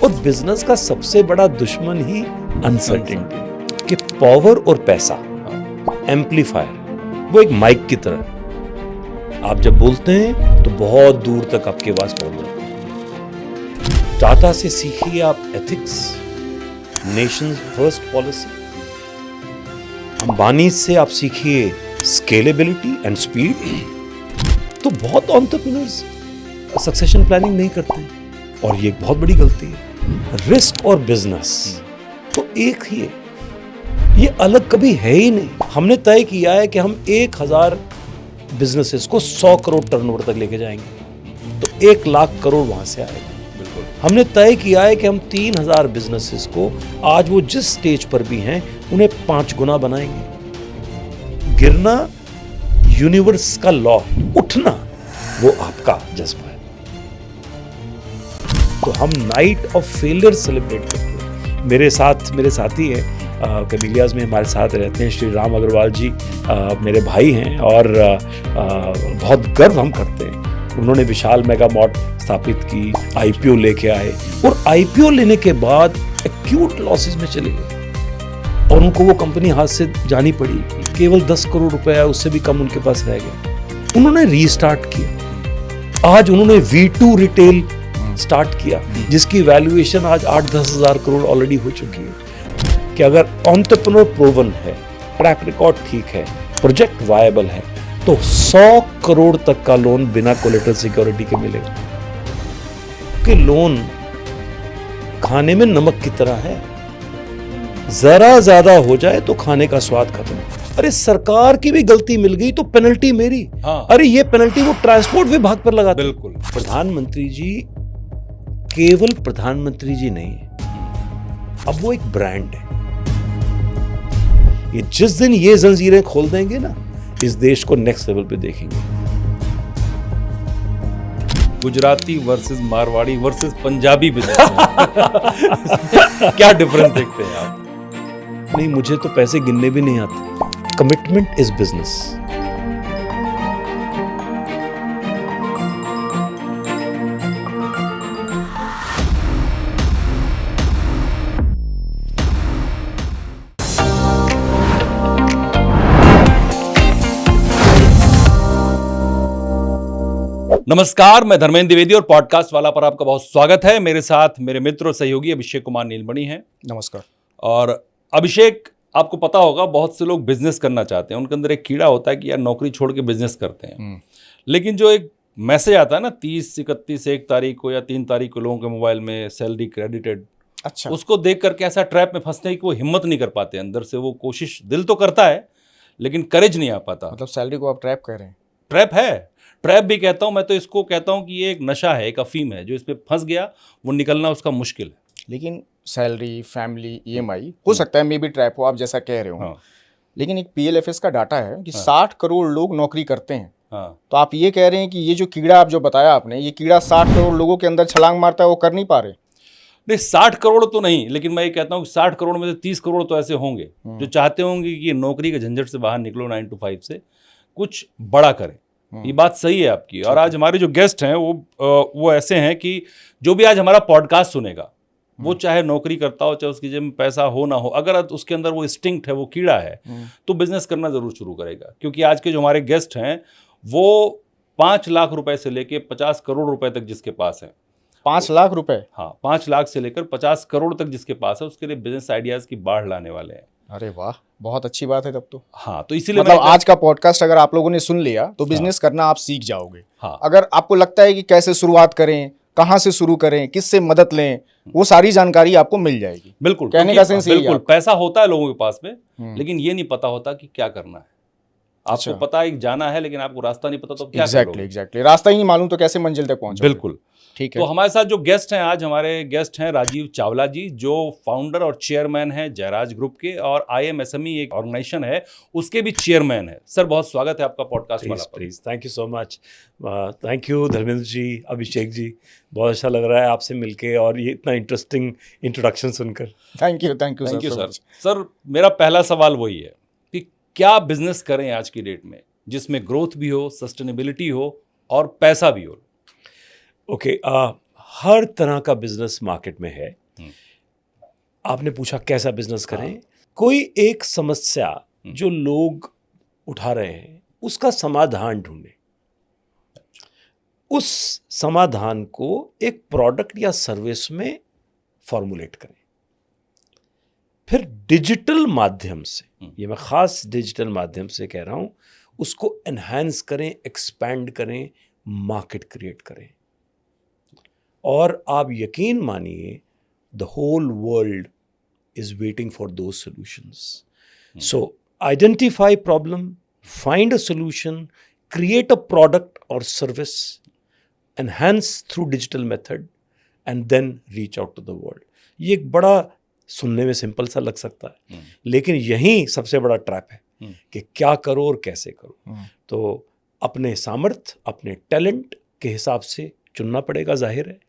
और बिजनेस का सबसे बड़ा दुश्मन ही अनसर्टेनिटी, कि पावर और पैसा एम्पलीफायर, वो एक माइक की तरह, आप जब बोलते हैं तो बहुत दूर तक आपकी आवाज पहुंच जाती है। टाटा से सीखिए आप ethics, nation first policy. Ambani से आप सीखिए स्केलेबिलिटी एंड स्पीड। तो बहुत एंटरप्रेन्योर्स सक्सेशन प्लानिंग नहीं करते और ये एक बहुत बड़ी गलती है। रिस्क और बिजनेस तो एक ही है, ये अलग कभी है ही नहीं। हमने तय किया है कि हम 1000 बिजनेसेस को 100 करोड़ टर्नओवर तक लेके जाएंगे, तो 1 लाख करोड़ वहां से आएगा। बिल्कुल। हमने तय किया है कि हम 3000 बिजनेसेस को आज वो जिस स्टेज पर भी हैं उन्हें 5 गुना बनाएंगे। गिरना यूनिवर्स का लॉ, उठना वो आपका जज्बा है। तो हम नाइट ऑफ फेलियर सेलिब्रेट करते हैं। मेरे साथ मेरे साथी हैं, कैमेलियाज में हमारे साथ रहते हैं श्री राम अग्रवाल जी, मेरे भाई हैं और बहुत गर्व हम करते हैं। उन्होंने विशाल मेगा मार्ट स्थापित की, आईपीओ लेके आए और आईपीओ लेने के बाद एक्यूट लॉसेस में चले गए और उनको वो कंपनी हाथ से जानी पड़ी। केवल 10 करोड़ रुपए, उससे भी कम उनके पास रह गए। उन्होंने रीस्टार्ट किया। आज उन्होंने V2 रिटेल स्टार्ट किया, जिसकी वैल्यूएशन आज 8-10 हजार करोड़ ऑलरेडी हो चुकी है। कि अगर एंटरप्रेन्योर प्रूवन है, ट्रैक रिकॉर्ड ठीक है, प्रोजेक्ट वायबल है, तो 100 करोड़ तक का लोन बिना कोलेटरल सिक्योरिटी के मिलेगा। कि लोन खाने में नमक की तरह है, जरा ज्यादा हो जाए तो खाने का स्वाद खत्म। अरे सरकार की भी गलती मिल गई तो पेनल्टी मेरी। हाँ। अरे ये पेनल्टी वो ट्रांसपोर्ट विभाग पर लगा। बिल्कुल। प्रधानमंत्री जी केवल प्रधानमंत्री जी नहीं है, अब वो एक ब्रांड है। ये जिस दिन ये जंजीरें खोल देंगे ना, इस देश को नेक्स्ट लेवल पे देखेंगे। Gujarati versus Marwari versus Punjabi business क्या डिफरेंस देखते हैं आप? नहीं, मुझे तो पैसे गिनने भी नहीं आते। Commitment is business. नमस्कार, मैं धर्मेंद्र द्विवेदी और पॉडकास्ट वाला पर आपका बहुत स्वागत है। मेरे साथ मेरे मित्र और सहयोगी अभिषेक कुमार नीलमणि हैं। नमस्कार। और अभिषेक, आपको पता होगा बहुत से लोग बिजनेस करना चाहते हैं, उनके अंदर एक कीड़ा होता है कि यार नौकरी छोड़ के बिजनेस करते हैं। लेकिन जो एक मैसेज आता है ना 30, 31, 1 तारीख को या 3 तारीख को लोगों के मोबाइल में सैलरी क्रेडिटेड, अच्छा, उसको देख करके ऐसा ट्रैप में फंसने की वो हिम्मत नहीं कर पाते। अंदर से वो कोशिश दिल तो करता है लेकिन करेज नहीं आ पाता। मतलब सैलरी को आप ट्रैप कह रहे हैं? ट्रैप है, ट्रैप भी कहता हूं मैं, तो इसको कहता हूं कि ये एक नशा है, एक अफीम है, जो इसमें फंस गया वो निकलना उसका मुश्किल है। लेकिन सैलरी, फैमिली, EMI हो सकता है मे बी ट्रैप हो, आप जैसा कह रहे हो। हाँ। लेकिन एक PLFS का डाटा है कि हाँ। 60 करोड़ लोग नौकरी करते हैं। हाँ। तो आप ये कह रहे हैं कि ये जो कीड़ा आप जो बताया आपने, ये कीड़ा 60 करोड़ लोगों के अंदर छलांग मारता है, वो कर नहीं पा रहे? नहीं, 60 करोड़ तो नहीं, लेकिन मैं ये कहता हूँ कि 60 करोड़ में से 30 करोड़ तो ऐसे होंगे जो चाहते होंगे कि ये नौकरी के झंझट से बाहर निकलो, 9 to 5 से कुछ बड़ा करें। ये बात सही है आपकी। और आज हमारे जो गेस्ट हैं वो ऐसे हैं कि जो भी आज हमारा पॉडकास्ट सुनेगा, वो चाहे नौकरी करता हो, चाहे उसकी जेब में पैसा हो ना हो, अगर उसके अंदर वो इंस्टिंक्ट है, वो कीड़ा है, तो बिजनेस करना जरूर शुरू करेगा। क्योंकि आज के जो हमारे गेस्ट हैं वो 5 लाख रुपए से लेके 50 करोड़ रुपए तक जिसके पास है। 5 लाख रुपए? हाँ, 5 लाख से लेकर 50 करोड़ तक जिसके पास है, उसके लिए बिजनेस आइडियाज की बाढ़ लाने वाले हैं। अरे वाह, बहुत अच्छी बात है तब तो। हाँ, तो इसीलिए मतलब आज का पॉडकास्ट अगर आप लोगों ने सुन लिया तो बिजनेस करना आप सीख जाओगे। हाँ। अगर आपको लगता है कि कैसे शुरुआत करें, कहाँ से शुरू करें, किससे मदद लें, वो सारी जानकारी आपको मिल जाएगी। बिल्कुल, कहने का सेंस यही है। बिल्कुल, पैसा होता है लोगों के पास में, लेकिन ये नहीं पता होता कि क्या करना है। आपको पता है जाना है, लेकिन आपको रास्ता नहीं पता तो क्या करोगे? एग्जैक्टली, रास्ता ही नहीं मालूम तो कैसे मंजिल तक पहुंचोगे? बिल्कुल, ठीक है। तो हमारे साथ जो गेस्ट हैं आज, हमारे गेस्ट हैं राजीव चावला जी, जो फाउंडर और चेयरमैन हैं जयराज ग्रुप के, और IMSME एक ऑर्गेनाइजेशन है, उसके भी चेयरमैन है। सर, बहुत स्वागत है आपका पॉडकास्ट वाला पर। Please, thank you so much. Thank you Dharmendra ji, Abhishek ji, बहुत अच्छा लग रहा है आपसे मिलके और ये इतना इंटरेस्टिंग इंट्रोडक्शन सुनकर। Thank you sir. सर, मेरा पहला सवाल वही है कि क्या बिजनेस करें आज की डेट में जिसमें ग्रोथ भी हो, सस्टेनेबिलिटी हो और पैसा भी हो? ओके, हर तरह का बिजनेस मार्केट में है। आपने पूछा कैसा बिजनेस करें, कोई एक समस्या जो लोग उठा रहे हैं उसका समाधान ढूंढें, उस समाधान को एक प्रोडक्ट या सर्विस में फॉर्मुलेट करें, फिर डिजिटल माध्यम से, ये मैं खास डिजिटल माध्यम से कह रहा हूं, उसको एनहांस करें, एक्सपैंड करें, मार्केट क्रिएट करें। और आप यकीन मानिए the whole world is waiting for those solutions. So identify problem, find a solution, create a product or service, enhance through digital method, and then reach out to the world. ये एक बड़ा सुनने में सिंपल सा लग सकता है, लेकिन यही सबसे बड़ा ट्रैप है कि क्या करो और कैसे करो। तो अपने सामर्थ्य, अपने टैलेंट के हिसाब से चुनना पड़ेगा, जाहिर है,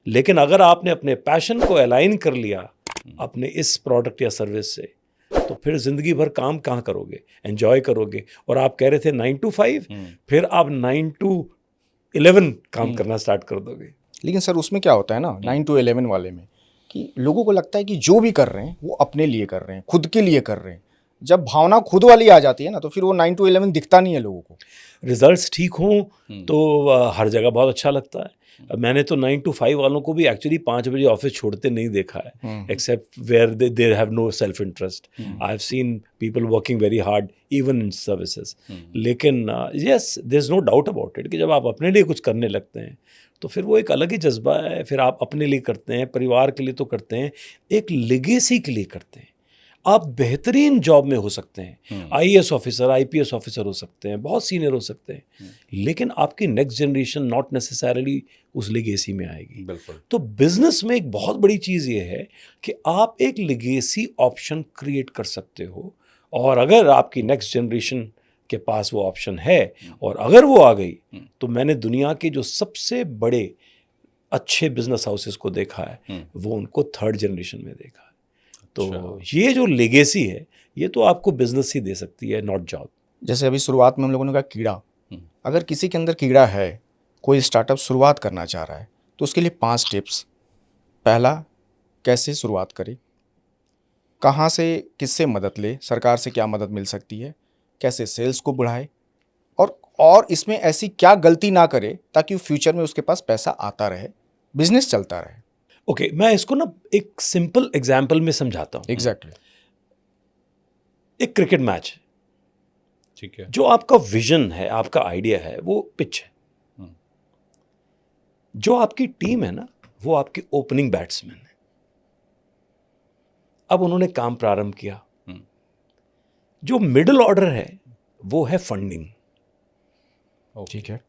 लेकिन अगर आपने अपने पैशन को अलाइन कर लिया अपने इस प्रोडक्ट या सर्विस से, तो फिर जिंदगी भर काम कहाँ करोगे, एंजॉय करोगे। और आप कह रहे थे 9 to 5, फिर आप 9 to 11 काम करना स्टार्ट कर दोगे। लेकिन सर उसमें क्या होता है ना 9 to 11 वाले में, कि लोगों को लगता है कि जो भी कर रहे हैं वो अपने लिए कर रहे हैं, खुद के लिए कर रहे हैं। जब भावना खुद वाली आ जाती है ना, तो फिर वो 9 to 11 दिखता नहीं है लोगों को। रिजल्ट्स ठीक हों तो हर जगह बहुत अच्छा लगता है। मैंने तो 9 to 5 वालों को भी एक्चुअली 5 बजे ऑफिस छोड़ते नहीं देखा है, except where they have no self interest. I have seen people working very hard even in services. लेकिन yes, there is no doubt about it कि जब आप अपने लिए कुछ करने लगते हैं तो फिर वो एक अलग ही जज्बा है। फिर आप अपने लिए करते हैं, परिवार के लिए तो करते हैं, एक लेगेसी के लिए करते हैं। आप बेहतरीन जॉब में हो सकते हैं, आईएएस ऑफिसर, आईपीएस ऑफिसर हो सकते हैं, बहुत सीनियर हो सकते हैं, लेकिन आपकी नेक्स्ट जनरेशन नॉट नेसेसरली उस लेगेसी में आएगी। बिल्कुल। तो बिजनेस में एक बहुत बड़ी चीज़ ये है कि आप एक लेगेसी ऑप्शन क्रिएट कर सकते हो, और अगर आपकी नेक्स्ट जनरेशन के पास वो ऑप्शन है और अगर वो आ गई, तो मैंने दुनिया के जो सबसे बड़े अच्छे बिजनेस हाउसेस को देखा है, वो उनको 3rd जनरेशन में देखा है। तो ये जो लेगेसी है, ये तो आपको बिजनेस ही दे सकती है, नॉट जॉब। जैसे अभी शुरुआत में हम लोगों ने कहा कीड़ा, अगर किसी के अंदर कीड़ा है, कोई स्टार्टअप शुरुआत करना चाह रहा है, तो उसके लिए 5 टिप्स। पहला, कैसे शुरुआत करे, कहाँ से किससे मदद ले, सरकार से क्या मदद मिल सकती है, कैसे सेल्स को बढ़ाए, और इसमें ऐसी क्या गलती ना करे ताकि फ्यूचर में उसके पास पैसा आता रहे, बिजनेस चलता रहे। ओके, मैं इसको ना एक सिंपल एग्जाम्पल में समझाता हूँ। एग्जैक्टली। एक क्रिकेट मैच है, ठीक है, जो आपका विजन है, आपका आइडिया है, वो पिच है। जो आपकी टीम है ना, वो आपके ओपनिंग बैट्समैन है। अब उन्होंने काम प्रारंभ किया। जो मिडिल ऑर्डर है वो है फंडिंग, ठीक है।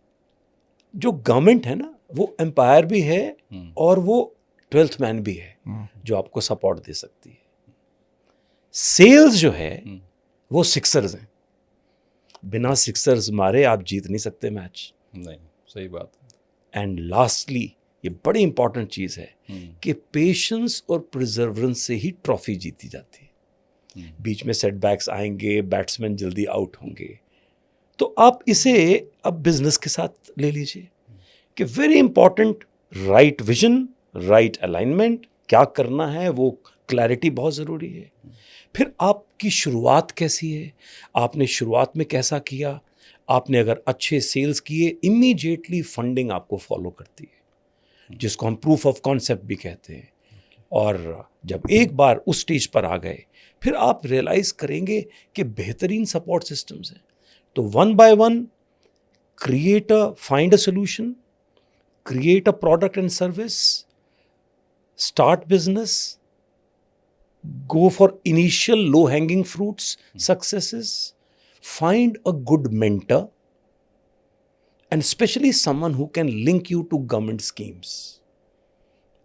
जो गवर्नमेंट है ना, वो एम्पायर भी है और वो 12th मैन भी है, जो आपको सपोर्ट दे सकती है। सेल्स जो है वो सिक्सर्स हैं, बिना सिक्सर्स मारे आप जीत नहीं सकते मैच। नहीं, सही बात है। एंड लास्टली, ये बड़ी इंपॉर्टेंट चीज है कि पेशेंस और प्रिजर्वेंस से ही ट्रॉफी जीती जाती है। बीच में सेटबैक्स आएंगे, बैट्समैन जल्दी आउट होंगे। तो आप इसे अब बिजनेस के साथ ले लीजिए कि very important, right vision, right alignment, क्या करना है वो क्लैरिटी बहुत ज़रूरी है। फिर आपकी शुरुआत कैसी है, आपने शुरुआत में कैसा किया। आपने अगर अच्छे सेल्स किए, इमीडिएटली फंडिंग आपको फॉलो करती है, जिसको हम प्रूफ ऑफ कॉन्सेप्ट भी कहते हैं। और जब एक बार उस स्टेज पर आ गए, फिर आप रियलाइज करेंगे कि बेहतरीन सपोर्ट सिस्टम्स हैं। तो 1 by 1 find a solution, create a product and service, start business, go for initial low-hanging fruits, successes, find a good mentor, and especially someone who can link you to government schemes,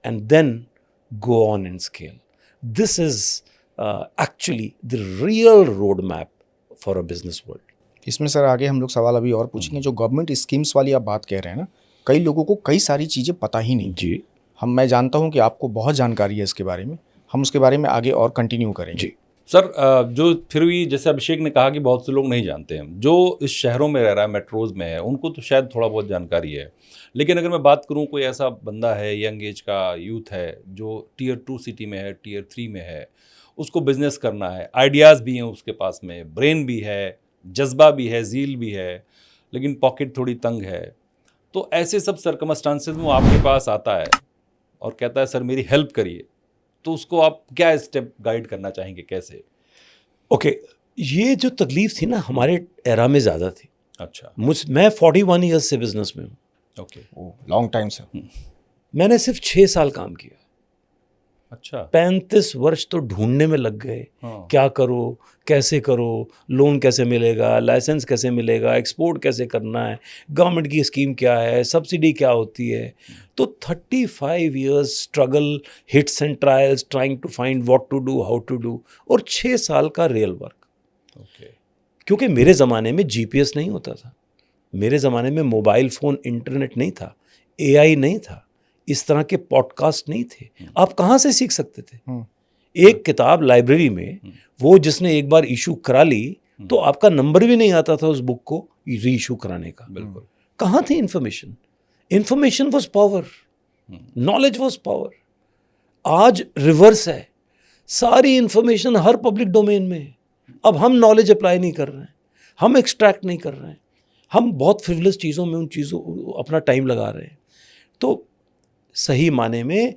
and then go on and scale. This is actually the real roadmap for a business world. इसमें sir आगे हम लोग सवाल अभी और पूछेंगे। जो government schemes वाली आप बात कह रहे हैं ना, कई लोगों को कई सारी चीज़ें पता ही नहीं जी। मैं जानता हूं कि आपको बहुत जानकारी है इसके बारे में, हम उसके बारे में आगे और कंटिन्यू करेंगे। जी। सर जो फिर भी जैसे अभिषेक ने कहा कि बहुत से लोग नहीं जानते हैं, जो इस शहरों में रह रहा है, मेट्रोज में है, उनको तो शायद थोड़ा बहुत जानकारी है। लेकिन अगर मैं बात करूं, कोई ऐसा बंदा है, यंग एज का यूथ है, जो टियर 2 सिटी में है, टियर 3 में है, उसको बिजनेस करना है, आइडियाज़ भी हैं उसके पास में, ब्रेन भी है, जज्बा भी है, ज़ील भी है, लेकिन पॉकेट थोड़ी तंग है, तो ऐसे सब सर्कमस्टांसेस में वो आपके पास आता है और कहता है सर मेरी हेल्प करिए, तो उसको आप क्या स्टेप गाइड करना चाहेंगे, कैसे? ओके, ये जो तकलीफ थी ना हमारे एरा में ज़्यादा थी। अच्छा, मैं 41 ईयर्स से बिजनेस में हूँ। Okay, long time sir. मैंने सिर्फ 6 साल काम किया, अच्छा, 35 वर्ष तो ढूंढने में लग गए। हाँ, क्या करो, कैसे करो, लोन कैसे मिलेगा, लाइसेंस कैसे मिलेगा, एक्सपोर्ट कैसे करना है, गवर्नमेंट की स्कीम क्या है, सब्सिडी क्या होती है। तो 35 years struggle, hits and trials, trying to find what to do, how to do, और 6 साल का रियल वर्क। ओके, क्योंकि मेरे ज़माने में जीपीएस नहीं होता था, मेरे ज़माने में मोबाइल फ़ोन, इंटरनेट नहीं था, एआई नहीं था, इस तरह के पॉडकास्ट नहीं थे। आप कहाँ से सीख सकते थे? एक किताब लाइब्रेरी में, वो जिसने एक बार इशू करा ली तो आपका नंबर भी नहीं आता था उस बुक को री इशू कराने का। बिल्कुल, कहाँ थी information? Information was power, knowledge was power. आज रिवर्स है, सारी इंफॉर्मेशन हर पब्लिक डोमेन में है। अब हम नॉलेज अप्लाई नहीं कर रहे हैं, हम एक्सट्रैक्ट नहीं कर रहे हैं, हम बहुत फ्रिवलेस चीज़ों में, उन चीज़ों अपना टाइम लगा रहे हैं। तो सही माने में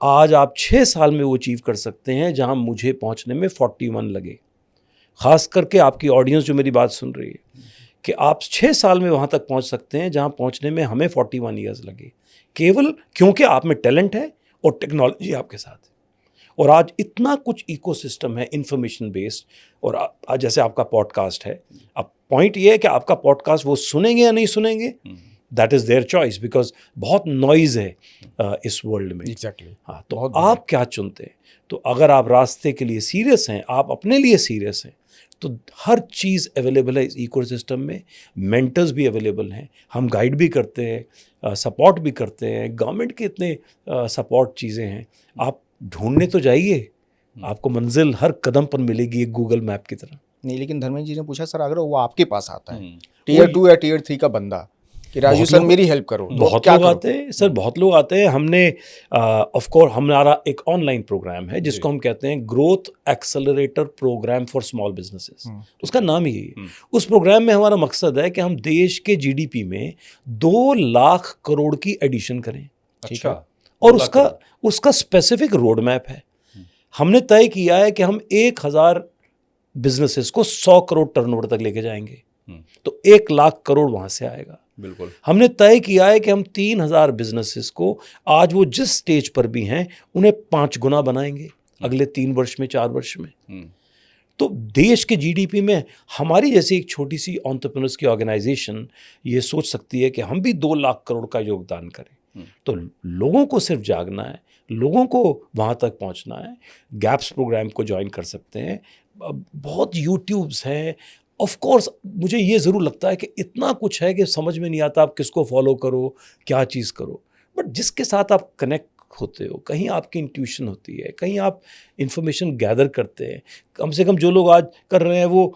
आज आप 6 साल में वो अचीव कर सकते हैं जहां मुझे पहुंचने में 41 लगे। ख़ास करके आपकी ऑडियंस जो मेरी बात सुन रही है, कि आप 6 साल में वहां तक पहुंच सकते हैं जहां पहुंचने में हमें 41 ईयर्स लगे, केवल क्योंकि आप में टैलेंट है और टेक्नोलॉजी आपके साथ है। और आज इतना कुछ इकोसिस्टम है इंफॉर्मेशन बेस्ड, और आज जैसे आपका पॉडकास्ट है, अब पॉइंट ये है कि आपका पॉडकास्ट वो सुनेंगे या नहीं सुनेंगे, that is their choice, because बहुत नॉइज़ है इस वर्ल्ड में। एग्जैक्टली। हाँ, तो आप क्या चुनते हैं? तो अगर आप रास्ते के लिए सीरियस हैं, आप अपने लिए सीरियस हैं, तो हर चीज़ अवेलेबल है इस इकोसिस्टम में। मेंटर्स भी अवेलेबल हैं, हम गाइड भी करते हैं, सपोर्ट भी करते हैं, गवर्नमेंट के इतने सपोर्ट चीज़ें हैं। आप ढूंढने तो जाइए, आपको मंजिल हर कदम पर मिलेगी, एक गूगल मैप की तरह। नहीं, लेकिन धर्मेंद्र जी ने पूछा सर, अगर वो आपके पास आता है टियर 2 या टियर 3 का बंदा कि राजू सर मेरी हेल्प करो, तो बहुत लोग आते हैं सर, बहुत लोग आते हैं। हमने ऑफ कोर्स हमारा एक ऑनलाइन प्रोग्राम है जिसको हम कहते हैं growth accelerator programme for small businesses, उसका नाम ही यही है। उस प्रोग्राम में हमारा मकसद है कि हम देश के जीडीपी में 2 लाख करोड़ की एडिशन करें। ठीक है, और उसका स्पेसिफिक रोड मैप है। हमने तय किया है कि हम 1000 बिजनेसेस को 100 करोड़ टर्नओवर तक लेके जाएंगे, तो 1 लाख करोड़ वहां से आएगा। बिल्कुल। हमने तय किया है कि हम 3000 बिजनेसेस को, आज वो जिस स्टेज पर भी हैं, उन्हें 5 गुना बनाएंगे अगले 3 वर्ष में, 4 वर्ष में। तो देश के जीडीपी में हमारी जैसी एक छोटी सी एंटरप्रेन्योर्स की ऑर्गेनाइजेशन ये सोच सकती है कि हम भी 2 लाख करोड़ का योगदान करें। तो लोगों को सिर्फ जागना है, लोगों को वहाँ तक पहुँचना है। गैप्स प्रोग्राम को ज्वाइन कर सकते हैं, बहुत यूट्यूब्स हैं। ऑफ कोर्स मुझे ये ज़रूर लगता है कि इतना कुछ है कि समझ में नहीं आता आप किसको फॉलो करो, क्या चीज़ करो, बट जिसके साथ आप कनेक्ट होते हो, कहीं आपकी इंट्यूशन होती है, कहीं आप इंफॉर्मेशन गैदर करते हैं। कम से कम जो लोग आज कर रहे हैं वो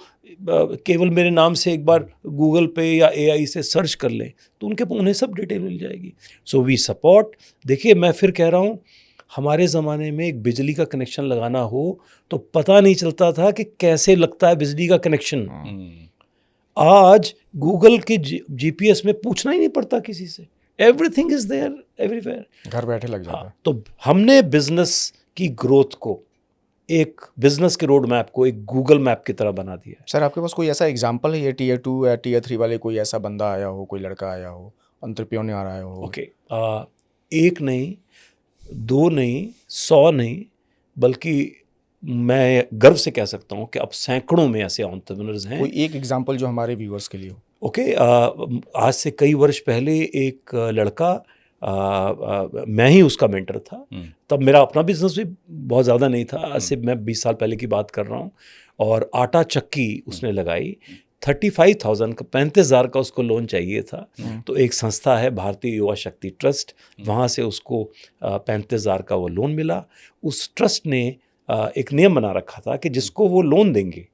केवल मेरे नाम से एक बार गूगल पे या एआई से सर्च कर लें तो उन्हें सब डिटेल मिल जाएगी। So we support. देखिए, मैं फिर कह रहा हूँ, हमारे ज़माने में एक बिजली का कनेक्शन लगाना हो तो पता नहीं चलता था कि कैसे लगता है बिजली का कनेक्शन। आज गूगल के जीपीएस में पूछना ही नहीं पड़ता किसी से, एवरीथिंग इज देयर एवरीवेयर, घर बैठे लग जाता है। तो हमने बिजनेस की ग्रोथ को, एक बिजनेस के रोड मैप को एक गूगल मैप की तरह बना दिया है। सर, आपके पास कोई ऐसा एग्जांपल है, ये टियर 2 या टियर 3 वाले कोई ऐसा बंदा आया हो, कोई लड़का आया हो, एंटरप्रेन्योर आया हो? ओके, एक नहीं, 2 नहीं, 100 नहीं, बल्कि मैं गर्व से कह सकता हूँ कि अब सैकड़ों में ऐसे एंटरप्रेन्योर्स हैं। कोई एक एग्जांपल जो हमारे व्यूअर्स के लिए हो? ओके, आज से कई वर्ष पहले एक लड़का, मैं ही उसका मेंटर था। तब मेरा अपना बिजनेस भी बहुत ज़्यादा नहीं था, आज से मैं 20 साल पहले की बात कर रहा हूँ। और आटा चक्की उसने लगाई, 35,000 का, 35,000 का उसको लोन चाहिए था। तो एक संस्था है भारतीय युवा शक्ति ट्रस्ट, वहाँ से उसको 35,000 का वो लोन मिला। उस ट्रस्ट ने एक नियम बना रखा था कि जिसको वो लोन देंगे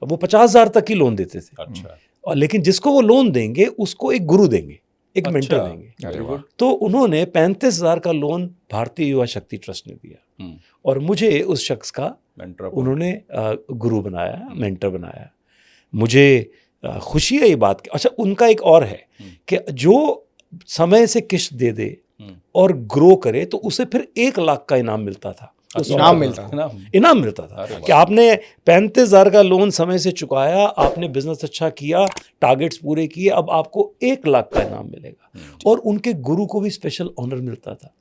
वो 50,000 तक ही लोन देते थे। अच्छा। और लेकिन जिसको वो लोन देंगे उसको एक गुरु देंगे, एक मेंटर अच्छा, देंगे। very good। तो उन्होंने 35,000 का लोन भारतीय युवा शक्ति ट्रस्ट ने दिया और मुझे उस शख्स का मेंटर उन्होंने गुरु बनाया, मेंटर बनाया। मुझे खुशी है ये बात की। अच्छा, उनका एक और है कि जो समय से किश्त दे दे और ग्रो करे तो उसे फिर 1 लाख का इनाम मिलता था। इनाम मिलता था। इनाम मिलता था अरे वाह। कि आपने 35,000 का लोन समय से चुकाया, आपने बिजनेस अच्छा किया, टारगेट्स पूरे किए, अब आपको 1 लाख का इनाम मिलेगा। और उनके गुरु को भी स्पेशल ऑनर मिलता था।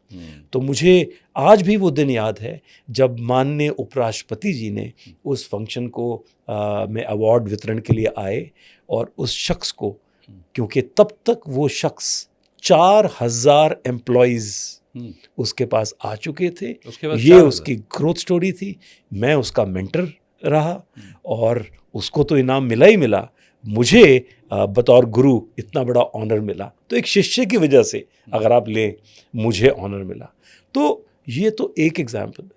तो मुझे आज भी वो दिन याद है जब माननीय उपराष्ट्रपति जी ने उस फंक्शन को में अवार्ड वितरण के लिए आए और उस शख्स को, क्योंकि तब तक वो शख्स 4,000 एम्प्लॉयज़ उसके पास आ चुके थे, ये उसकी ग्रोथ स्टोरी थी। मैं उसका मेंटर रहा और उसको तो इनाम मिला ही मिला, मुझे बतौर गुरु इतना बड़ा ऑनर मिला। तो एक शिष्य की वजह से अगर आप लें, मुझे ऑनर मिला। तो ये तो एक एग्जाम्पल है,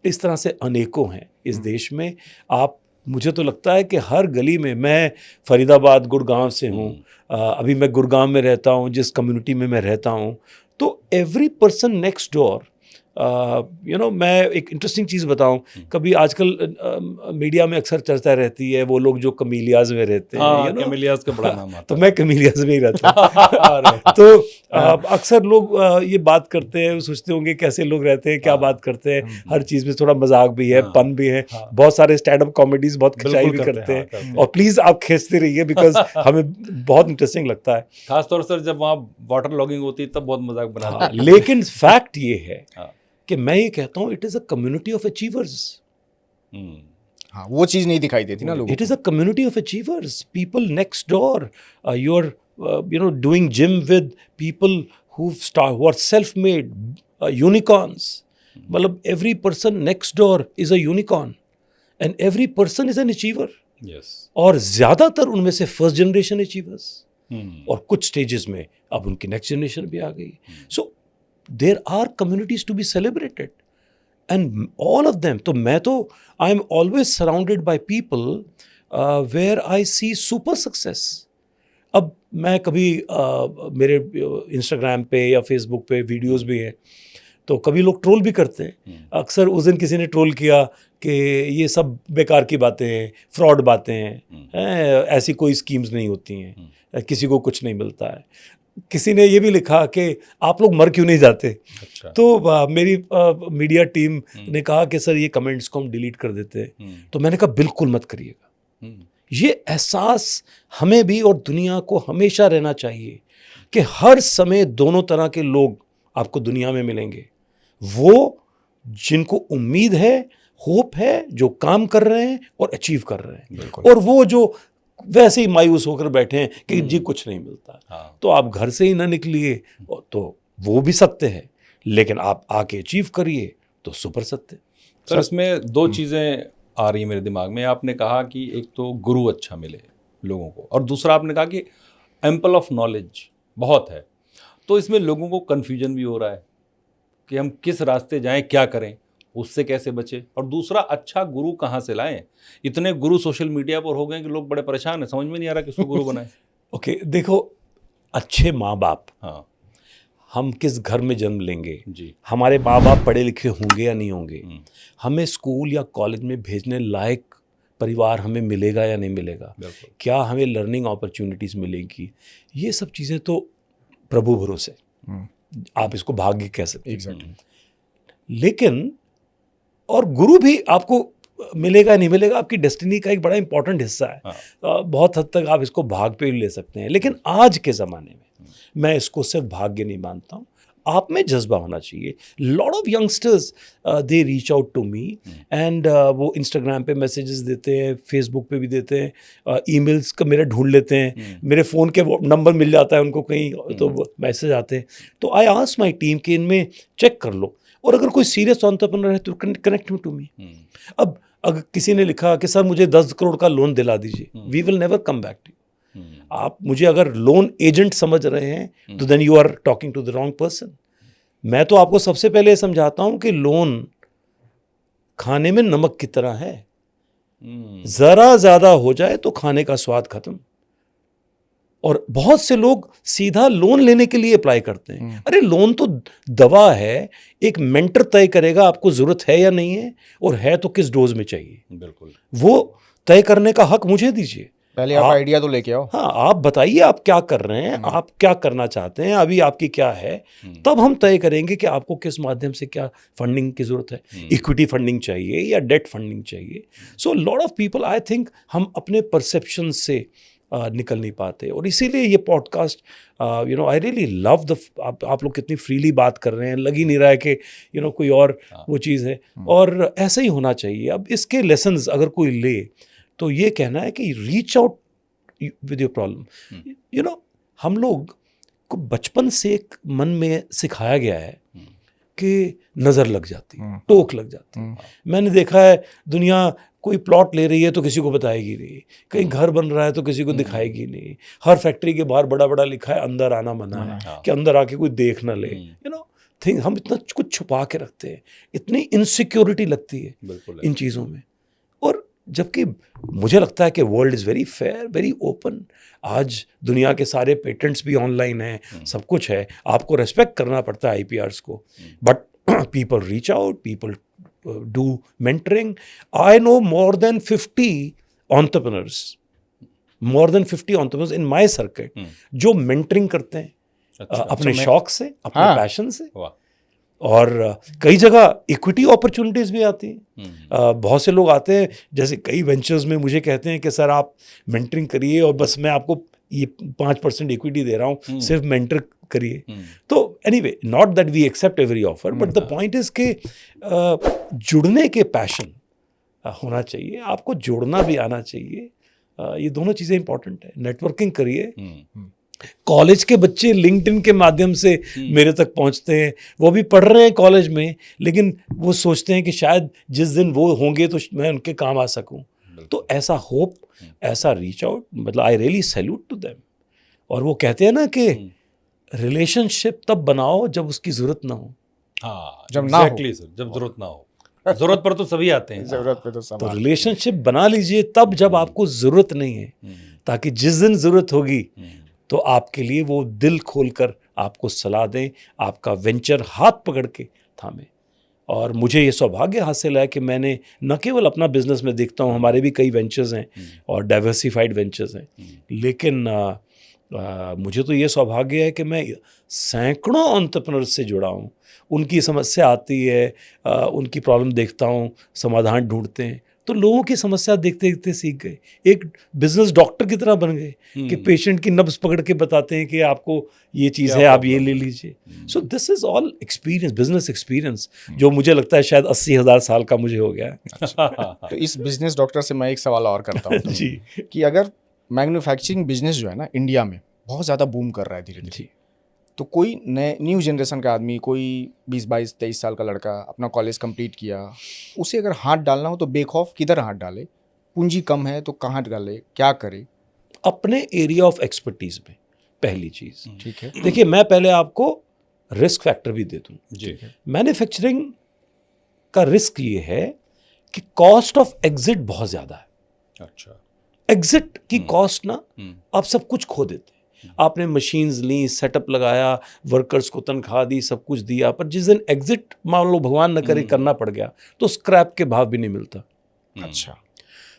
इस तरह से अनेकों हैं इस देश में। आप, मुझे तो लगता है कि हर गली में, मैं फरीदाबाद गुड़गांव से हूँ, अभी मैं गुड़गांव में रहता हूँ, जिस कम्युनिटी में मैं रहता हूँ, तो एवरी पर्सन नेक्स्ट डोर, मैं एक इंटरेस्टिंग चीज़ बताऊं, कभी आजकल मीडिया में अक्सर चर्चा रहती है वो लोग जो कमीलियाज में रहते हैं, कमीलियाज का बड़ा नाम आता है। तो मैं कमीलियाज में ही रहता हूं। तो अक्सर लोग ये बात करते हैं, सोचते होंगे कैसे लोग रहते हैं, क्या बात करते हैं, हर चीज़ में थोड़ा मजाक भी है, पन भी है, बहुत सारे स्टैंड अप कॉमेडीज बहुत खिंचाई भी करते हैं। और प्लीज़ आप खींचते रहिए बिकॉज हमें बहुत इंटरेस्टिंग लगता है, खासतौर से जब वहाँ वाटर लॉगिंग होती है तब बहुत मजाक बनाते हैं। लेकिन फैक्ट ये है कि मैं ये कहता हूँ, it is a community of achievers. हाँ, वो चीज़ नहीं दिखाई देती ना लोगों को। It is a community of achievers, people next door, you are doing gym with people who are self-made unicorns. मतलब every person next door is a unicorn and every person is an achiever. Yes. और ज़्यादातर उनमें से first generation achievers, और कुछ stages में अब उनकी नेक्स्ट जनरेशन भी आ गई। सो there are communities to be celebrated and all of them, तो मैं तो I am always surrounded by people where I see super success. अब मैं कभी मेरे इंस्टाग्राम पे या फेसबुक पे वीडियोस भी हैं, तो कभी लोग ट्रोल भी करते हैं। अक्सर उस दिन किसी ने ट्रोल किया कि ये सब बेकार की बातें हैं, फ्रॉड बातें हैं, ऐसी कोई स्कीम्स नहीं होती हैं, किसी को कुछ नहीं मिलता है। किसी ने ये भी लिखा कि आप लोग मर क्यों नहीं जाते। अच्छा। तो मेरी मीडिया टीम ने कहा कि सर ये कमेंट्स को हम डिलीट कर देते हैं। तो मैंने कहा बिल्कुल मत करिएगा। ये एहसास हमें भी और दुनिया को हमेशा रहना चाहिए कि हर समय दोनों तरह के लोग आपको दुनिया में मिलेंगे, वो जिनको उम्मीद है, होप है, जो काम कर रहे हैं और अचीव कर रहे हैं, और वो जो वैसे ही मायूस होकर बैठे हैं कि जी कुछ नहीं मिलता। हाँ। तो आप घर से ही ना निकलिए, तो वो भी सत्य है, लेकिन आप आके अचीव करिए तो सुपर सत्य। सर, इसमें दो चीज़ें आ रही है मेरे दिमाग में। आपने कहा कि एक तो गुरु अच्छा मिले लोगों को, और दूसरा आपने कहा कि एम्पल ऑफ नॉलेज बहुत है। तो इसमें लोगों को कन्फ्यूजन भी हो रहा है कि हम किस रास्ते जाएं, क्या करें, उससे कैसे बचें, और दूसरा अच्छा गुरु कहाँ से लाएं। इतने गुरु सोशल मीडिया पर हो गए कि लोग बड़े परेशान हैं, समझ में नहीं आ रहा किसको गुरु बनाएं। ओके, देखो, अच्छे माँ बाप, हाँ, हम किस घर में जन्म लेंगे, जी, हमारे माँ बाप पढ़े लिखे होंगे या नहीं होंगे, हमें स्कूल या कॉलेज में भेजने लायक परिवार हमें मिलेगा या नहीं मिलेगा, क्या हमें लर्निंग अपॉर्चुनिटीज़ मिलेगी, ये सब चीज़ें तो प्रभु भरोसे, आप इसको भाग्य कह सकते हैं। एग्जैक्टली। लेकिन और गुरु भी आपको मिलेगा नहीं मिलेगा आपकी डेस्टिनी का एक बड़ा इंपॉर्टेंट हिस्सा है। हाँ। बहुत हद तक आप इसको भाग पे भी ले सकते हैं, लेकिन आज के ज़माने में मैं इसको सिर्फ भाग्य नहीं मानता हूँ, आप में जज्बा होना चाहिए। Lot of youngsters they reach out to me and वो इंस्टाग्राम पे मैसेजेस देते हैं, फेसबुक पे भी देते हैं, ईमेल्स का मेरे ढूंढ लेते हैं, मेरे फ़ोन के नंबर मिल जाता है उनको कहीं, तो मैसेज आते हैं। तो आई आस्क माई टीम कि इनमें चेक कर लो, और अगर कोई सीरियस एंटरप्रेन्योर है तो कनेक्ट टू मी। अब अगर किसी ने लिखा कि सर मुझे 10 करोड़ का लोन दिला दीजिए, we will never come back to you. आप मुझे अगर लोन एजेंट समझ रहे हैं तो then you are talking to the wrong person. मैं तो आपको सबसे पहले समझाता हूं कि लोन खाने में नमक की तरह है, जरा ज्यादा हो जाए तो खाने का स्वाद खत्म। और बहुत से लोग सीधा लोन लेने के लिए अप्लाई करते हैं। अरे लोन तो दवा है, एक मेंटर तय करेगा आपको जरूरत है या नहीं है, और है तो किस डोज में चाहिए, बिल्कुल वो तय करने का हक मुझे दीजिए। पहले आप आइडिया तो लेके आओ। हाँ, आप बताइए आप क्या कर रहे हैं, आप क्या करना चाहते हैं, अभी आपकी क्या है, तब हम तय करेंगे कि आपको किस माध्यम से क्या फंडिंग की जरूरत है, इक्विटी फंडिंग चाहिए या डेट फंडिंग चाहिए। So lot of people, I think हम अपने परसेप्शन से निकल नहीं पाते, और इसीलिए ये podcast I really love the, आप लोग कितनी फ्रीली बात कर रहे हैं, लग ही नहीं रहा है कि कोई और वो चीज़ है, और ऐसा ही होना चाहिए। अब इसके लेसन्स अगर कोई ले तो ये कहना है कि reach out with your problem. हम लोग को बचपन से एक मन में सिखाया गया है कि नज़र लग जाती है, टोक लग जाती है। मैंने देखा है दुनिया कोई प्लॉट ले रही है तो किसी को बताएगी नहीं, कहीं घर बन रहा है तो किसी को दिखाएगी नहीं, हर फैक्ट्री के बाहर बड़ा बड़ा लिखा है अंदर आना मना है, कि अंदर आके कोई देख ना ले। थिंग हम इतना कुछ छुपा के रखते हैं, इतनी इनसिक्योरिटी लगती है इन चीज़ों में। और जबकि मुझे लगता है कि world is very fair, very open. आज दुनिया के सारे पेटेंट्स भी ऑनलाइन हैं, सब कुछ है, आपको रेस्पेक्ट करना पड़ता है IPRs को, but people reach out, people do mentoring. I know more than 50 entrepreneurs in my circuit जो mentoring करते हैं अपने शौक से, अपने पैशन से। और कई जगह इक्विटी अपॉर्चुनिटीज भी आती हैं। बहुत से लोग आते हैं, जैसे कई वेंचर्स में मुझे कहते हैं कि सर आप मेंटरिंग करिए और बस मैं आपको ये 5% इक्विटी दे रहा हूँ, सिर्फ मेंटर करिए। तो anyway, not that we accept every offer, but the point is के जुड़ने के पैशन होना चाहिए, आपको जोड़ना भी आना चाहिए। ये दोनों चीज़ें इंपॉर्टेंट है। नेटवर्किंग करिए। कॉलेज के बच्चे लिंक्डइन के माध्यम से मेरे तक पहुंचते हैं, वो भी पढ़ रहे हैं कॉलेज में, लेकिन वो सोचते हैं कि शायद जिस दिन वो होंगे तो मैं उनके काम आ सकूं। तो ऐसा होप, ऐसा रीच आउट, मतलब I really salute to them. और वो कहते हैं ना कि रिलेशनशिप तब बनाओ जब उसकी जरूरत ना हो। हाँ, जब ना हो, सर, जब जरूरत ना हो। जरूरत पर तो सभी आते हैं, जरूरत पे तो रिलेशनशिप बना लीजिए तब जब आपको जरूरत नहीं है, ताकि जिस दिन जरूरत होगी तो आपके लिए वो दिल खोलकर आपको सलाह दें, आपका वेंचर हाथ पकड़ के थामे। और मुझे ये सौभाग्य हासिल है कि मैंने न केवल अपना बिजनेस में देखता हूँ, हमारे भी कई वेंचर्स हैं और डाइवर्सिफाइड वेंचर्स हैं, लेकिन मुझे तो ये सौभाग्य है कि मैं सैकड़ों एंटरप्रेन्योर्स से जुड़ा हूँ। उनकी समस्या आती है, उनकी प्रॉब्लम देखता हूँ, समाधान ढूंढते हैं, तो लोगों की समस्या देखते देखते सीख गए। एक बिजनेस डॉक्टर की तरह बन गए कि पेशेंट की नब्ज पकड़ के बताते हैं कि आपको ये चीज़ है, आप ये ले लीजिए। So this is all experience, business experience, जो मुझे लगता है शायद 80,000 साल का मुझे हो गया है। तो इस बिजनेस डॉक्टर से मैं एक सवाल और करता हूँ जी, कि अगर मैन्युफैक्चरिंग बिजनेस जो है ना इंडिया में बहुत ज़्यादा बूम कर रहा है धीरे धीरे, तो कोई न्यू जनरेशन का आदमी, कोई 20, 22, 23 साल का लड़का अपना कॉलेज कंप्लीट किया, उसे अगर हाथ डालना हो तो बेखौफ किधर हाथ डाले? पूंजी कम है तो कहाँ डाले, क्या करे? अपने एरिया ऑफ एक्सपर्टीज में पहली चीज़। ठीक है, देखिए, मैं पहले आपको रिस्क फैक्टर भी दे दूँ। जी, मैन्युफैक्चरिंग का रिस्क ये है कि कॉस्ट ऑफ एग्जिट बहुत ज़्यादा है। अच्छा, एग्जिट की कॉस्ट ना, आप सब कुछ खो देते हैं। आपने मशीन्स ली, सेटअप लगाया, वर्कर्स को तनख्वाह दी, सब कुछ दिया, पर जिस दिन एग्जिट मान लो भगवान न करे करना पड़ गया तो स्क्रैप के भाव भी नहीं मिलता। अच्छा,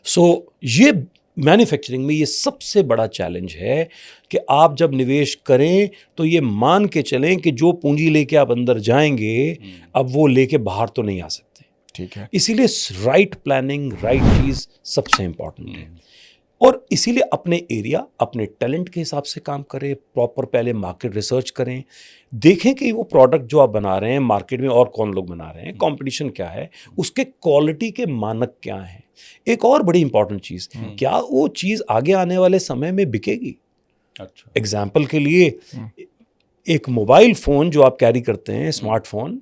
सो ये मैन्युफैक्चरिंग में ये सबसे बड़ा चैलेंज है कि आप जब निवेश करें तो ये मान के चलें कि जो पूंजी लेके आप अंदर जाएंगे अब वो लेके बाहर तो नहीं आ सकते। ठीक है, इसीलिए राइट प्लानिंग, राइट चीज़ सबसे इंपॉर्टेंट है। और इसीलिए अपने एरिया, अपने टैलेंट के हिसाब से काम करें, प्रॉपर पहले मार्केट रिसर्च करें, देखें कि वो प्रोडक्ट जो आप बना रहे हैं मार्केट में और कौन लोग बना रहे हैं, कंपटीशन क्या है, उसके क्वालिटी के मानक क्या हैं। एक और बड़ी इंपॉर्टेंट चीज़, क्या वो चीज़ आगे आने वाले समय में बिकेगी। अच्छा, एग्जाम्पल के लिए एक मोबाइल फ़ोन जो आप कैरी करते हैं, स्मार्टफोन,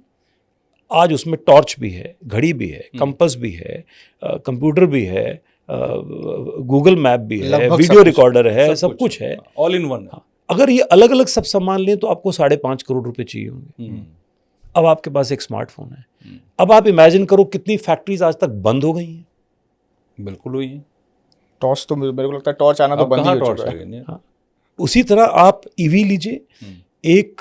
आज उसमें टॉर्च भी है, घड़ी भी है, कंपस भी है, कंप्यूटर भी है, गूगल मैप भी है, वीडियो रिकॉर्डर है, सब कुछ है, ऑल इन वन। अगर ये अलग अलग सब सामान लें तो आपको 5.5 करोड़ रुपए चाहिए होंगे। अब आपके पास एक स्मार्टफोन है। अब आप इमेजिन करो कितनी फैक्ट्रीज आज तक बंद हो गई हैं। बिल्कुल हुई है। टॉर्च तो मेरे को लगता है टॉर्च आना तो अब बंद ही कहाँ हो टॉर्च चुका है। आएगी? हाँ। उसी तरह आप ईवी लीजिए, एक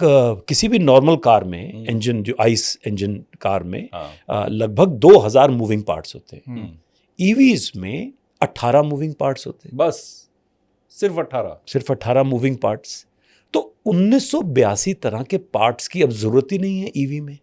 किसी भी नॉर्मल कार में इंजन, जो आइस इंजन कार में हाँ। लगभग 2000 मूविंग पार्ट्स होते हैं। ईवीज में 18 मूविंग पार्ट्स होते हैं, बस सिर्फ 18। सिर्फ 18 मूविंग पार्ट्स। तो 1982 तरह के पार्ट्स की अब जरूरत ही नहीं है ईवी में।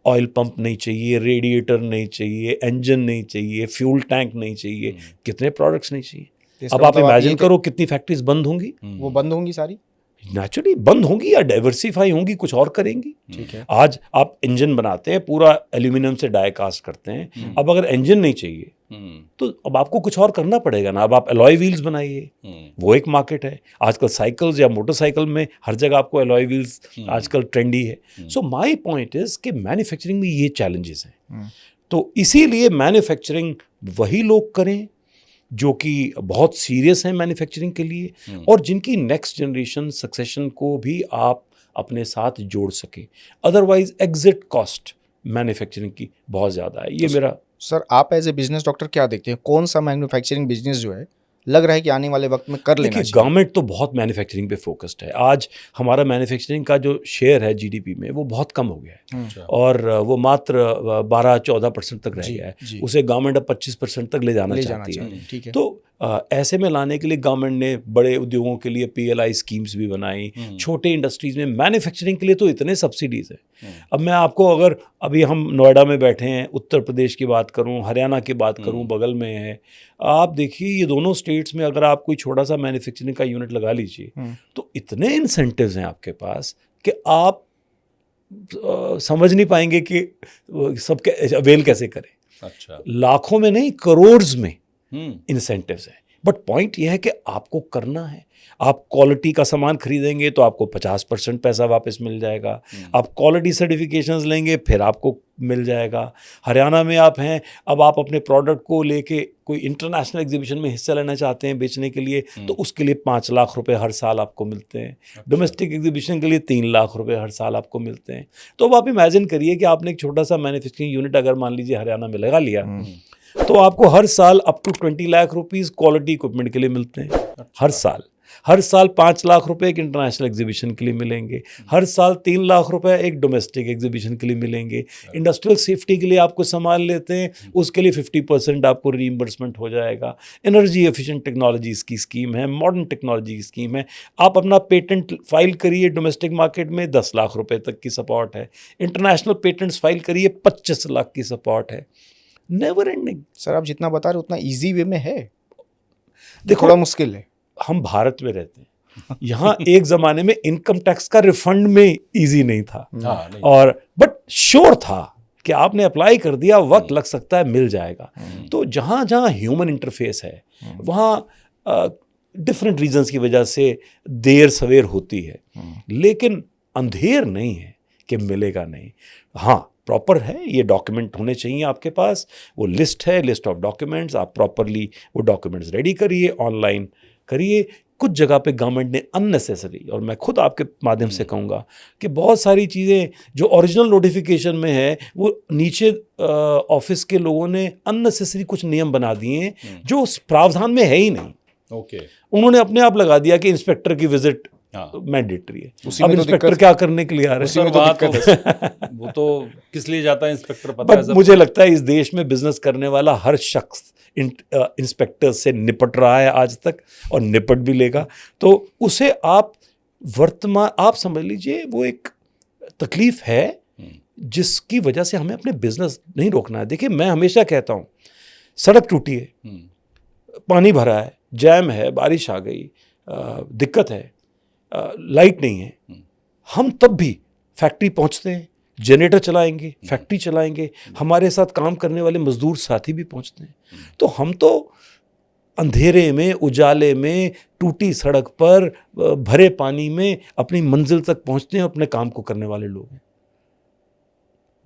ऑयल पंप नहीं चाहिए, रेडिएटर नहीं चाहिए, इंजन नहीं चाहिए, फ्यूल टैंक नहीं चाहिए, कितने प्रोडक्ट्स नहीं चाहिए। इसका अब आप मतलब इमेजिन ये करो कितनी फैक्ट्रीज बंद होंगी। वो बंद होंगी सारी। नेचुरली बंद होंगी या डाइवर्सिफाई होंगी, कुछ और करेंगी। ठीक है। आज आप इंजन बनाते हैं, पूरा एल्यूमिनियम से डाई कास्ट करते हैं। अब अगर इंजन नहीं चाहिए तो अब आपको कुछ और करना पड़ेगा ना। अब आप अलॉय व्हील्स बनाइए, वो एक मार्केट है। आजकल साइकिल्स या मोटरसाइकिल में हर जगह आपको अलॉय व्हील्स आजकल ट्रेंडी है। सो माय पॉइंट इज कि मैन्युफैक्चरिंग में ये चैलेंजेस हैं। तो इसीलिए मैन्युफैक्चरिंग वही लोग करें जो कि बहुत सीरियस हैं मैन्युफैक्चरिंग के लिए, और जिनकी नेक्स्ट जनरेशन सक्सेशन को भी आप अपने साथ जोड़ सकें। अदरवाइज एग्जिट कॉस्ट मैन्युफैक्चरिंग की बहुत ज़्यादा है। ये मेरा सर, आप एज ए बिजनेस डॉक्टर क्या देखते हैं, कौन सा मैन्युफैक्चरिंग बिजनेस जो है लग रहा है कि आने वाले वक्त में कर लेना चाहिए? गवर्नमेंट तो बहुत मैन्युफैक्चरिंग पे फोकस्ड है। आज हमारा मैन्युफैक्चरिंग का जो शेयर है जीडीपी में वो बहुत कम हो गया है, और वो मात्र 12-14% तक रह गया है। उसे गवर्नमेंट अब 25% तक ले जाना चाहती है। ठीक है। तो ऐसे में लाने के लिए गवर्नमेंट ने बड़े उद्योगों के लिए PLI स्कीम्स भी बनाई, छोटे इंडस्ट्रीज में मैन्युफैक्चरिंग के लिए तो इतने सब्सिडीज है। अब मैं आपको, अगर अभी हम नोएडा में बैठे हैं, उत्तर प्रदेश की बात करूं, हरियाणा की बात करूं, बगल में है, आप देखिए ये दोनों स्टेट्स में अगर आप कोई छोटा सा मैन्युफैक्चरिंग का यूनिट लगा लीजिए तो इतने इंसेंटिव्स हैं आपके पास कि आप समझ नहीं पाएंगे कि सब अवेल कैसे करें। अच्छा, लाखों में नहीं, करोड़्स में इंसेंटिव्स है। बट पॉइंट यह है कि आपको करना है। आप क्वालिटी का सामान खरीदेंगे तो आपको 50% पैसा वापस मिल जाएगा। आप क्वालिटी सर्टिफिकेशंस लेंगे फिर आपको मिल जाएगा। हरियाणा में आप हैं, अब आप अपने प्रोडक्ट को लेके कोई इंटरनेशनल एग्जीबिशन में हिस्सा लेना चाहते हैं बेचने के लिए, तो उसके लिए 5 लाख रुपए हर साल आपको मिलते हैं। डोमेस्टिक एग्जीबिशन के लिए 3 लाख रुपए हर साल आपको मिलते हैं। तो अब आप इमेजिन करिए कि आपने एक छोटा सा मैन्युफैक्चरिंग यूनिट अगर मान लीजिए हरियाणा में लगा लिया, तो आपको हर साल up to 20 lakh rupees quality equipment के लिए मिलते हैं। हर साल 5 लाख रुपए एक इंटरनेशनल एग्जीबिशन के लिए मिलेंगे। हर साल 3 लाख रुपए एक डोमेस्टिक एग्जीबिशन के लिए मिलेंगे। इंडस्ट्रियल सेफ्टी के लिए आपको सामान लेते हैं, उसके लिए 50% आपको रीइंबर्समेंट हो जाएगा। एनर्जी एफिशिएंट टेक्नोलॉजीज़ की स्कीम है, मॉडर्न टेक्नोलॉजी की स्कीम है। आप अपना पेटेंट फाइल करिए, डोमेस्टिक मार्केट में 10 लाख रुपए तक की सपोर्ट है। इंटरनेशनल पेटेंट्स फाइल करिए, 25 लाख की सपोर्ट है। Never ending. सर, आप जितना बता रहे हो उतना इजी वे में है, देखो थोड़ा मुश्किल है। हम भारत में रहते हैं, यहाँ एक जमाने में इनकम टैक्स का रिफंड में इजी नहीं था, नहीं। और बट श्योर था कि आपने अप्लाई कर दिया, वक्त लग सकता है, मिल जाएगा। तो जहाँ जहाँ ह्यूमन इंटरफेस है वहाँ डिफरेंट रीजंस की वजह से देर सवेर होती है, लेकिन अंधेर नहीं है कि मिलेगा नहीं। हाँ, प्रॉपर है, ये डॉक्यूमेंट होने चाहिए आपके पास। वो लिस्ट है, लिस्ट ऑफ डॉक्यूमेंट्स, आप प्रॉपरली वो डॉक्यूमेंट्स रेडी करिए, ऑनलाइन करिए। कुछ जगह पे गवर्नमेंट ने अननेसेसरी, और मैं खुद आपके माध्यम से कहूँगा कि बहुत सारी चीज़ें जो ओरिजिनल नोटिफिकेशन में है वो नीचे ऑफिस के लोगों ने अननेसेसरी कुछ नियम बना दिए हैं जो उस प्रावधान में है ही नहीं। ओके, उन्होंने अपने आप लगा दिया कि इंस्पेक्टर की विजिट मैंडेटरी है। उसी अब में तो इंस्पेक्टर दिक्कत- क्या करने के लिए आ रहे उसी में हैं? तो बात दिक्कत है। वो तो किस लिए जाता है इंस्पेक्टर, पता है बट सब? मुझे लगता है इस देश में बिजनेस करने वाला हर शख्स इंस्पेक्टर से निपट रहा है आज तक, और निपट भी लेगा। तो उसे आप आप समझ लीजिए वो एक तकलीफ है जिसकी वजह से हमें अपने बिजनेस नहीं रोकना है। देखिए, मैं हमेशा कहता हूँ, सड़क टूटी है, पानी भरा है, जैम है, बारिश आ गई, दिक्कत है, लाइट नहीं है, हम तब भी फैक्ट्री पहुंचते हैं, जनरेटर चलाएंगे, फैक्ट्री चलाएंगे, हमारे साथ काम करने वाले मजदूर साथी भी पहुंचते हैं। तो हम तो अंधेरे में, उजाले में, टूटी सड़क पर, भरे पानी में अपनी मंजिल तक पहुंचते हैं, अपने काम को करने वाले लोग हैं।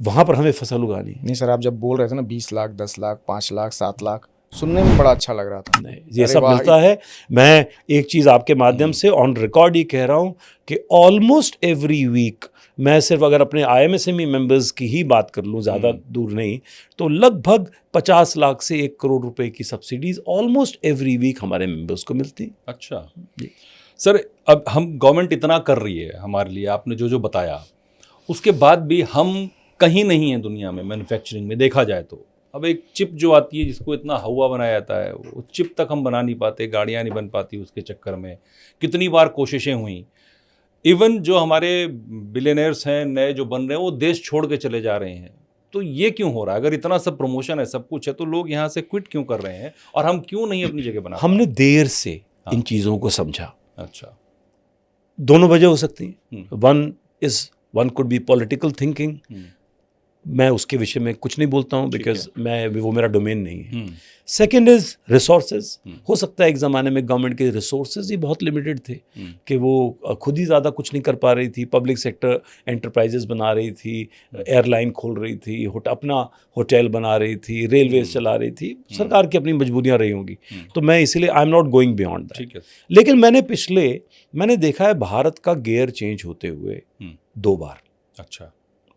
वहां पर हमें फसल उगानी है। नहीं सर, आप जब बोल रहे थे ना 20 लाख, 10 लाख, 5 लाख, 7 लाख, सुनने में बड़ा अच्छा लग रहा था। नहीं, ये अरे सब वाह, मिलता है। मैं एक चीज़ आपके माध्यम से ऑन रिकॉर्ड ही कह रहा हूँ कि ऑलमोस्ट एवरी वीक मैं सिर्फ अगर अपने IMSME मेंबर्स की ही बात कर लूँ, ज़्यादा दूर नहीं, तो लगभग 50 लाख से 1 करोड़ रुपए की सब्सिडीज ऑलमोस्ट एवरी वीक हमारे मेंबर्स को मिलती है। अच्छा सर, अब हम गवर्नमेंट इतना कर रही है हमारे लिए, आपने जो जो बताया, उसके बाद भी हम कहीं नहीं है दुनिया में मैन्युफैक्चरिंग में देखा जाए तो। अब एक चिप जो आती है जिसको इतना हवा बनाया जाता है, वो चिप तक हम बना नहीं पाते, गाड़ियाँ नहीं बन पाती उसके चक्कर में। कितनी बार कोशिशें हुई, इवन जो हमारे बिलियनर्स हैं नए जो बन रहे हैं वो देश छोड़ के चले जा रहे हैं। तो ये क्यों हो रहा है? अगर इतना सब प्रमोशन है, सब कुछ है, तो लोग यहाँ से क्विट क्यों कर रहे हैं और हम क्यों नहीं अपनी जगह बना? हमने देर से इन चीज़ों को समझा। अच्छा, दोनों वजह हो सकती हैं। One could be political thinking, मैं उसके विषय में कुछ नहीं बोलता हूँ बिकॉज वो मेरा डोमेन नहीं है। Second is resources. हो सकता है एक ज़माने में गवर्नमेंट के रिसोर्सेज ही बहुत लिमिटेड थे कि वो खुद ही ज़्यादा कुछ नहीं कर पा रही थी, पब्लिक सेक्टर एंटरप्राइजेज बना रही थी, एयरलाइन खोल रही थी, अपना होटल बना रही थी, रेलवेज चला रही थी, सरकार की अपनी मजबूरियाँ रही होंगी। तो मैं इसीलिए I am not going beyond that. ठीक है। लेकिन मैंने देखा है भारत का गियर चेंज होते हुए 2 बार। अच्छा,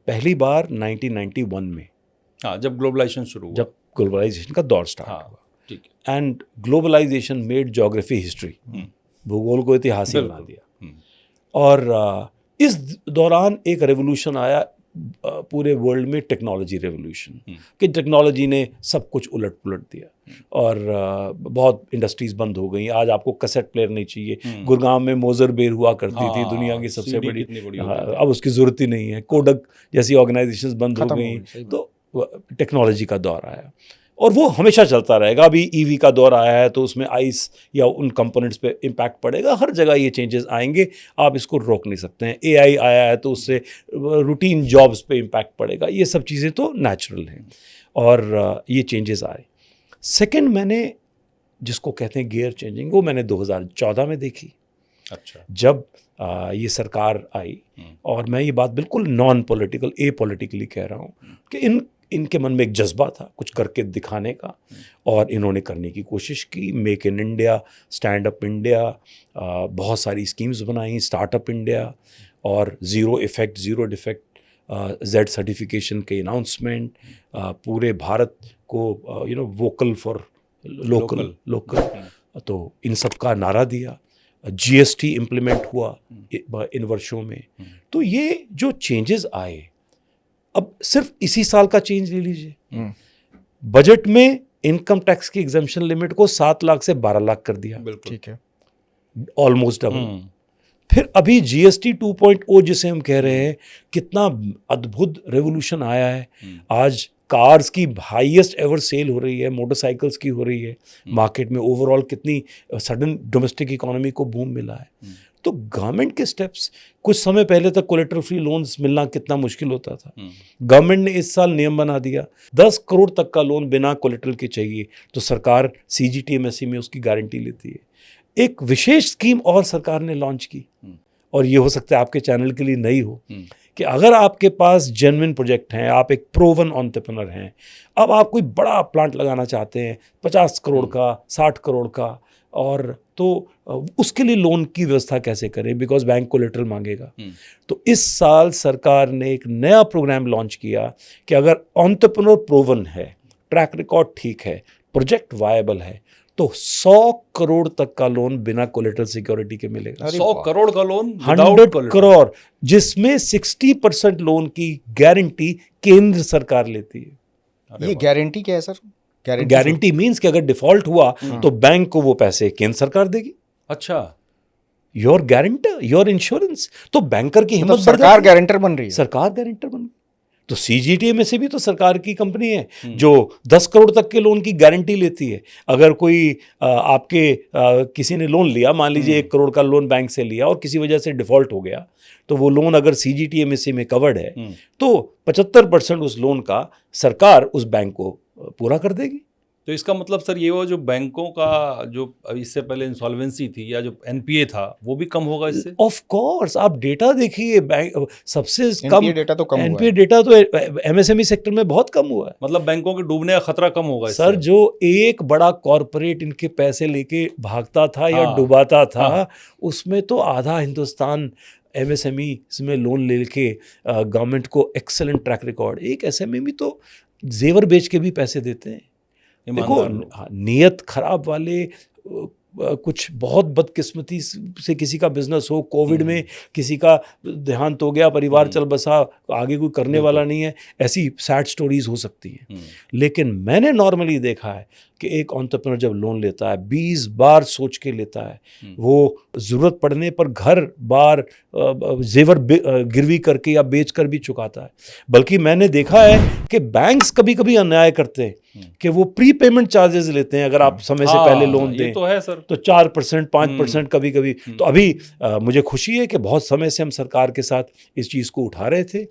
पहली बार 1991 में, हाँ, जब ग्लोबलाइजेशन शुरू हुआ, जब ग्लोबलाइजेशन का दौर स्टार्ट हुआ, ठीक है, and globalisation made geography history, भूगोल को इतिहास ही बना दिया। और इस दौरान एक रेवोल्यूशन आया पूरे वर्ल्ड में, टेक्नोलॉजी रेवोल्यूशन, कि टेक्नोलॉजी ने सब कुछ उलट पुलट दिया और बहुत इंडस्ट्रीज बंद हो गई। आज आपको कैसेट प्लेयर नहीं चाहिए। गुड़गांव में मोजर बेर हुआ करती थी, दुनिया की सबसे बड़ी, अब उसकी ज़रूरत ही नहीं है। कोडक जैसी ऑर्गेनाइजेशंस बंद हो गई, तो टेक्नोलॉजी का दौर आया और वो हमेशा चलता रहेगा। अभी EV का दौर आया है तो उसमें आइस या उन कंपोनेंट्स पे इम्पैक्ट पड़ेगा। हर जगह ये चेंजेस आएंगे, आप इसको रोक नहीं सकते हैं। AI आया है तो उससे रूटीन जॉब्स पे इम्पैक्ट पड़ेगा। ये सब चीज़ें तो नेचुरल हैं और ये चेंजेस आए। सेकंड, मैंने जिसको कहते हैं गियर चेंजिंग, वो मैंने 2014 में देखी। अच्छा, जब ये सरकार आई, और मैं ये बात बिल्कुल नॉन पॉलिटिकल, पॉलिटिकली कह रहा हूँ कि इनके मन में एक जज्बा था कुछ करके दिखाने का और इन्होंने करने की कोशिश की। Make in India, stand up India, बहुत सारी स्कीम्स बनाई, स्टार्टअप इंडिया और zero effect zero defect Z certification के अनाउंसमेंट, पूरे भारत को वोकल फॉर लोकल, तो इन सब का नारा दिया। GST इम्प्लीमेंट हुआ इन वर्षों में। तो ये जो चेंजेस आए, अब सिर्फ इसी साल का चेंज ले लीजिए, बजट में इनकम टैक्स की एग्जम्पशन लिमिट को 7 लाख से 12 लाख कर दिया। बिल्कुल, ठीक है, ऑलमोस्ट डबल। फिर अभी GST 2.0 जिसे हम कह रहे हैं, कितना अद्भुत रेवोल्यूशन आया है। आज कार्स की हाईएस्ट एवर सेल हो रही है, मोटरसाइकिल्स की हो रही है मार्केट में। ओवरऑल कितनी सडन डोमेस्टिक इकोनॉमी को बूम मिला है। तो गवर्नमेंट के स्टेप्स, कुछ समय पहले तक कोलेटरल फ्री लोन्स मिलना कितना मुश्किल होता था। गवर्नमेंट ने इस साल नियम बना दिया 10 करोड़ तक का लोन बिना कोलेटरल के चाहिए तो सरकार CGTMSE में उसकी गारंटी लेती है। एक विशेष स्कीम और सरकार ने लॉन्च की, और ये हो सकता है आपके चैनल के लिए नई हो, कि अगर आपके पास जेन्युइन प्रोजेक्ट हैं, आप एक प्रोवन एंटरप्रेन्योर हैं, अब आप कोई बड़ा प्लांट लगाना चाहते हैं 50 करोड़ का, 60 करोड़ का, और तो उसके लिए लोन की व्यवस्था कैसे करें, बिकॉज बैंक कोलेटरल मांगेगा। तो इस साल सरकार ने एक नया प्रोग्राम लॉन्च किया कि अगर एंटरप्रेन्योर प्रोवन है, ट्रैक रिकॉर्ड ठीक है, प्रोजेक्ट वायबल है, तो 100 करोड़ तक का लोन बिना कोलेटरल सिक्योरिटी के मिलेगा। 100 करोड़ का लोन, 100 करोड़, जिसमें 60% लोन की गारंटी केंद्र सरकार लेती है। ये गारंटी क्या है सर? गारंटी मीन्स कि अगर डिफॉल्ट हुआ तो बैंक को वो पैसे केंद्र सरकार देगी। अच्छा, योर गारंटर, योर इंश्योरेंस। तो बैंकर की हिम्मत, सरकार गारंटर बन रही है। सरकार गारंटर बन गई। तो CGTMSE भी तो सरकार की कंपनी है जो 10 करोड़ तक के लोन की गारंटी लेती है। अगर कोई आपके किसी ने लोन लिया, मान लीजिए 1 करोड़ का लोन बैंक से लिया और किसी वजह से डिफॉल्ट हो गया, तो वो लोन अगर CGTMSE में कवर्ड है तो 75% उस लोन का सरकार उस बैंक को पूरा कर देगी। तो इसका मतलब सर ये हुआ जो बैंकों का जो इससे पहले इंसॉल्वेंसी थी या जो NPA था वो भी कम होगा इससे? ऑफ कोर्स, आप डेटा देखिए, बैंक सबसे कम डेटा तो कम हुआ है। NPA डेटा तो MSME सेक्टर में बहुत कम हुआ है। मतलब बैंकों के डूबने का खतरा कम होगा इससे? सर, जो एक बड़ा कॉरपोरेट इनके पैसे लेके भागता था या डुबाता था, उसमें तो आधा हिंदुस्तान MSME में लोन लेके गवर्नमेंट को एक्सेलेंट ट्रैक रिकॉर्ड। एक SME तो जेवर बेच के भी पैसे देते हैं। देखो हाँ, नीयत खराब वाले कुछ बहुत बदकिस्मती से किसी का बिजनेस हो, कोविड में किसी का देहांत हो गया, परिवार चल बसा, आगे कोई करने वाला नहीं है, ऐसी सैड स्टोरीज हो सकती हैं। लेकिन मैंने नॉर्मली देखा है कि एक एंटरप्रेन्योर जब लोन लेता है 20 बार सोच के लेता है। वो ज़रूरत पड़ने पर घर बार जेवर गिरवी करके या बेच कर भी चुकाता है। बल्कि मैंने देखा है कि बैंक्स कभी कभी अन्याय करते हैं कि वो प्री पेमेंट चार्जेस लेते हैं। अगर आप समय से पहले लोन दें तो है सर, तो 4% 5% कभी कभी। तो अभी मुझे खुशी है कि बहुत समय से हम सरकार के साथ इस चीज़ को उठा रहे थे।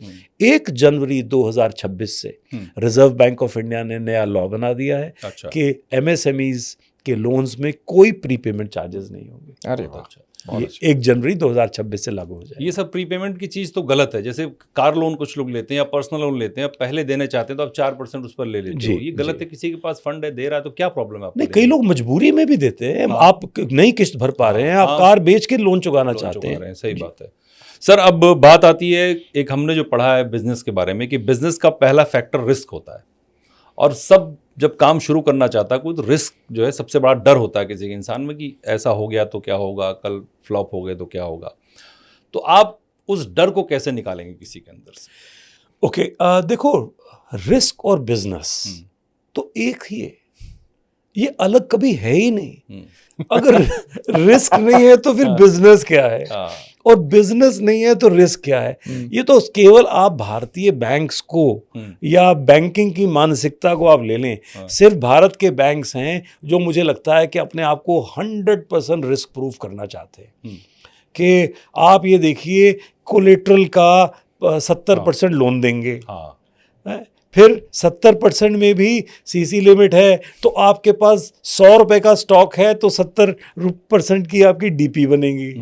1 जनवरी 2026 से रिजर्व बैंक ऑफ इंडिया ने नया लॉ बना दिया है कि MSMEs के लोन्स में कोई प्री पेमेंट चार्जेस नहीं होंगे। अरे वाह, ये 1 जनवरी 2026 से लागू हो जाए। ये सब प्री पेमेंट की चीज़ तो गलत है। जैसे कार लोन कुछ लोग लेते हैं या पर्सनल लोन लेते हैं, पहले देने चाहते हैं तो आप 4% उस पर ले लेते हो। ये गलत है। किसी के पास फंड है, दे रहा है, तो क्या प्रॉब्लम है आपको? नहीं, कई लोग मजबूरी में भी देते हैं। आप नई किस्त भर पा रहे हैं, आप कार बेच के लोन चुकाना चाहते हैं। सही बात है सर। अब बात आती है, एक हमने जो पढ़ा है बिजनेस के बारे में कि बिजनेस का पहला फैक्टर रिस्क होता है। और सब जब काम शुरू करना चाहता है कोई, तो रिस्क जो है सबसे बड़ा डर होता है किसी के इंसान में कि ऐसा हो गया तो क्या होगा, कल फ्लॉप हो गए तो क्या होगा। तो आप उस डर को कैसे निकालेंगे किसी के अंदर से? ओके, देखो, रिस्क और बिजनेस तो एक ही है, ये अलग कभी है ही नहीं। अगर रिस्क नहीं है तो फिर बिजनेस क्या है, और बिजनेस नहीं है तो रिस्क क्या है? ये तो केवल आप भारतीय बैंक्स को या बैंकिंग की मानसिकता को आप ले लें। सिर्फ भारत के बैंक्स हैं जो मुझे लगता है कि अपने आप को 100% रिस्क प्रूफ करना चाहते हैं। कि आप ये देखिए, कोलेट्रल का 70% लोन देंगे, फिर 70% में भी सीसी लिमिट है, तो आपके पास 100 रुपए का स्टॉक है तो 70% की आपकी डीपी बनेगी।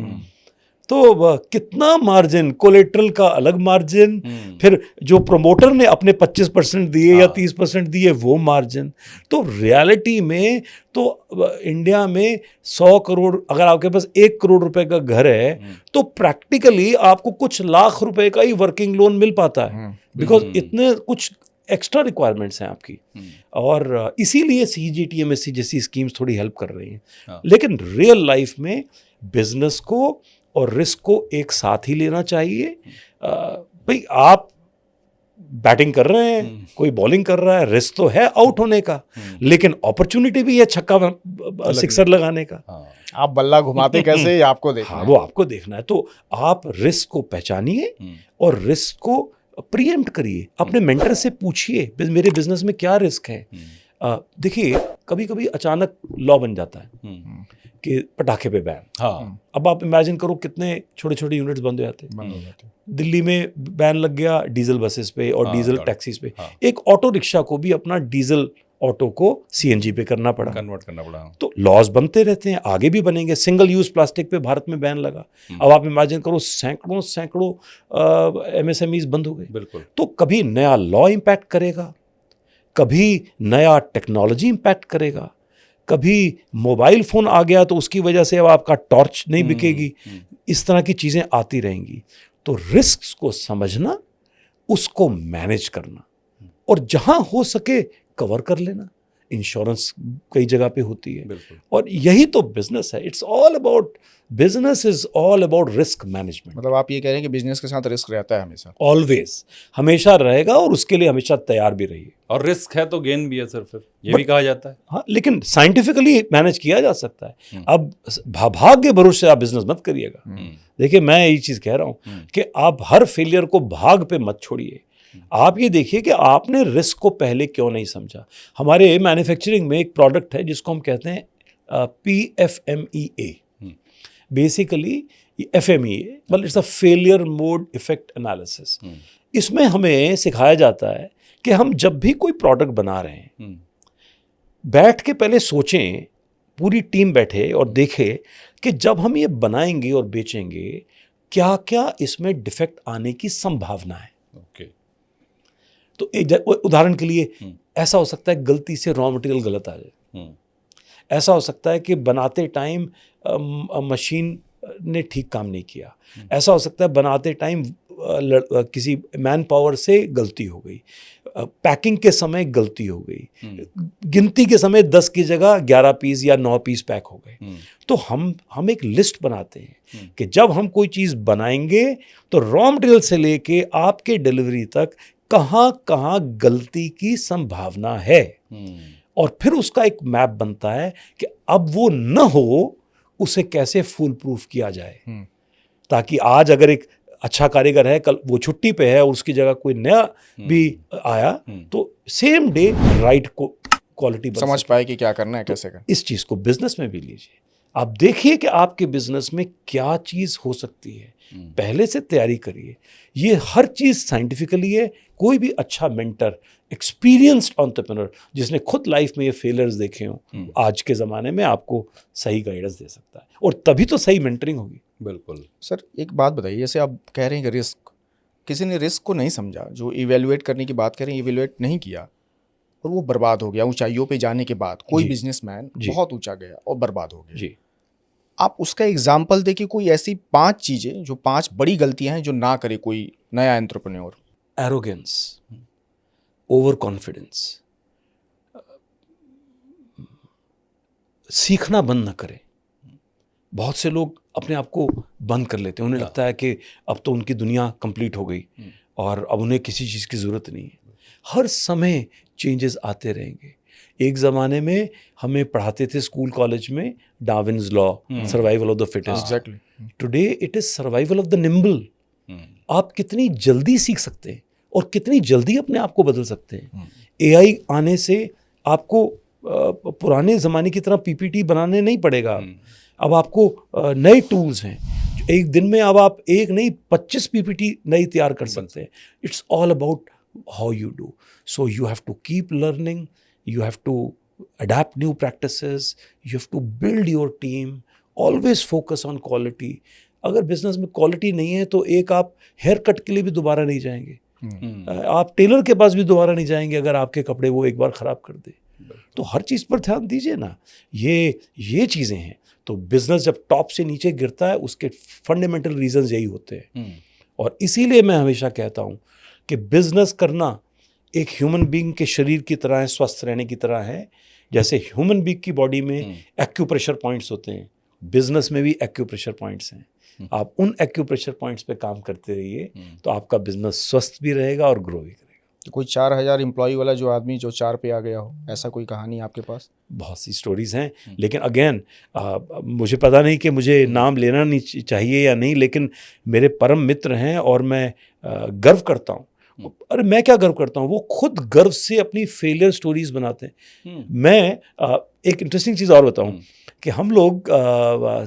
तो कितना मार्जिन, कोलेट्रल का अलग मार्जिन, फिर जो प्रमोटर ने अपने 25% दिए या 30% दिए वो मार्जिन। तो रियलिटी में तो इंडिया में 100 करोड़, अगर आपके पास 1 करोड़ रुपए का घर है तो प्रैक्टिकली आपको कुछ लाख रुपए का ही वर्किंग लोन मिल पाता है, बिकॉज इतने कुछ एक्स्ट्रा रिक्वायरमेंट्स हैं आपकी। और इसीलिए CGT MSC जैसी स्कीम्स थोड़ी हेल्प कर रही हैं। लेकिन रियल लाइफ में बिजनेस को और रिस्क को एक साथ ही लेना चाहिए। भाई, आप बैटिंग कर रहे हैं, कोई बॉलिंग कर रहा है, रिस्क तो है आउट होने का, लेकिन अपॉर्चुनिटी भी है छक्का सिक्सर लगाने का। आप बल्ला घुमाते कैसे ये आपको देखना है। वो आपको देखना है। तो आप रिस्क को पहचानिए और रिस्क को प्रीएम्प्ट करिए। अपने मेंटर से पूछिए मेरे बिजनेस में क्या रिस्क है। देखिए, कभी कभी अचानक लॉ बन जाता है कि पटाखे पे बैन। अब आप इमेजिन करो कितने छोटे छोटे यूनिट्स बंद हो जाते हैं। दिल्ली में बैन लग गया डीजल बसेस पे और डीजल टैक्सीज पे। एक ऑटो रिक्शा को भी अपना डीजल ऑटो को CNG पे करना पड़ा, कन्वर्ट करना पड़ा। तो लॉज बनते रहते हैं, आगे भी बनेंगे। सिंगल यूज प्लास्टिक पे भारत में बैन लगा। अब आप इमेजिन करो सैकड़ों MSMEs बंद हो गए। बिल्कुल। तो कभी नया लॉ इम्पैक्ट करेगा, कभी नया टेक्नोलॉजी इम्पैक्ट करेगा, कभी मोबाइल फोन आ गया तो उसकी वजह से अब आपका टॉर्च नहीं बिकेगी। इस तरह की चीजें आती रहेंगी। तो रिस्क को समझना, उसको मैनेज करना, और जहां हो सके कवर कर लेना। इंश्योरेंस कई जगह पे होती है, और यही तो बिजनेस है। It's all about, business is all about risk management. मतलब आप ये कह रहे हैं कि बिजनेस के साथ रिस्क रहता है हमेशा, ऑलवेज, हमेशा रहेगा, और उसके लिए हमेशा तैयार भी रहिए। और रिस्क है तो गेन भी है सर, फिर ये भी कहा जाता है। हाँ, लेकिन साइंटिफिकली मैनेज किया जा सकता है। अब भाग्य भरोसे आप बिजनेस मत करिएगा। देखिए, मैं यही चीज कह रहा हूं कि आप हर फेलियर को भाग पे मत छोड़िए। आप ये देखिए कि आपने रिस्क को पहले क्यों नहीं समझा। हमारे मैन्युफैक्चरिंग में एक प्रोडक्ट है जिसको हम कहते हैं PFMEA। बेसिकली FMEA मतलब it's a failure mode effect analysis. इसमें हमें सिखाया जाता है कि हम जब भी कोई प्रोडक्ट बना रहे हैं, बैठ के पहले सोचें, पूरी टीम बैठे और देखे कि जब हम ये बनाएंगे और बेचेंगे क्या क्या इसमें डिफेक्ट आने की संभावना है। तो एक उदाहरण के लिए ऐसा हो सकता है गलती से रॉ मटेरियल गलत आ जाए। ऐसा हो सकता है कि बनाते टाइम मशीन ने ठीक काम नहीं किया। ऐसा हो सकता है बनाते टाइम किसी मैन पावर से गलती हो गई, पैकिंग के समय गलती हो गई, गिनती के समय 10 की जगह 11 पीस या 9 पीस पैक हो गए। तो हम एक लिस्ट बनाते हैं कि जब हम कोई चीज़ बनाएंगे तो रॉ मटेरियल से लेके आपके डिलीवरी तक कहाँ कहाँ गलती की संभावना है, और फिर उसका एक मैप बनता है कि अब वो न हो, उसे कैसे फुल प्रूफ किया जाए, ताकि आज अगर एक अच्छा कारीगर है, कल वो छुट्टी पे है और उसकी जगह कोई नया भी आया तो सेम डे राइट क्वालिटी समझ पाए कि क्या करना है, कैसे करना। इस चीज़ को बिजनेस में भी लीजिए। आप देखिए कि आपके बिजनेस में क्या चीज़ हो सकती है, पहले से तैयारी करिए। ये हर चीज़ साइंटिफिकली है। कोई भी अच्छा मेंटर, एक्सपीरियंस्ड एंटरप्रेन्योर जिसने खुद लाइफ में ये फेलियर्स देखे हों, आज के ज़माने में आपको सही गाइडेंस दे सकता है, और तभी तो सही मेंटरिंग होगी। बिल्कुल सर एक बात बताइए, जैसे आप कह रहे हैं कि रिस्क, किसी ने रिस्क को नहीं समझा, जो इवेल्युएट करने की बात करें इवेल्युएट नहीं किया और वो बर्बाद हो गया। ऊंचाइयों पे जाने के बाद कोई बिजनेसमैन बहुत ऊंचा गया और बर्बाद हो गया जी, आप उसका एग्जाम्पल देखिए, कोई ऐसी 5 चीज़ें जो 5 बड़ी गलतियां हैं जो ना करे कोई नया एंटरप्रेन्योर। एरोगेंस, ओवर कॉन्फिडेंस, सीखना बंद न करें। बहुत से लोग अपने आप को बंद कर लेते हैं, उन्हें लगता है कि अब तो उनकी दुनिया कंप्लीट हो गई और अब उन्हें किसी चीज़ की ज़रूरत नहीं है। हर समय चेंजेस आते रहेंगे। एक ज़माने में हमें पढ़ाते थे स्कूल कॉलेज में Darwin's law, survival of the fittest. Exactly. Today it is survival of the nimble. आप कितनी जल्दी सीख सकते हैं और कितनी जल्दी अपने आप को बदल सकते हैं। एआई आने से आपको पुराने ज़माने की तरह पीपीटी बनाने नहीं पड़ेगा। अब आपको नए टूल्स हैं, एक दिन में अब आप एक नहीं 25 पीपीटी नई तैयार कर सकते हैं। It's all about how you do. So you have to keep learning, you have to adapt new practices, you have to build your team, always focus on quality. अगर बिजनेस में क्वालिटी नहीं है तो एक आप हेयर कट के लिए भी दोबारा नहीं जाएंगे, आप टेलर के पास भी दोबारा नहीं जाएंगे अगर आपके कपड़े वो एक बार ख़राब कर दे। तो हर चीज़ पर ध्यान दीजिए ना। ये चीज़ें हैं। तो बिजनेस जब टॉप से नीचे गिरता है उसके फंडामेंटल रीजंस यही होते हैं। और इसीलिए मैं हमेशा कहता हूँ कि बिजनेस करना एक ह्यूमन बीइंग के शरीर की तरह है, स्वस्थ रहने की तरह है। जैसे ह्यूमन बीइंग की बॉडी में एक्यूप्रेशर पॉइंट्स होते हैं, बिजनेस में भी एक्यूप्रेशर पॉइंट्स हैं। आप उन एक्यूप्रेशर पॉइंट्स पे काम करते रहिए तो आपका बिजनेस स्वस्थ भी रहेगा और ग्रो भी करेगा। तो कोई 4000 एम्प्लॉय वाला जो आदमी जो 4 पे आ गया हो, ऐसा कोई कहानी आपके पास? बहुत सी स्टोरीज हैं, लेकिन अगेन मुझे पता नहीं कि मुझे नाम लेना नहीं चाहिए या नहीं, लेकिन मेरे परम मित्र हैं और मैं गर्व करता हूँ। अरे मैं क्या गर्व करता हूँ, वो खुद गर्व से अपनी फेलियर स्टोरीज बनाते हैं। मैं एक इंटरेस्टिंग चीज़ और बताऊँ कि हम लोग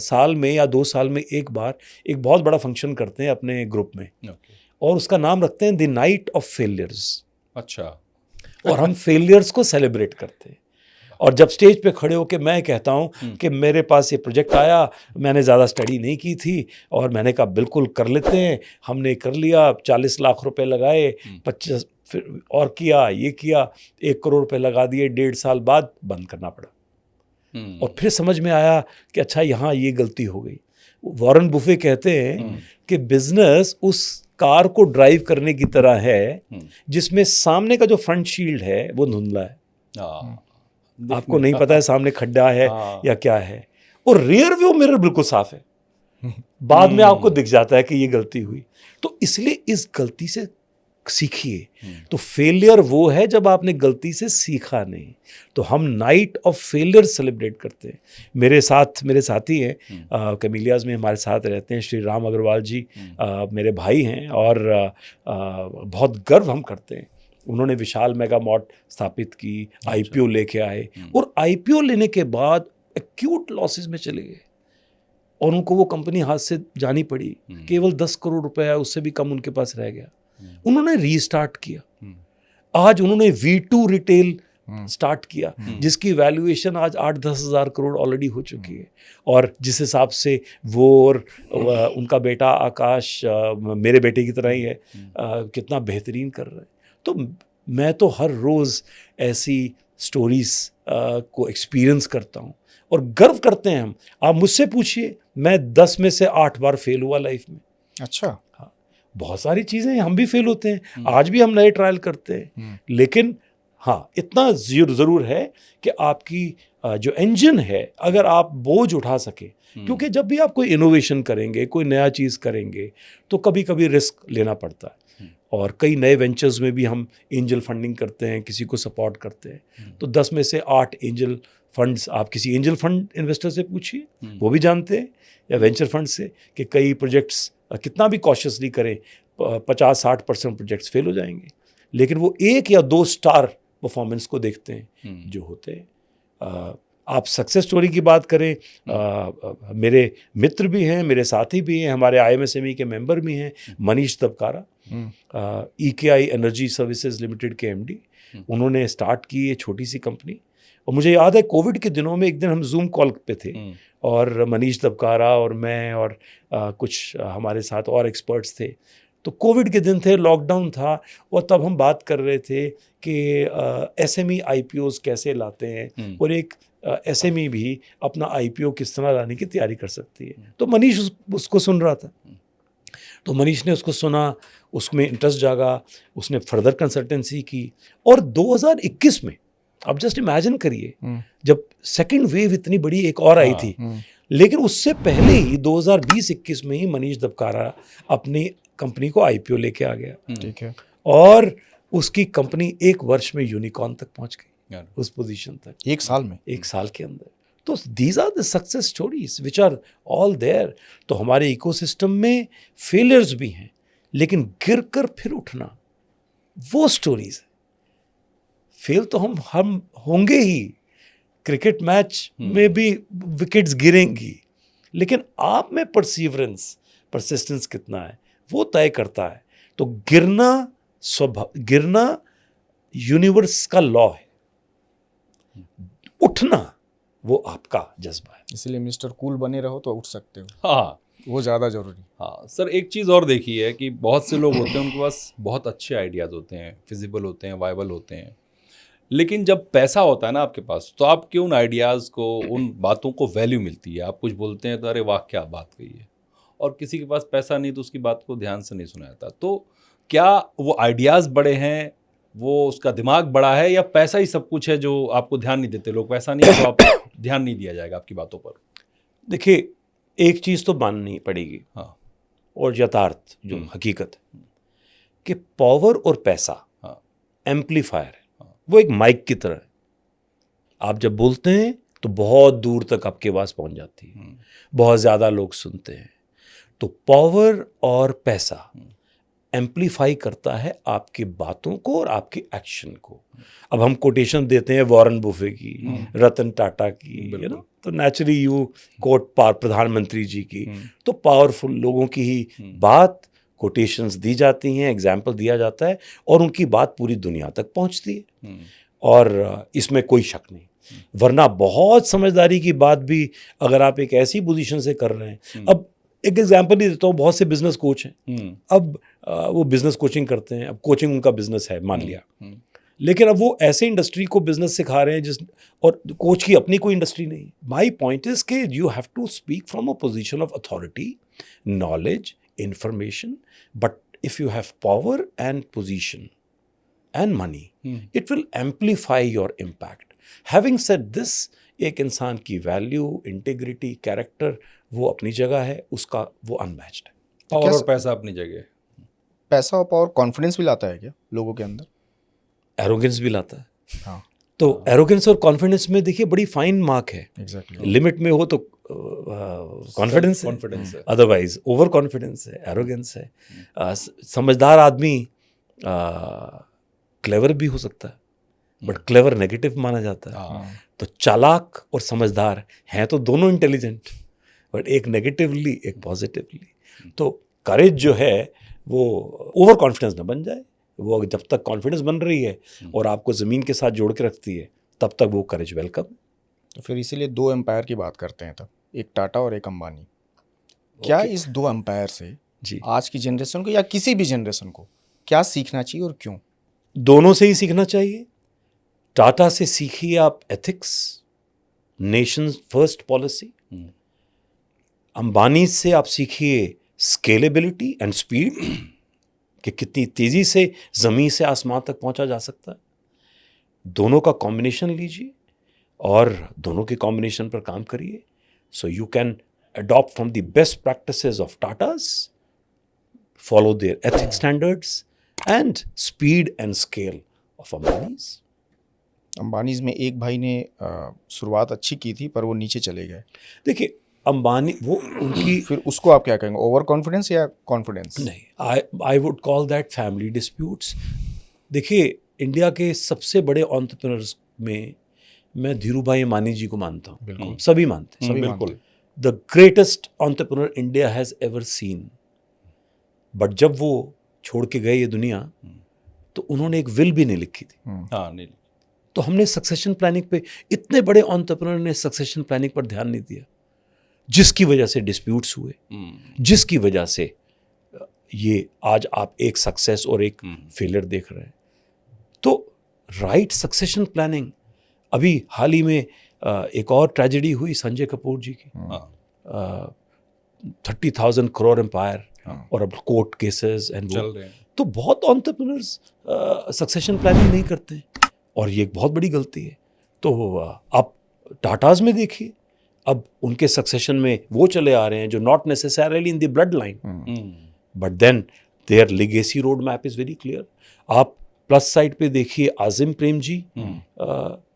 साल में या 2 साल में एक बार एक बहुत बड़ा फंक्शन करते हैं अपने ग्रुप में, और उसका नाम रखते हैं द नाइट ऑफ फेलियर्स। अच्छा। और हम फेलियर्स को सेलिब्रेट करते हैं। और जब स्टेज पे खड़े होकर मैं कहता हूँ कि मेरे पास ये प्रोजेक्ट आया, मैंने ज़्यादा स्टडी नहीं की थी और मैंने कहा बिल्कुल कर लेते हैं, हमने कर लिया, 40 लाख रुपए लगाए, 25 फिर और किया, ये किया, 1 करोड़ रुपए लगा दिए, 1.5 साल बाद बंद करना पड़ा। और फिर समझ में आया कि अच्छा यहाँ ये गलती हो गई। वॉरेन बुफे कहते हैं कि बिजनेस उस कार को ड्राइव करने की तरह है जिसमें सामने का जो फ्रंट शील्ड है वो धुंधला है, आपको नहीं पता है सामने खड्डा है या क्या है, और रियर व्यू मिरर बिल्कुल साफ है, बाद में आपको दिख जाता है कि ये गलती हुई। तो इसलिए इस गलती से सीखिए। तो फेलियर वो है जब आपने गलती से सीखा नहीं। तो हम नाइट ऑफ फेलियर सेलिब्रेट करते हैं। मेरे साथी हैं, कैमिलियाज में हमारे साथ रहते हैं श्री राम अग्रवाल जी, मेरे भाई हैं, और बहुत गर्व हम करते हैं। उन्होंने विशाल मेगा मार्ट स्थापित की, आईपीओ लेके आए, और आईपीओ लेने के बाद एक्यूट लॉसेस में चले गए और उनको वो कंपनी हाथ से जानी पड़ी। केवल 10 करोड़ रुपए है, उससे भी कम उनके पास रह गया। उन्होंने रीस्टार्ट किया। आज उन्होंने V2 रिटेल स्टार्ट किया जिसकी वैल्यूएशन आज 8-10 हज़ार करोड़ ऑलरेडी हो चुकी है। और जिस हिसाब से वो और उनका बेटा आकाश मेरे बेटे की तरह ही है, कितना बेहतरीन कर रहे हैं। तो मैं तो हर रोज़ ऐसी स्टोरीज को एक्सपीरियंस करता हूँ और गर्व करते हैं हम। आप मुझसे पूछिए, मैं 10 में से 8 बार फेल हुआ लाइफ में। अच्छा। हाँ, बहुत सारी चीज़ें हम भी फेल होते हैं, आज भी हम नए ट्रायल करते हैं, लेकिन हाँ इतना ज़रूर है कि आपकी जो इंजन है, अगर आप बोझ उठा सके, क्योंकि जब भी आप कोई इनोवेशन करेंगे, कोई नया चीज़ करेंगे, तो कभी कभी रिस्क लेना पड़ता है। और कई नए वेंचर्स में भी हम एंजल फंडिंग करते हैं, किसी को सपोर्ट करते हैं। तो 10 में से 8 एंजल फंड्स, आप किसी एंजल फंड इन्वेस्टर से पूछिए, वो भी जानते हैं, या वेंचर फंड से, कि कई प्रोजेक्ट्स कितना भी कॉशियसली करें 50-60% प्रोजेक्ट्स फेल हो जाएंगे, लेकिन वो 1 या 2 स्टार परफॉर्मेंस को देखते हैं जो होते हैं। आप सक्सेस स्टोरी की बात करें, मेरे मित्र भी हैं, मेरे साथी भी हैं, हमारे IMSME के मेंबर भी हैं, Manish Tabkara, EKI energy services limited के MD, उन्होंने स्टार्ट की ये छोटी सी कंपनी। और मुझे याद है कोविड के दिनों में एक दिन हम जूम कॉल पे थे, और मनीष तबकारा और मैं और कुछ हमारे साथ और एक्सपर्ट्स थे। तो कोविड के दिन थे, लॉकडाउन था, और तब हम बात कर रहे थे कि SME IPOs कैसे लाते हैं, और एक SME भी अपना IPO किस तरह लाने की तैयारी कर सकती है। तो मनीष उसको सुन रहा था, तो मनीष ने उसको सुना, उसमें इंटरेस्ट जागा, उसने फर्दर कंसल्टेंसी की, और 2021 में, आप जस्ट इमेजिन करिए, जब सेकंड वेव इतनी बड़ी एक और आई थी, लेकिन उससे पहले ही 2020-21 में ही मनीष तबकारा अपनी कंपनी को IPO लेके आ गया। ठीक है। और उसकी कंपनी 1 वर्ष में यूनिकॉर्न तक पहुंच गई, उस पोजीशन तक 1 साल में, 1 साल के अंदर। तो these are the success stories which are all there. तो हमारे इकोसिस्टम में फेलियर्स भी हैं, लेकिन गिर कर फिर उठना, वो स्टोरीज है। फेल तो हम होंगे ही, क्रिकेट मैच में भी विकेट्स गिरेंगी, लेकिन आप में परसिस्टेंस कितना है वो तय करता है। तो गिरना यूनिवर्स का लॉ है, उठना वो आपका जज्बा है। इसलिए मिस्टर कूल बने रहो तो उठ सकते हो। हाँ, वो ज़्यादा जरूरी। हाँ सर, एक चीज़ और देखी है कि बहुत से लोग होते हैं, उनके पास बहुत अच्छे आइडियाज़ होते हैं, फिजिबल होते हैं, वायबल होते हैं, लेकिन जब पैसा होता है ना आपके पास, तो आपके उन आइडियाज़ को, उन बातों को वैल्यू मिलती है। आप कुछ बोलते हैं तो अरे वाह क्या बात कही है, और किसी के पास पैसा नहीं तो उसकी बात को ध्यान से नहीं सुना जाता। तो क्या वो आइडियाज़ बड़े हैं, वो उसका दिमाग बड़ा है, या पैसा ही सब कुछ है जो आपको ध्यान नहीं देते लोग? पैसा नहीं है तो आप ध्यान नहीं दिया जाएगा आपकी बातों पर। देखिए, एक चीज़ तो माननी पड़ेगी, हाँ, और यथार्थ जो हकीकत है, कि पावर और पैसा हाँ, एम्पलीफायर है, वो एक माइक की तरह है। आप जब बोलते हैं तो बहुत दूर तक आपके पास पहुंच जाती है, बहुत ज़्यादा लोग सुनते हैं। तो पावर और पैसा एम्पलीफाई करता है आपकी बातों को और आपके एक्शन को। अब हम कोटेशन देते हैं वॉरेन बुफे की, रतन टाटा की, यू नो, तो नेचुरली यू कोट प्रधानमंत्री जी की। तो पावरफुल लोगों की ही बात कोटेशंस दी जाती हैं, एग्जाम्पल दिया जाता है, और उनकी बात पूरी दुनिया तक पहुंचती है, और इसमें कोई शक नहीं। वरना बहुत समझदारी की बात भी अगर आप एक ऐसी पोजीशन से कर रहे हैं, अब एक एग्जांपल ही देता हूँ, बहुत से बिजनेस कोच हैं, अब वो बिजनेस कोचिंग करते हैं, अब कोचिंग उनका बिजनेस है मान लिया, लेकिन अब वो ऐसे इंडस्ट्री को बिजनेस सिखा रहे हैं और कोच की अपनी कोई इंडस्ट्री नहीं। माई पॉइंट इज के you have to speak from a position of authority, knowledge, information, but if you have power and position and money, it will amplify your impact. Having said this, एक इंसान की value, integrity, character वो अपनी जगह है, उसका वो unmatched है। पावर और पैसा अपनी जगह है। पैसा और पावर कॉन्फिडेंस भी लाता है क्या लोगों के अंदर? एरोगेंस भी लाता है। हाँ, तो एरोगेंस और कॉन्फिडेंस में देखिए बड़ी फाइन मार्क है। एग्जैक्टली। लिमिट में हो तो कॉन्फिडेंस है, अदरवाइज ओवर कॉन्फिडेंस है, एरोगेंस है। समझदार आदमी क्लेवर भी हो सकता है, बट क्लेवर नेगेटिव माना जाता है। तो चालाक और समझदार हैं तो दोनों इंटेलिजेंट, बट एक नेगेटिवली एक पॉजिटिवली। तो करेज जो है वो ओवर कॉन्फिडेंस ना बन जाए, वो जब तक कॉन्फिडेंस बन रही है और आपको ज़मीन के साथ जोड़ के रखती है, तब तक वो करेज वेलकम। तो फिर इसीलिए 2 एम्पायर की बात करते हैं तब, एक टाटा और एक अंबानी। क्या इस 2 एम्पायर से जी आज की जनरेशन को या किसी भी जनरेशन को क्या सीखना चाहिए और क्यों? दोनों से ही सीखना चाहिए। टाटा से सीखिए आप ethics, nation first policy. Ambani से आप सीखिए स्केलेबिलिटी एंड स्पीड, कि कितनी तेजी से जमीन से आसमान तक पहुंचा जा सकता है। दोनों का कॉम्बिनेशन लीजिए और दोनों के कॉम्बिनेशन पर काम करिए, so you can adopt from the best practices of Tatas, follow their ethics standards and speed and scale of Ambani's. Ambanis में एक भाई ने शुरुआत अच्छी की थी पर वो नीचे चले गए। देखिए अंबानी वो उनकी फिर उसको आप क्या कहेंगे, ओवर कॉन्फिडेंस या कॉन्फिडेंस? नहीं, I would call that family disputes. देखिए इंडिया के सबसे बड़े एंटरप्रेन्योर्स में मैं धीरूभाई अंबानी जी को मानता हूँ। बिल्कुल सभी मानते हैं। सभी बिल्कुल। मानते हैं। The greatest entrepreneur India has ever seen. But जब वो छोड़ के गए ये दुनिया, तो उन्होंने एक विल भी नहीं लिखी थी। हाँ नहीं, तो हमने सक्सेशन प्लानिंग पे, इतने बड़े एंटरप्रेन्योर ने सक्सेशन प्लानिंग पर ध्यान नहीं दिया, जिसकी वजह से डिस्प्यूट्स हुए, जिसकी वजह से ये आज आप एक सक्सेस और एक फेलियर देख रहे हैं। तो राइट सक्सेशन प्लानिंग, अभी हाल ही में एक और ट्रेजेडी हुई संजय कपूर जी की, 30,000 करोड़ एम्पायर, और अब कोर्ट केसेस एंड चल रहे हैं। तो बहुत एंटरप्रेन्योर्स सक्सेशन प्लानिंग नहीं करते हैं और ये एक बहुत बड़ी गलती है। तो आप टाटाज में देखिए, अब उनके सक्सेशन में वो चले आ रहे हैं जो not necessarily in the bloodline, but then their legacy roadmap is very clear. आप प्लस साइड पे देखिए आजिम प्रेम जी,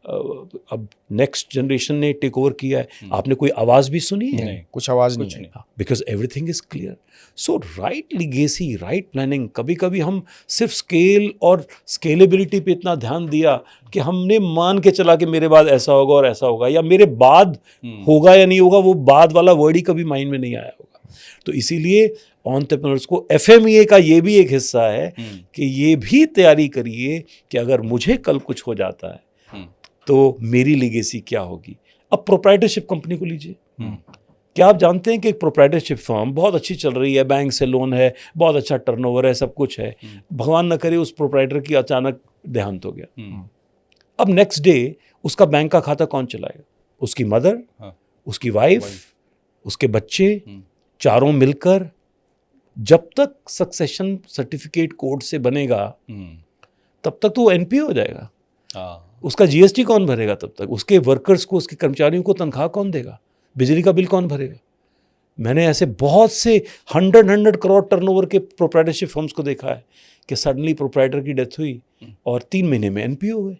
अब नेक्स्ट जनरेशन ने टेक ओवर किया है। आपने कोई आवाज भी सुनी है? नहीं, कुछ आवाज नहीं है। Because everything is clear. So right legacy, right planning. कभी कभी हम सिर्फ स्केल और स्केलेबिलिटी पे इतना ध्यान दिया कि हमने मान के चला कि मेरे बाद ऐसा होगा और ऐसा होगा, या मेरे बाद होगा या नहीं होगा, वो बाद वाला वर्ड ही कभी माइंड में नहीं आया होगा। तो इसीलिए एंटरप्रेन्योर्स को FMEA का ये भी एक हिस्सा है कि ये भी तैयारी करिए कि अगर मुझे कल कुछ हो जाता है तो मेरी लीगेसी क्या होगी। अब प्रोप्राइटरशिप कंपनी को लीजिए, क्या आप जानते हैं कि एक प्रोप्राइटरशिप फर्म बहुत अच्छी चल रही है, बैंक से लोन है, बहुत अच्छा टर्नओवर है, सब कुछ है, भगवान न करे उस प्रोप्राइटर की अचानक देहांत हो गया। अब नेक्स्ट डे उसका बैंक का खाता कौन चलाएगा? उसकी मदर, उसकी वाइफ, उसके बच्चे, चारों मिलकर। जब तक सक्सेशन सर्टिफिकेट कोर्ट से बनेगा तब तक तो वो NPA हो जाएगा। उसका GST कौन भरेगा? तब तक उसके वर्कर्स को, उसके कर्मचारियों को तनख्वाह कौन देगा? बिजली का बिल कौन भरेगा? मैंने ऐसे बहुत से 100 करोड़ टर्नओवर के प्रोप्राइटरशिप फर्म्स को देखा है कि सडनली प्रोप्राइटर की डेथ हुई और 3 महीने में NPA हो गए।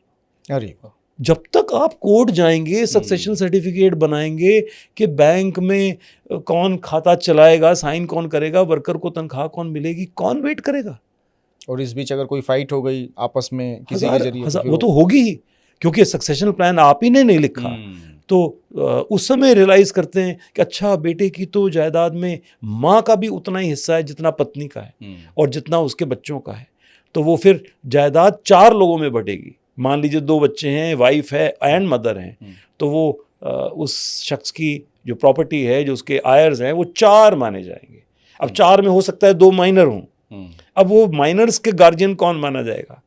अरे जब तक आप कोर्ट जाएंगे, सक्सेशन सर्टिफिकेट बनाएंगे कि बैंक में कौन खाता चलाएगा, साइन कौन करेगा, वर्कर को तनख्वाह कौन मिलेगी, कौन वेट करेगा? और इस बीच अगर कोई फाइट हो गई आपस में किसी के जरिए, वो तो होगी ही, क्योंकि सक्सेशन प्लान आप ही ने नहीं लिखा। तो उस समय रियलाइज करते हैं कि अच्छा, बेटे की तो जायदाद में माँ का भी उतना ही हिस्सा है जितना पत्नी का है और जितना उसके बच्चों का है। तो वो फिर जायदाद 4 लोगों में बटेगी। मान लीजिए 2 बच्चे हैं, वाइफ है एंड मदर हैं, तो वो उस शख्स की जो प्रॉपर्टी है, जो उसके आयर्स हैं, वो 4 माने जाएंगे। अब 4 में हो सकता है 2 माइनर हों। अब वो माइनर्स के गार्जियन कौन माना जाएगा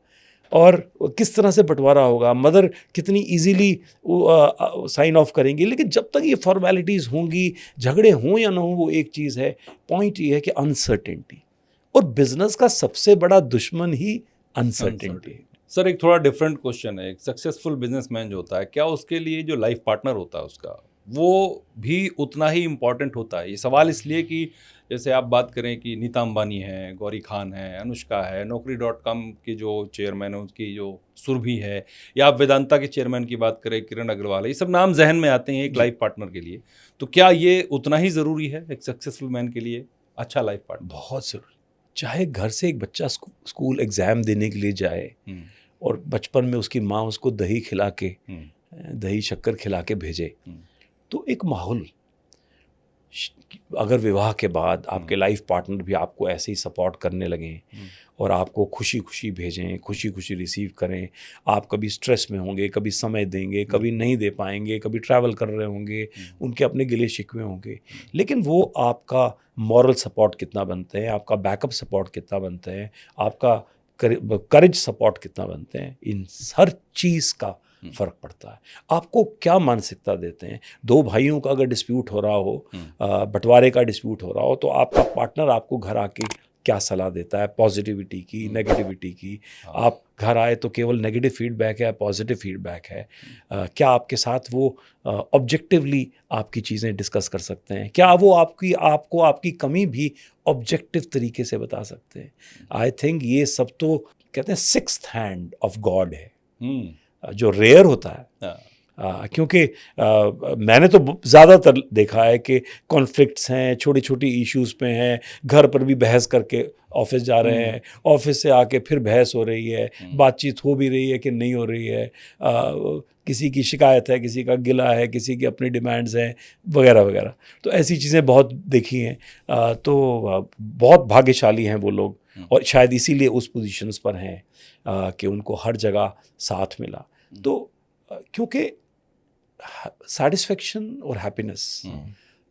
और किस तरह से बंटवारा होगा? मदर कितनी इजीली साइन ऑफ करेंगी? लेकिन जब तक ये फॉर्मेलिटीज़ होंगी, झगड़े हों या ना हो, वो एक चीज़ है। पॉइंट ये है कि अनसर्टेनिटी, और बिजनेस का सबसे बड़ा दुश्मन ही अनसर्टेनिटी। सर एक थोड़ा डिफरेंट क्वेश्चन है, एक सक्सेसफुल बिजनेसमैन जो होता है, क्या उसके लिए जो लाइफ पार्टनर होता है उसका, वो भी उतना ही इम्पोर्टेंट होता है? ये सवाल इसलिए कि जैसे आप बात करें कि नीता अंबानी है, गौरी खान है, अनुष्का है, Naukri.com की जो चेयरमैन है उसकी जो सुरभि है, या आप वेदांता के चेयरमैन की बात करें किरण अग्रवाल है, ये सब नाम जहन में आते हैं एक लाइफ पार्टनर के लिए। तो क्या ये उतना ही ज़रूरी है एक सक्सेसफुल मैन के लिए, अच्छा लाइफ पार्टनर? बहुत ज़रूरी। चाहे घर से एक बच्चा स्कूल एग्ज़ाम देने के लिए जाए और बचपन में उसकी माँ उसको दही खिला के, दही शक्कर खिला के भेजे, तो एक माहौल, अगर विवाह के बाद आपके लाइफ पार्टनर भी आपको ऐसे ही सपोर्ट करने लगें और आपको खुशी खुशी भेजें, खुशी खुशी रिसीव करें, आप कभी स्ट्रेस में होंगे, कभी समय देंगे, कभी नहीं दे पाएंगे, कभी ट्रैवल कर रहे होंगे, उनके अपने गिले शिकवे होंगे, लेकिन वो आपका मॉरल सपोर्ट कितना बनते हैं, आपका बैकअप सपोर्ट कितना बनते हैं, आपका करेज सपोर्ट कितना बनते हैं, इन हर चीज़ का फर्क पड़ता है। आपको क्या मानसिकता देते हैं। दो भाइयों का अगर डिस्प्यूट हो रहा हो, बंटवारे का डिस्प्यूट हो रहा हो, तो आपका पार्टनर आपको घर आके क्या सलाह देता है, पॉजिटिविटी की, नेगेटिविटी की। आप घर आए तो केवल नेगेटिव फीडबैक है, पॉजिटिव फीडबैक है। क्या आपके साथ वो ऑब्जेक्टिवली आपकी चीज़ें डिस्कस कर सकते हैं, क्या वो आपको आपकी कमी भी ऑब्जेक्टिव तरीके से बता सकते हैं। आई थिंक ये सब तो कहते हैं सिक्स्थ हैंड ऑफ गॉड है, जो रेयर होता है। क्योंकि मैंने तो ज़्यादातर देखा है कि कॉन्फ्लिक्ट्स हैं, छोटी छोटी इश्यूज़ पे हैं, घर पर भी बहस करके ऑफिस जा रहे हैं, ऑफिस से आके फिर बहस हो रही है, बातचीत हो भी रही है कि नहीं हो रही है, किसी की शिकायत है, किसी का गिला है, किसी की अपनी डिमांड्स हैं, वगैरह वगैरह। तो ऐसी चीज़ें बहुत देखी हैं। तो बहुत भाग्यशाली हैं वो लोग, और शायद इसीलिए उस पोजीशंस पर हैं कि उनको हर जगह साथ मिला। तो क्योंकि सैटिस्फैक्शन और हैप्पीनेस,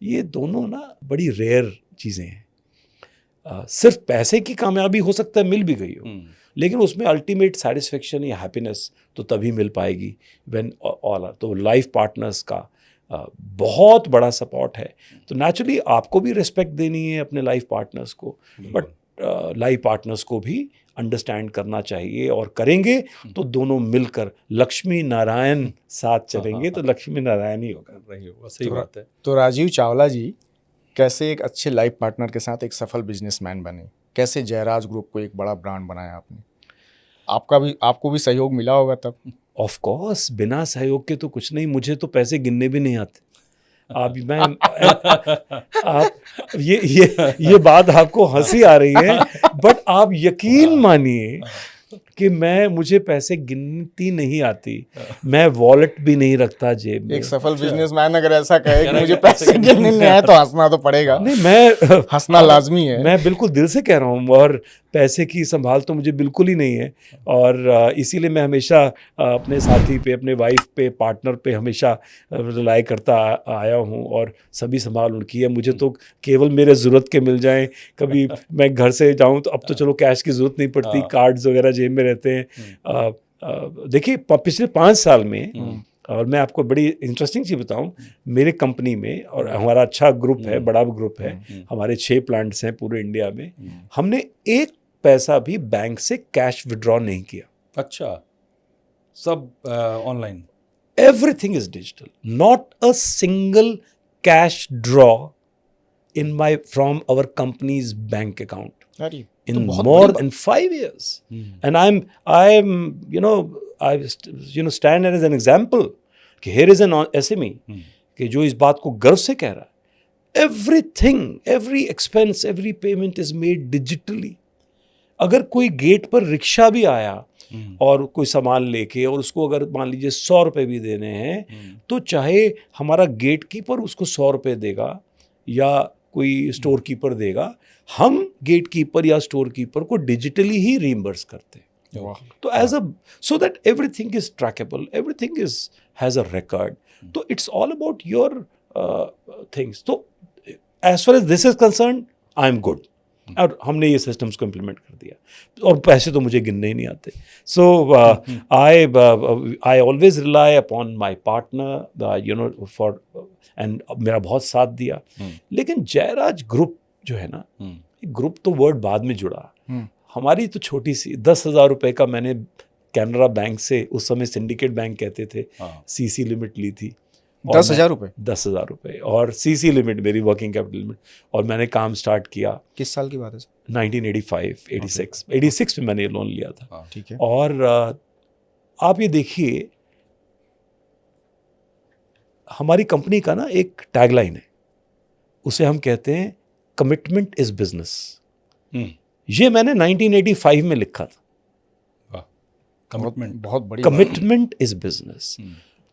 ये दोनों ना बड़ी रेयर चीज़ें हैं। सिर्फ पैसे की कामयाबी हो सकता है मिल भी गई हो, लेकिन उसमें अल्टीमेट सैटिस्फैक्शन या हैप्पीनेस तो तभी मिल पाएगी व्हेन ऑल आर। तो लाइफ पार्टनर्स का बहुत बड़ा सपोर्ट है। तो नेचुरली आपको भी रिस्पेक्ट देनी है अपने लाइफ पार्टनर्स को, बट लाइफ पार्टनर्स को भी अंडरस्टैंड करना चाहिए, और करेंगे तो दोनों मिलकर लक्ष्मी नारायण साथ चलेंगे, तो लक्ष्मी नारायण ही होगा। सही बात है। तो राजीव चावला जी कैसे एक अच्छे लाइफ पार्टनर के साथ एक सफल बिजनेसमैन बने, कैसे जयराज ग्रुप को एक बड़ा ब्रांड बनाया आपने? आपको भी सहयोग मिला होगा तब। ऑफ कोर्स, बिना सहयोग के तो कुछ नहीं। मुझे तो पैसे गिनने भी नहीं आते। आप ये बात आपको हंसी आ रही है, बट आप यकीन मानिए कि मुझे पैसे गिनती नहीं आती। मैं वॉलेट भी नहीं रखता जेब में। एक सफल बिजनेसमैन अगर ऐसा कहे कि मुझे पैसे गिनने नहीं आए, तो हंसना तो पड़ेगा। नहीं, मैं हंसना लाजमी है। मैं बिल्कुल दिल से कह रहा हूँ, और पैसे की संभाल तो मुझे बिल्कुल ही नहीं है। और इसीलिए मैं हमेशा अपने साथी पे, अपने वाइफ पे, पार्टनर पे हमेशा रिलाई करता आया हूँ, और सभी संभाल उनकी है। मुझे तो केवल मेरे ज़रूरत के मिल जाएं। कभी मैं घर से जाऊँ तो अब तो चलो कैश की ज़रूरत नहीं पड़ती, कार्ड्स वगैरह जेब में रहते हैं। देखिए पिछले 5 साल में, और मैं आपको बड़ी इंटरेस्टिंग चीज़ बताऊं, मेरे कंपनी में, और हमारा अच्छा ग्रुप है, बड़ा ग्रुप है, हमारे 6 प्लांट्स हैं पूरे इंडिया में, हमने एक पैसा भी बैंक से कैश विड्रॉ नहीं किया। अच्छा, सब online? Everything is digital, not a single cash draw in my from our companies bank account in more than 5 years. And I stand as an example कि here is an SME कि जो इस बात को गर्व से कह रहा है, everything, every expense, every payment is made digitally. अगर कोई गेट पर रिक्शा भी आया और कोई सामान लेके, और उसको अगर मान लीजिए 100 रुपये भी देने हैं, तो चाहे हमारा गेट कीपर उसको 100 रुपये देगा या कोई स्टोर कीपर देगा, हम गेट कीपर या स्टोर कीपर को डिजिटली ही रीइंबर्स करते हैं। तो so that everything is trackable, everything has a record. तो it's all about your things. तो as far as this is concerned, I am good. और हमने ये सिस्टम्स को इम्प्लीमेंट कर दिया, और पैसे तो मुझे गिनने ही नहीं आते। So I always rely upon my partner for, and मेरा बहुत साथ दिया। लेकिन जयराज ग्रुप जो है ना, ग्रुप तो वर्ड बाद में जुड़ा। हमारी तो छोटी सी 10,000 रुपये का मैंने कैनरा बैंक से, उस समय सिंडिकेट बैंक कहते थे, सीसी लिमिट ली थी। 10,000 रुपये? 10,000 रुपये, और सीसी लिमिट मेरी वर्किंग कैपिटल लिमिट, और मैंने काम स्टार्ट किया। किस साल की बात है सर? 1985, 86 में मैंने लोन लिया था। ठीक है। और आप ये देखिए, हमारी कंपनी का ना एक टैगलाइन है, उसे हम कहते हैं कमिटमेंट इज बिजनेस। ये मैंने 1985 में लिखा था। कमिटमेंट बहुत बड़ी, कमिटमेंट इज बिजनेस।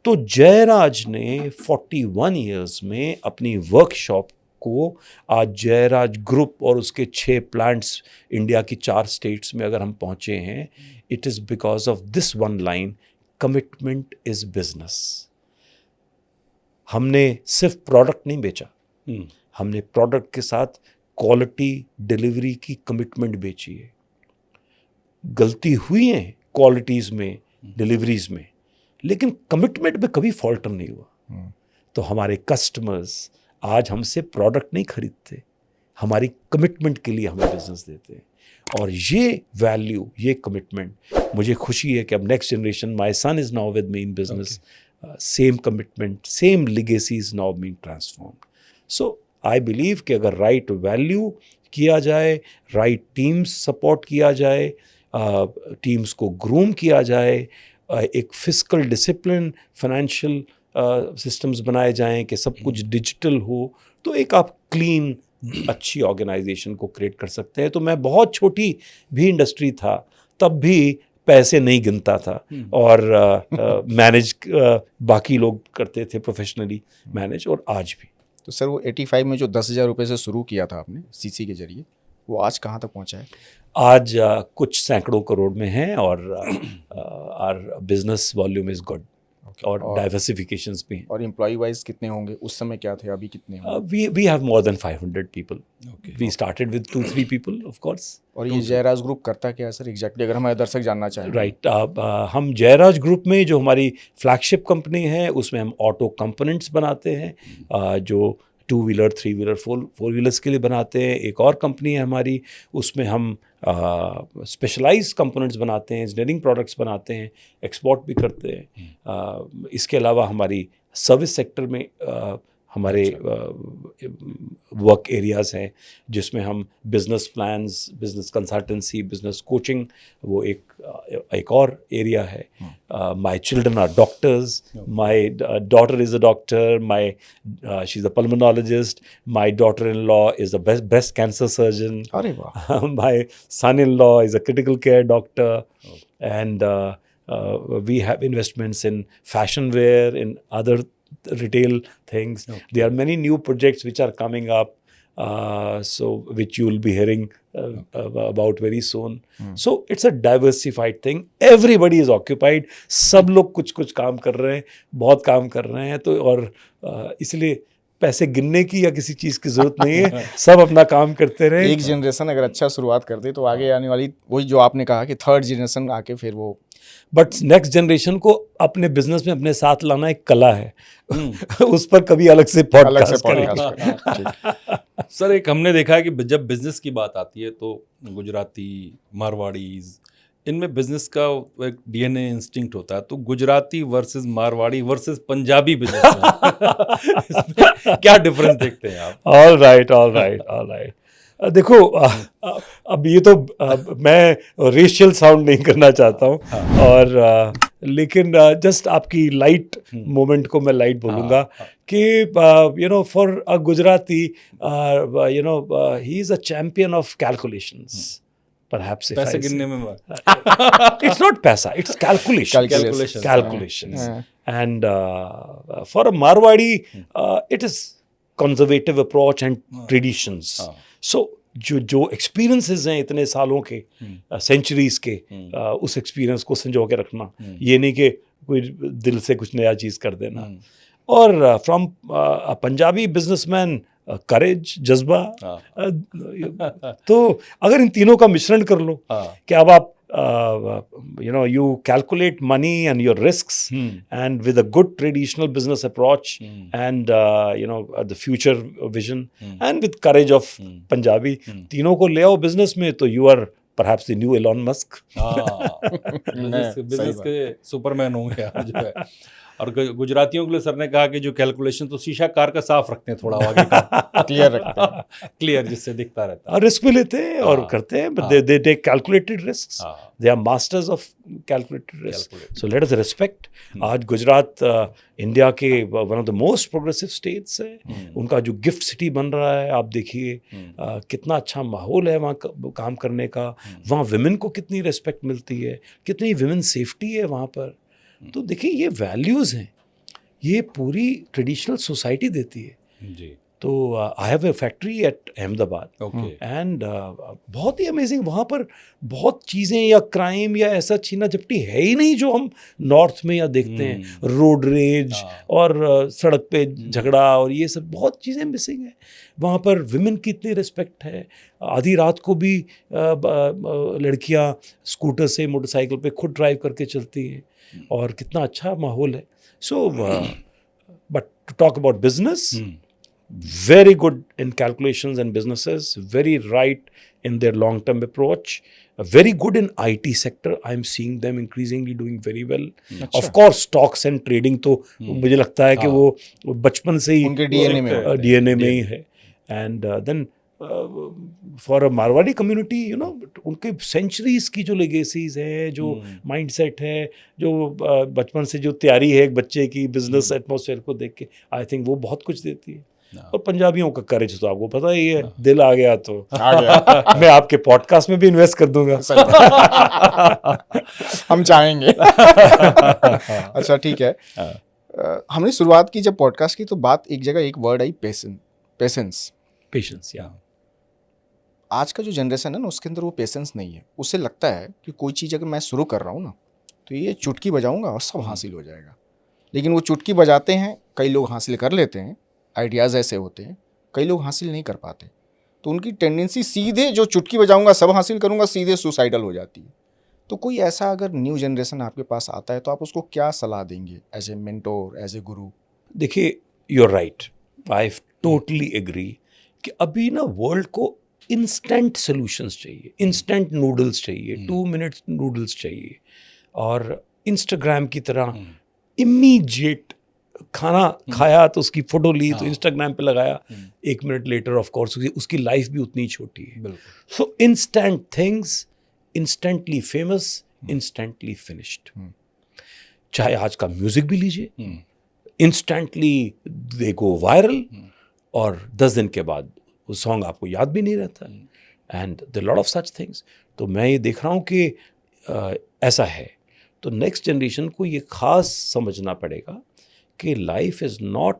तो जयराज ने 41 इयर्स में अपनी वर्कशॉप को आज जयराज ग्रुप और उसके 6 प्लांट्स इंडिया की 4 स्टेट्स में अगर हम पहुंचे हैं, it is because of this one line, commitment is business. हमने सिर्फ प्रोडक्ट नहीं बेचा, हमने प्रोडक्ट के साथ क्वालिटी डिलीवरी की कमिटमेंट बेची है। गलती हुई है क्वालिटीज़ में, डिलीवरीज में, लेकिन कमिटमेंट में कभी फॉल्टर नहीं हुआ। तो हमारे कस्टमर्स आज हमसे प्रोडक्ट नहीं खरीदते, हमारी कमिटमेंट के लिए हमें बिजनेस देते हैं। और ये वैल्यू, ये कमिटमेंट, मुझे खुशी है कि अब next generation, my son is now with me in business, same commitment, same legacy is now being transformed. So I believe कि अगर राइट वैल्यू किया जाए, राइट टीम्स सपोर्ट किया जाए, टीम्स को ग्रूम किया जाए, एक फिस्कल डिसिप्लिन, फाइनेंशियल सिस्टम्स बनाए जाएं कि सब कुछ डिजिटल हो, तो एक आप क्लीन अच्छी ऑर्गेनाइजेशन को क्रिएट कर सकते हैं। तो मैं बहुत छोटी भी इंडस्ट्री था, तब भी पैसे नहीं गिनता था और मैनेज बाकी लोग करते थे प्रोफेशनली मैनेज, और आज भी। तो सर वो 85 में जो 10,000 रुपये से शुरू किया था आपने सीसी के जरिए, वो आज कहाँ तक पहुँचा है? आज कुछ सैकड़ों करोड़ में है और our business volume is good और डाइवर्सिफिकेशंस भी हैं। और एम्प्लॉय वाइज कितने होंगे? उस समय क्या थे, अभी कितने होंगे? We have more than 500 people. We started with 2-3 people, of course. और ये जयराज ग्रुप करता क्या है सर एग्जैक्टली, अगर हमारे दर्शक जानना चाहें? राइट, हम जयराज ग्रुप में जो हमारी फ्लैगशिप कंपनी है, उसमें हम ऑटो कंपोनेंट्स बनाते हैं, जो 2 व्हीलर, 3 व्हीलर, 4 व्हीलर्स के लिए बनाते हैं। एक और कंपनी है हमारी, उसमें हम स्पेशलाइज्ड कंपोनेंट्स बनाते हैं, इंजीनियरिंग प्रोडक्ट्स बनाते हैं, एक्सपोर्ट भी करते हैं। इसके अलावा हमारी सर्विस सेक्टर में हमारे वर्क एरियाज़ हैं, जिसमें हम business plans, business consultancy, business coaching, वो एक और एरिया है। My children are doctors, my daughter is a doctor, she is a pulmonologist, my daughter in law is a breast cancer surgeon, अरे वाह, my son in law is a critical care doctor, and we have investments in fashion wear, in other retail things. Okay. There are many new projects which are coming up, so which you will be hearing about very soon. So it's a diversified thing. Everybody is occupied. सब लोग कुछ काम कर रहे हैं, बहुत काम कर रहे हैं, तो और इसलिए पैसे गिनने की या किसी चीज़ की ज़रूरत नहीं है, सब अपना काम करते रहे। एक जनरेशन अगर अच्छा शुरुआत कर दे तो आगे आने वाली, वही जो आपने कहा कि थर्ड जनरेशन आके फिर वो, बट नेक्स्ट जनरेशन को अपने बिजनेस में अपने साथ लाना एक कला है। उस पर कभी अलग से पॉडकास्ट करेंगे। सर, एक हमने देखा है कि जब बिजनेस की बात आती है तो गुजराती, मारवाड़ीज, इनमें बिजनेस का एक डीएनए इंस्टिंक्ट होता है। तो Gujarati versus Marwari versus Punjabi business इसमें क्या डिफरेंस देखते हैं आप? All right. देखो, अब ये तो मैं रेशियल साउंड नहीं करना चाहता हूँ, और लेकिन जस्ट आपकी लाइट मोमेंट को मैं लाइट बोलूँगा कि you know, for a Gujarati, you know, he is a champion of calculations. Perhaps if पैसे I गिनने say, में it's not paisa, it's calculations. Calculations. And for a Marwadi, it is conservative approach and traditions. So जो experiences हैं इतने सालों के, centuries के, उस experience को संजो के रखना, ये नहीं कि कोई दिल से कुछ नया चीज़ कर देना। और from a Punjabi businessman, करेज, जज्बा, तो अगर इन तीनों का मिश्रण कर लो कि अब आप you know, you calculate money and your risks, and with a good traditional business approach, and you know, the future vision, and with courage of Punjabi, तीनों को ले आओ बिजनेस में, तो you are perhaps the new Elon Musk. Business के Superman होंगे आप जो है। और गुजरातियों के लिए सर ने कहा कि जो कैलकुलेशन तो शीशा कार का साफ रखते हैं, थोड़ा आगे का क्लियर रखते हैं, क्लियर जिससे दिखता रहता है। और रिस्क भी लेते हैं और करते हैं, but they take calculated risks, they are masters of calculated risk, so let us respect. आज गुजरात इंडिया के one of the most progressive states है, उनका जो गिफ्ट सिटी बन रहा है, आप देखिए कितना अच्छा माहौल है वहाँ काम करने का, वहाँ विमेन को कितनी रिस्पेक्ट मिलती है, कितनी विमेन सेफ्टी है वहाँ पर। तो देखिए, ये वैल्यूज़ हैं, ये पूरी ट्रेडिशनल सोसाइटी देती है जी। तो I have a factory eight Ahmedabad okay and बहुत ही अमेजिंग, वहाँ पर बहुत चीज़ें या क्राइम या ऐसा छीना झपटी है ही नहीं जो हम नॉर्थ में या देखते हैं, रोड रेज और सड़क पे झगड़ा और ये सब बहुत चीज़ें मिसिंग है। वहाँ पर विमेन की इतनी रिस्पेक्ट है, आधी रात को भी लड़कियाँ स्कूटर से मोटरसाइकिल पे खुद ड्राइव करके चलती हैं और कितना अच्छा माहौल है। So but to talk about business, very good in calculations and businesses, very right in their long-term approach, very good in IT sector. I'm seeing them increasingly doing very well. Of course, stocks and trading तो मुझे लगता है कि वो बचपन से ही उनके DNA में होता है। DNA में ही है। And then for a Marwari community, you know, उनके centuries की जो legacies है, जो mindset है, जो बचपन से जो तैयारी है एक बच्चे की business atmosphere को देख के, I think वो बहुत कुछ देती है। और पंजाबियों का करेज तो आपको पता ही है, दिल आ गया तो आ गया। मैं आपके पॉडकास्ट में भी इन्वेस्ट कर दूंगा। हम चाहेंगे। अच्छा ठीक है। हमने शुरुआत की जब पॉडकास्ट की तो बात एक जगह एक वर्ड आई, पेशेंस। या आज का जो जनरेशन है ना उसके अंदर वो पेशेंस नहीं है। उसे लगता है कि कोई चीज़ अगर मैं शुरू कर रहा हूँ ना तो ये चुटकी बजाऊंगा और सब हासिल हो जाएगा, लेकिन वो चुटकी बजाते हैं, कई लोग हासिल कर लेते हैं, आइडियाज़ ऐसे होते हैं, कई लोग हासिल नहीं कर पाते, तो उनकी टेंडेंसी सीधे जो चुटकी बजाऊंगा सब हासिल करूंगा सीधे सुसाइडल हो जाती है। तो कोई ऐसा अगर न्यू जनरेशन आपके पास आता है तो आप उसको क्या सलाह देंगे as a mentor, as a guru? देखिए, you are right, I totally agree कि अभी ना वर्ल्ड को इंस्टेंट सॉल्यूशंस चाहिए, इंस्टेंट नूडल्स चाहिए, 2 मिनट नूडल्स चाहिए, और इंस्टाग्राम की तरह इमीडिएट खाना खाया तो उसकी फोटो ली तो इंस्टाग्राम पे लगाया, 1 मिनट लेटर ऑफ कोर्स उसकी लाइफ भी उतनी छोटी है। So instant things, instantly famous, instantly finished. चाहे आज का म्यूजिक भी लीजिए, इंस्टेंटली दे गो वायरल और 10 दिन के बाद वो सॉन्ग आपको याद भी नहीं रहता है, and the lot of such things. तो मैं ये देख रहा हूँ कि ऐसा है, तो नेक्स्ट जनरेशन को ये खास समझना पड़ेगा कि life is not,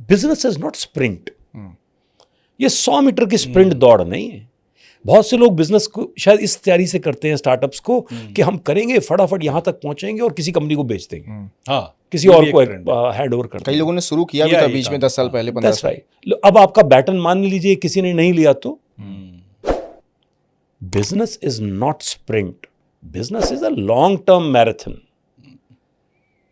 business is not sprint. ये 100 मीटर की स्प्रिंट दौड़ नहीं है। बहुत से लोग बिजनेस को शायद इस तैयारी से करते हैं, स्टार्टअप्स को, कि हम करेंगे फटाफट यहां तक पहुंचेंगे और किसी कंपनी को बेच देंगे, हाँ, किसी और को हैंड ओवर कर कई लोगों ने शुरू किया भी था बीच में 10 साल पहले, 15 साल। राइट। अब आपका बैटन मान लीजिए किसी ने नहीं लिया तो business is not sprint, business is a long term marathon.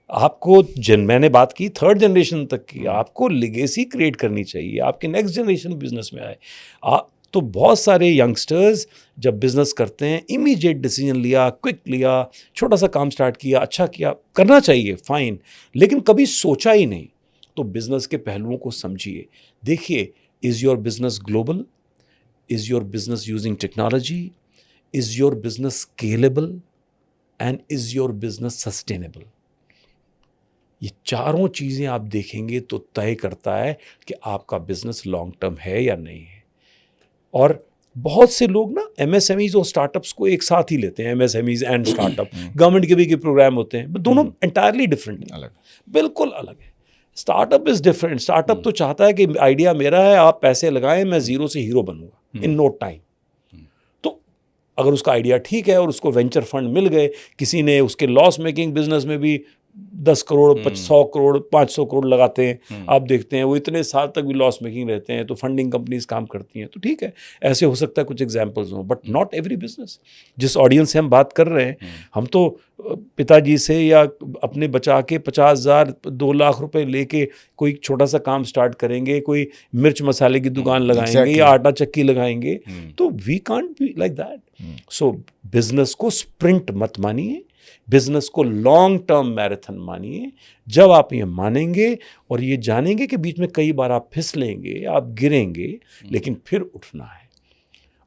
आपको मैंने बात की 3rd जनरेशन तक की, आपको लेगेसी क्रिएट करनी चाहिए, आपके नेक्स्ट जनरेशन बिजनेस में आए। तो बहुत सारे यंगस्टर्स जब बिजनेस करते हैं, इमीडिएट डिसीजन लिया, क्विक लिया, छोटा सा काम स्टार्ट किया, अच्छा किया, करना चाहिए, फाइन, लेकिन कभी सोचा ही नहीं। तो बिजनेस के पहलुओं को समझिए, देखिए, is your business global, is your business using technology, is your business scalable, and is your business sustainable. ये चारों चीज़ें आप देखेंगे तो तय करता है कि आपका बिजनेस लॉन्ग टर्म है या नहीं है। और बहुत से लोग ना MSMEs और स्टार्टअप्स को एक साथ ही लेते हैं, MSMEs एंड स्टार्टअप। गवर्नमेंट के भी प्रोग्राम होते हैं, दोनों एंटायरली डिफरेंट है, बिल्कुल अलग है। Startup is different. स्टार्टअप तो चाहता है कि आइडिया मेरा है, आप पैसे लगाएं, मैं जीरो से हीरो बनूंगा इन नो टाइम। तो अगर उसका आइडिया ठीक है और उसको वेंचर फंड मिल गए, किसी ने उसके लॉस मेकिंग बिजनेस में भी 10 करोड़ 100 करोड़ 500 करोड़ लगाते हैं, आप देखते हैं वो इतने साल तक भी लॉस मेकिंग रहते हैं, तो फंडिंग कंपनीज काम करती हैं, तो ठीक है, ऐसे हो सकता है कुछ एग्जांपल्स हों, बट नॉट एवरी बिजनेस। जिस ऑडियंस से हम बात कर रहे हैं, हम तो पिताजी से या अपने बचा के 50,000 2 लाख रुपए लेके कोई छोटा सा काम स्टार्ट करेंगे, कोई मिर्च मसाले की दुकान लगाएंगे या आटा चक्की लगाएंगे, तो we can't be like that. So business को स्प्रिंट मत मानिए, बिजनेस को लॉन्ग टर्म मैराथन मानिए। जब आप ये मानेंगे और ये जानेंगे कि बीच में कई बार आप फिसलेंगे, आप गिरेंगे, लेकिन फिर उठना है,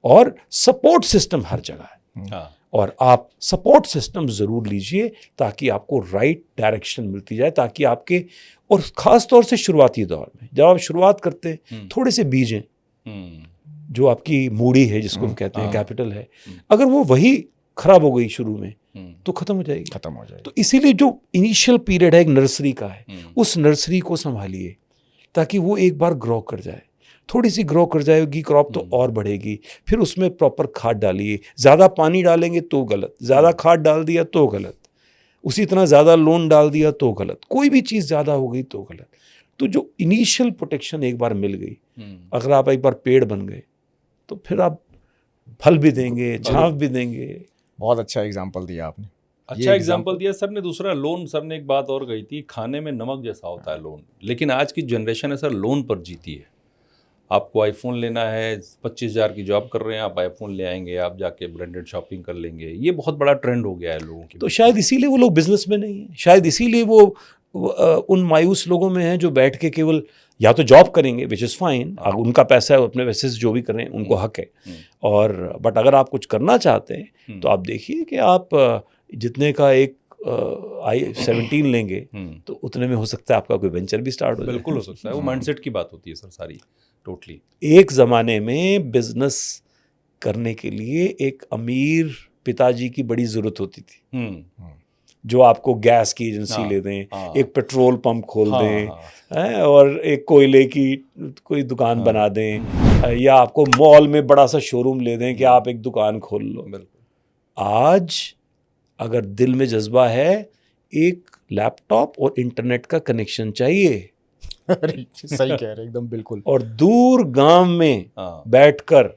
और सपोर्ट सिस्टम हर जगह है, और आप सपोर्ट सिस्टम ज़रूर लीजिए ताकि आपको राइट डायरेक्शन मिलती जाए, ताकि आपके, और ख़ास तौर से शुरुआती दौर में जब आप शुरुआत करते हैं, थोड़े से बीज हैं, जो आपकी मूड़ी है जिसको हम कहते हैं, कैपिटल है, अगर वो वही खराब हो गई शुरू में तो खत्म हो जाएगी। तो इसीलिए जो इनिशियल पीरियड है एक नर्सरी का है, उस नर्सरी को संभालिए, ताकि वो एक बार ग्रो कर जाए, थोड़ी सी ग्रो कर जाएगी क्रॉप तो और बढ़ेगी, फिर उसमें प्रॉपर खाद डालिए, ज़्यादा पानी डालेंगे तो गलत, ज़्यादा खाद डाल दिया तो गलत, उसी तरह ज़्यादा लोन डाल दिया तो गलत, कोई भी चीज़ ज़्यादा हो गई तो गलत। तो जो इनिशियल प्रोटेक्शन एक बार मिल गई, अगर आप एक बार पेड़ बन गए तो फिर आप फल भी देंगे, छांव भी देंगे। बहुत अच्छा एग्जाम्पल दिया आपने। अच्छा एग्जाम्पल दिया सर ने। दूसरा लोन, सर ने एक बात और कही थी, खाने में नमक जैसा होता है लोन, लेकिन आज की जनरेशन है सर लोन पर जीती है। आपको आईफोन लेना है, 25,000 की जॉब कर रहे हैं, आप आईफोन ले आएंगे, आप जाके ब्रांडेड शॉपिंग कर लेंगे। ये बहुत बड़ा ट्रेंड हो गया है लोगों की। तो शायद इसीलिए वो लोग बिजनेस में नहीं है, शायद इसीलिए वो उन मायूस लोगों में हैं जो बैठ के केवल या तो जॉब करेंगे, विच इज़ फाइन, उनका पैसा है, अपने पैसे से जो भी कर रहे हैं उनको हक है। और बट अगर आप कुछ करना चाहते हैं तो आप देखिए कि आप जितने का एक i17 लेंगे तो उतने में हो सकता है आपका कोई वेंचर भी स्टार्ट हो जाए। बिल्कुल हो सकता है, वो माइंडसेट की बात होती है सर सारी, टोटली। एक ज़माने में बिजनेस करने के लिए एक अमीर पिताजी की बड़ी ज़रूरत होती थी, जो आपको गैस की एजेंसी ले दें, एक पेट्रोल पंप खोल दें, और एक कोयले की कोई दुकान बना दें, या आपको मॉल में बड़ा सा शोरूम ले दें कि आप एक दुकान खोल लो। आज अगर दिल में जज्बा है, एक लैपटॉप और इंटरनेट का कनेक्शन चाहिए। सही कह रहे एकदम, बिल्कुल। और दूर गांव में बैठकर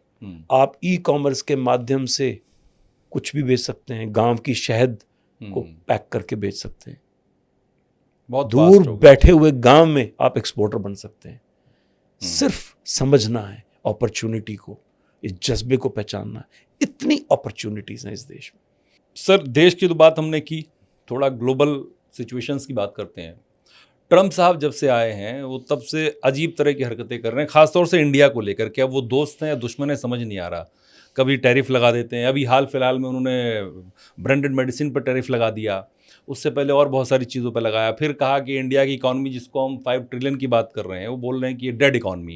आप ई कॉमर्स के माध्यम से कुछ भी बेच सकते हैं, गांव की शहद को पैक करके बेच सकते हैं। बहुत दूर बैठे हुए गांव में आप एक्सपोर्टर बन सकते हैं। सिर्फ समझना है अपॉर्चुनिटी को, इस जज्बे को पहचानना है। इतनी अपॉर्चुनिटीज हैं इस देश में। सर देश की तो बात हमने की, थोड़ा ग्लोबल सिचुएशंस की बात करते हैं। ट्रम्प साहब जब से आए हैं वो तब से अजीब तरह की हरकतें कर रहे हैं, खासतौर से इंडिया को लेकर के। अब वो दोस्त हैं या दुश्मन है समझ नहीं आ रहा। कभी टैरिफ लगा देते हैं, अभी हाल फिलहाल में उन्होंने ब्रांडेड मेडिसिन पर टैरिफ लगा दिया, उससे पहले और बहुत सारी चीज़ों पर लगाया। फिर कहा कि इंडिया की इकॉनमी, जिसको हम 5 ट्रिलियन की बात कर रहे हैं, वो बोल रहे हैं कि ये डेड इकॉनमी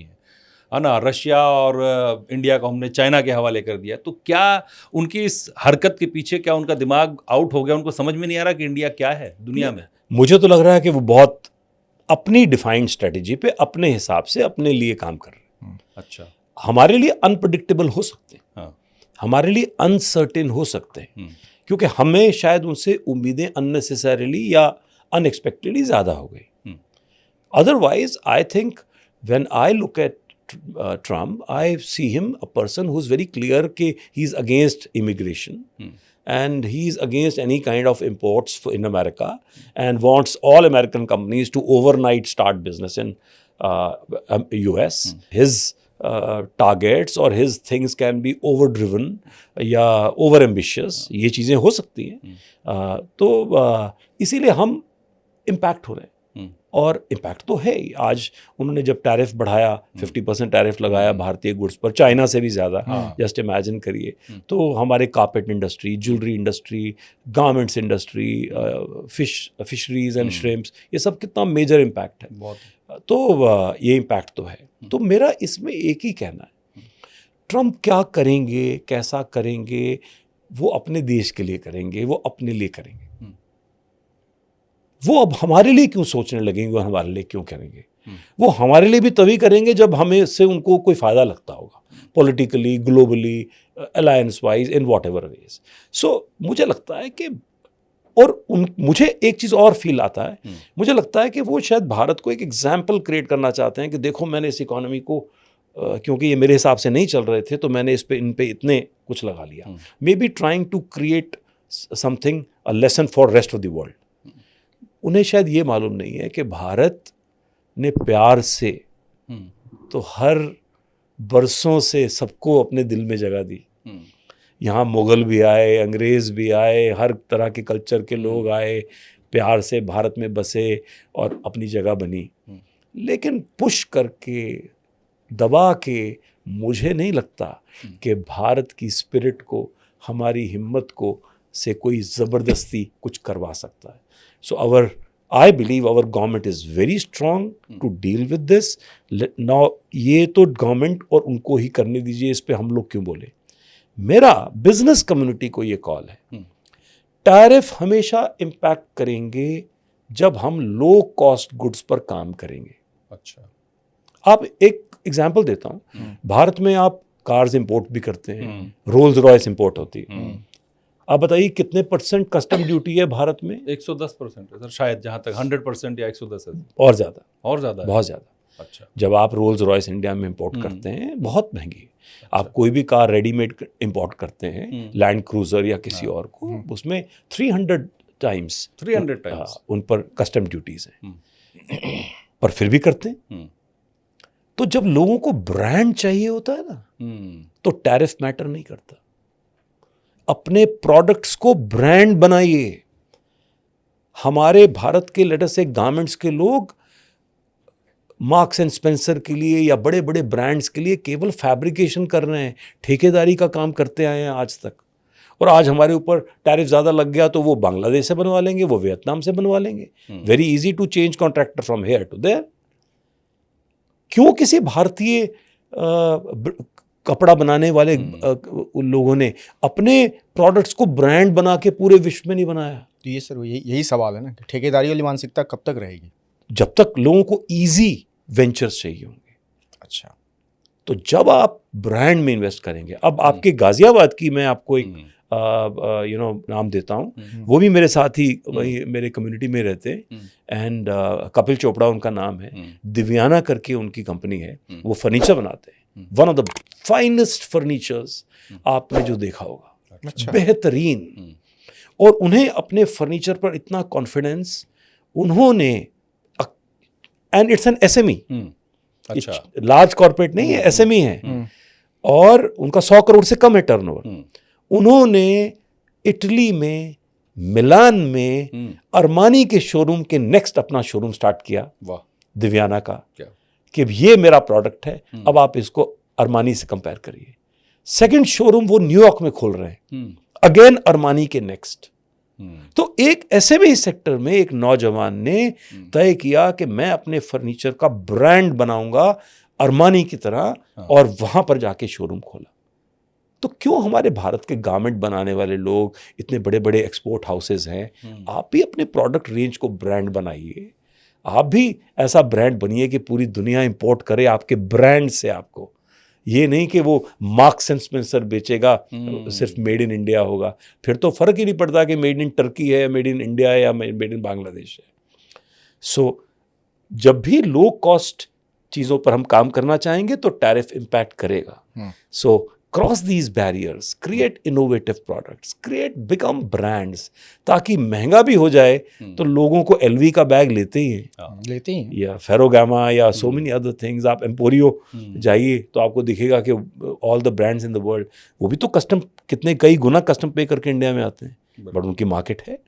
है ना। रशिया और इंडिया को हमने चाइना के हवाले कर दिया। तो क्या उनकी इस हरकत के पीछे, क्या उनका दिमाग आउट हो गया, उनको समझ में नहीं आ रहा कि इंडिया क्या है दुनिया में? मुझे तो लग रहा है कि वो बहुत अपनी डिफाइंड स्ट्रेटेजी पे अपने हिसाब से अपने लिए काम कर रहे हैं। अच्छा, हमारे लिए अनप्रेडिक्टेबल हो सकते हैं, हाँ, हमारे लिए अनसर्टेन हो सकते हैं, क्योंकि हमें शायद उनसे उम्मीदें अननेसेसरीली या अनएक्सपेक्टेडली ज़्यादा हो गई। Otherwise I think when I look at Trump, I see him a person who's very clear कि he's against immigration and he's against any kind of imports in America and wants all American companies to overnight start business in US. His targets or his things can be overdriven या over ambitious, ये चीज़ें हो सकती हैं। तो इसीलिए हम impact हो रहे हैं, और इम्पैक्ट तो है ही। आज उन्होंने जब टैरिफ बढ़ाया, 50% टैरिफ लगाया भारतीय गुड्स पर, चाइना से भी ज़्यादा, जस्ट इमेजिन करिए। तो हमारे carpet industry, jewellery industry, garments industry, fisheries and shrimps, ये सब कितना मेजर इम्पैक्ट है। बहुत। तो ये इम्पैक्ट तो है। तो मेरा इसमें एक ही कहना है, ट्रम्प क्या करेंगे, कैसा करेंगे, वो अपने देश के लिए करेंगे, वो अपने लिए करेंगे। वो अब हमारे लिए क्यों सोचने लगेंगे और हमारे लिए क्यों करेंगे? वो हमारे लिए भी तभी करेंगे जब हमें इससे उनको कोई फ़ायदा लगता होगा, politically, globally, alliance wise, in whatever ways. So मुझे लगता है कि, और मुझे एक चीज़ और फील आता है, मुझे लगता है कि वो शायद भारत को एक एग्जाम्पल क्रिएट करना चाहते हैं कि देखो मैंने इस इकोनॉमी को, क्योंकि ये मेरे हिसाब से नहीं चल रहे थे तो मैंने इन पे इतने कुछ लगा लिया। Maybe trying to create something, a lesson for rest of the world. उन्हें शायद ये मालूम नहीं है कि भारत ने प्यार से तो हर बरसों से सबको अपने दिल में जगह दी। यहाँ मुग़ल भी आए, अंग्रेज़ भी आए, हर तरह के कल्चर के लोग आए, प्यार से भारत में बसे और अपनी जगह बनी। लेकिन पुश करके, दबा के, मुझे नहीं लगता कि भारत की स्पिरिट को, हमारी हिम्मत को से कोई ज़बरदस्ती कुछ करवा सकता है। So I believe our government is very strong to deal with this. Now ये तो गवर्नमेंट और उनको ही करने दीजिए, इस पे हम लोग क्यों बोले। मेरा बिजनेस कम्युनिटी को ये कॉल है, टैरिफ हमेशा इम्पैक्ट करेंगे जब हम लो कॉस्ट गुड्स पर काम करेंगे। अच्छा, आप एक एग्जाम्पल देता हूँ, भारत में आप कार्स इंपोर्ट भी करते हैं, रोल्स रॉयस इंपोर्ट होती है। आप बताइए कितने % कस्टम ड्यूटी है भारत में? 110% है सर, शायद, जहाँ तक 100% या 110 है। और ज़्यादा, और ज़्यादा है? बहुत ज़्यादा। अच्छा। जब आप रोल्स रॉयस इंडिया में इंपोर्ट करते हैं, बहुत महंगी है। आप कोई भी कार रेडीमेड इंपोर्ट करते हैं, लैंड क्रूजर या किसी और को, उसमें 300 टाइम्स 300 टाइम्स उन पर कस्टम ड्यूटीज हैं, पर फिर भी करते हैं। तो जब लोगों को ब्रांड चाहिए होता है ना, तो टैरिफ मैटर नहीं करता। अपने प्रोडक्ट्स को ब्रांड बनाइए। हमारे भारत के लेटर से गारमेंट्स के लोग मार्क्स एंड स्पेंसर के लिए या बड़े बड़े ब्रांड्स के लिए केवल फैब्रिकेशन कर रहे हैं, ठेकेदारी का काम करते आए हैं आज तक। और आज हमारे ऊपर टैरिफ ज़्यादा लग गया तो वो बांग्लादेश से बनवा लेंगे, वो वियतनाम से बनवा लेंगे। Very easy to change contractor from here to there. क्यों किसी भारतीय कपड़ा बनाने वाले लोगों ने अपने प्रोडक्ट्स को ब्रांड बना के पूरे विश्व में नहीं बनाया? तो ये सर यही सवाल है ना कि ठेकेदारी वाली मानसिकता कब तक रहेगी? जब तक लोगों को इजी वेंचर्स चाहिए होंगे। अच्छा, तो जब आप ब्रांड में इन्वेस्ट करेंगे, अब आपके गाजियाबाद की मैं आपको एक नाम देता हूँ, वो भी मेरे साथ ही वही मेरे कम्युनिटी में रहते हैं, एंड कपिल चोपड़ा उनका नाम है, दिव्याना करके उनकी कंपनी है, वो फर्नीचर बनाते हैं, one of the finest furnitures आपने जो देखा होगा। अच्छा। बेहतरीन। और उन्हें अपने फर्नीचर पर इतना कॉन्फिडेंस, उन्होंने, एंड इट्स एन SME, अच्छा, लार्ज कॉर्पोरेट नहीं है, SME है, और उनका 100 करोड़ से कम है टर्नओवर। उन्होंने इटली में, मिलान में अरमानी के शोरूम के नेक्स्ट अपना शोरूम स्टार्ट किया, वाह, दिव्याना का, क्या, कि ये मेरा प्रोडक्ट है, अब आप इसको अरमानी से कंपेयर करिए। सेकंड शोरूम वो न्यूयॉर्क में खोल रहे हैं, अगेन अरमानी के नेक्स्ट। तो एक SME सेक्टर में एक नौजवान ने तय किया कि मैं अपने फर्नीचर का ब्रांड बनाऊंगा अरमानी की तरह, और वहां पर जाके शोरूम खोला। तो क्यों हमारे भारत के गारमेंट बनाने वाले लोग, इतने बड़े बड़े एक्सपोर्ट हाउसेज हैं, आप भी अपने प्रोडक्ट रेंज को ब्रांड बनाइए। आप भी ऐसा ब्रांड बनिए कि पूरी दुनिया इंपोर्ट करे आपके ब्रांड से आपको। ये नहीं कि वो मार्क्स एंड स्पेंसर बेचेगा, सिर्फ मेड इन इंडिया होगा, फिर तो फर्क ही नहीं पड़ता कि मेड इन टर्की है, मेड इन इंडिया है, या मेड इन बांग्लादेश है। सो जब भी लो कॉस्ट चीज़ों पर हम काम करना चाहेंगे तो टैरिफ इम्पैक्ट करेगा। So cross these barriers, create innovative products, become brands, ताकि महंगा भी हो जाए तो लोगों को LV का बैग लेते ही हैं, या फेरोगामा या सो मेनी अदर थिंग्स। आप एम्पोरियो जाइए तो आपको दिखेगा कि all the brands in the world, वो भी तो कस्टम, कितने कई गुना कस्टम पे करके इंडिया में आते हैं, बट उनकी मार्केट है।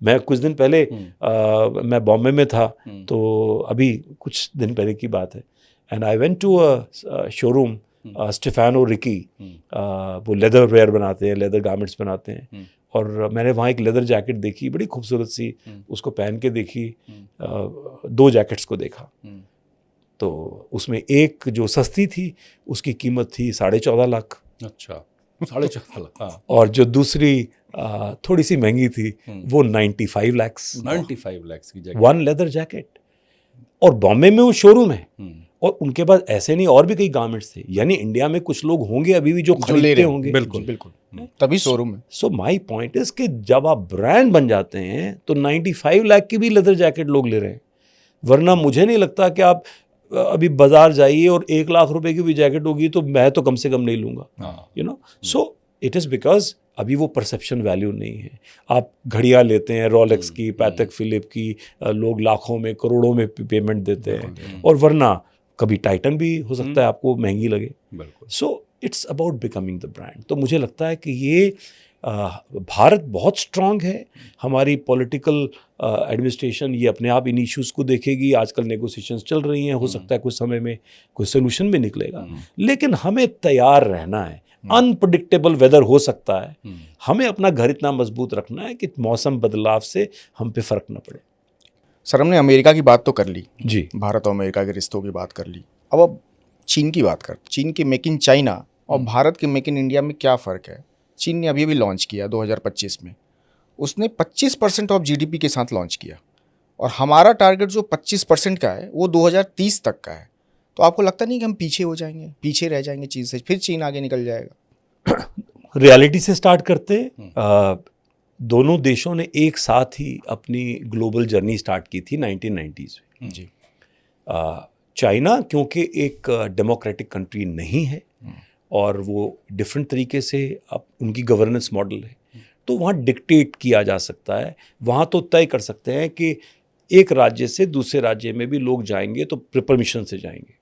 मैं कुछ दिन पहले मैं बॉम्बे में था, तो अभी कुछ दिन पहले की बात है, and I went to a showroom, Stefano Ricci, वो लेदर वेयर बनाते हैं, लेदर गारमेंट्स बनाते हैं, और मैंने वहाँ एक लेदर जैकेट देखी, बड़ी खूबसूरत सी, उसको पहन के देखी, 2 जैकेट्स को देखा, तो उसमें एक जो सस्ती थी उसकी कीमत थी 14.5 लाख। अच्छा, 14.5 लाख, हाँ। और जो दूसरी थोड़ी सी महंगी थी वो 95 लाख की जैकेट, 1 लेदर जैकेट। और बॉम्बे में वो शोरूम है, और उनके पास ऐसे नहीं और भी कई गारमेंट्स थे, यानी इंडिया में कुछ लोग होंगे अभी भी जो खरीदते होंगे। बिल्कुल बिल्कुल, तभी शोरूम है। सो माय पॉइंट इज कि जब आप ब्रांड बन जाते हैं तो 95 लाख की भी लेदर जैकेट लोग ले रहे हैं, वरना मुझे नहीं लगता कि आप अभी बाजार जाइए और 1 लाख रुपए की भी जैकेट होगी तो मैं तो कम से कम नहीं लूंगा, you know. So it is because अभी वो परसेप्शन वैल्यू नहीं है। आप घड़ियाँ लेते हैं रॉलेक्स की, पैथेक फिलिप की, लोग लाखों में करोड़ों में पेमेंट देते हैं, और वरना कभी टाइटन भी हो सकता है आपको महंगी लगे। So it's about becoming the brand. तो मुझे लगता है कि ये भारत बहुत स्ट्रांग है, हमारी पॉलिटिकल एडमिनिस्ट्रेशन ये अपने आप इन इश्यूज़ को देखेगी। आजकल नेगोशिएशंस चल रही हैं, हो सकता है कुछ समय में कोई सोल्यूशन भी निकलेगा, लेकिन हमें तैयार रहना है। अनप्रेडिक्टेबल वेदर हो सकता है, हमें अपना घर इतना मजबूत रखना है कि मौसम बदलाव से हम पे फर्क न पड़े। सर, हमने अमेरिका की बात तो कर ली जी, भारत और अमेरिका के रिश्तों की बात कर ली, अब चीन की बात करते। चीन के मेक इन चाइना और भारत के मेक इन इंडिया में क्या फ़र्क है? चीन ने अभी भी लॉन्च किया 2025 में, उसने 25% ऑफ GDP के साथ लॉन्च किया, और हमारा टारगेट जो 25% का है वो 2030 तक का है। तो आपको लगता नहीं कि हम पीछे हो जाएंगे, पीछे रह जाएंगे चीज़ से, फिर चीन आगे निकल जाएगा? रियलिटी से स्टार्ट करते, दोनों देशों ने एक साथ ही अपनी ग्लोबल जर्नी स्टार्ट की थी 1990s में। जी। चाइना क्योंकि एक डेमोक्रेटिक कंट्री नहीं है और वो डिफरेंट तरीके से अब उनकी गवर्नेंस मॉडल है, तो वहाँ डिक्टेट किया जा सकता है। वहाँ तो तय कर सकते हैं कि एक राज्य से दूसरे राज्य में भी लोग जाएंगे तो परमिशन से जाएंगे।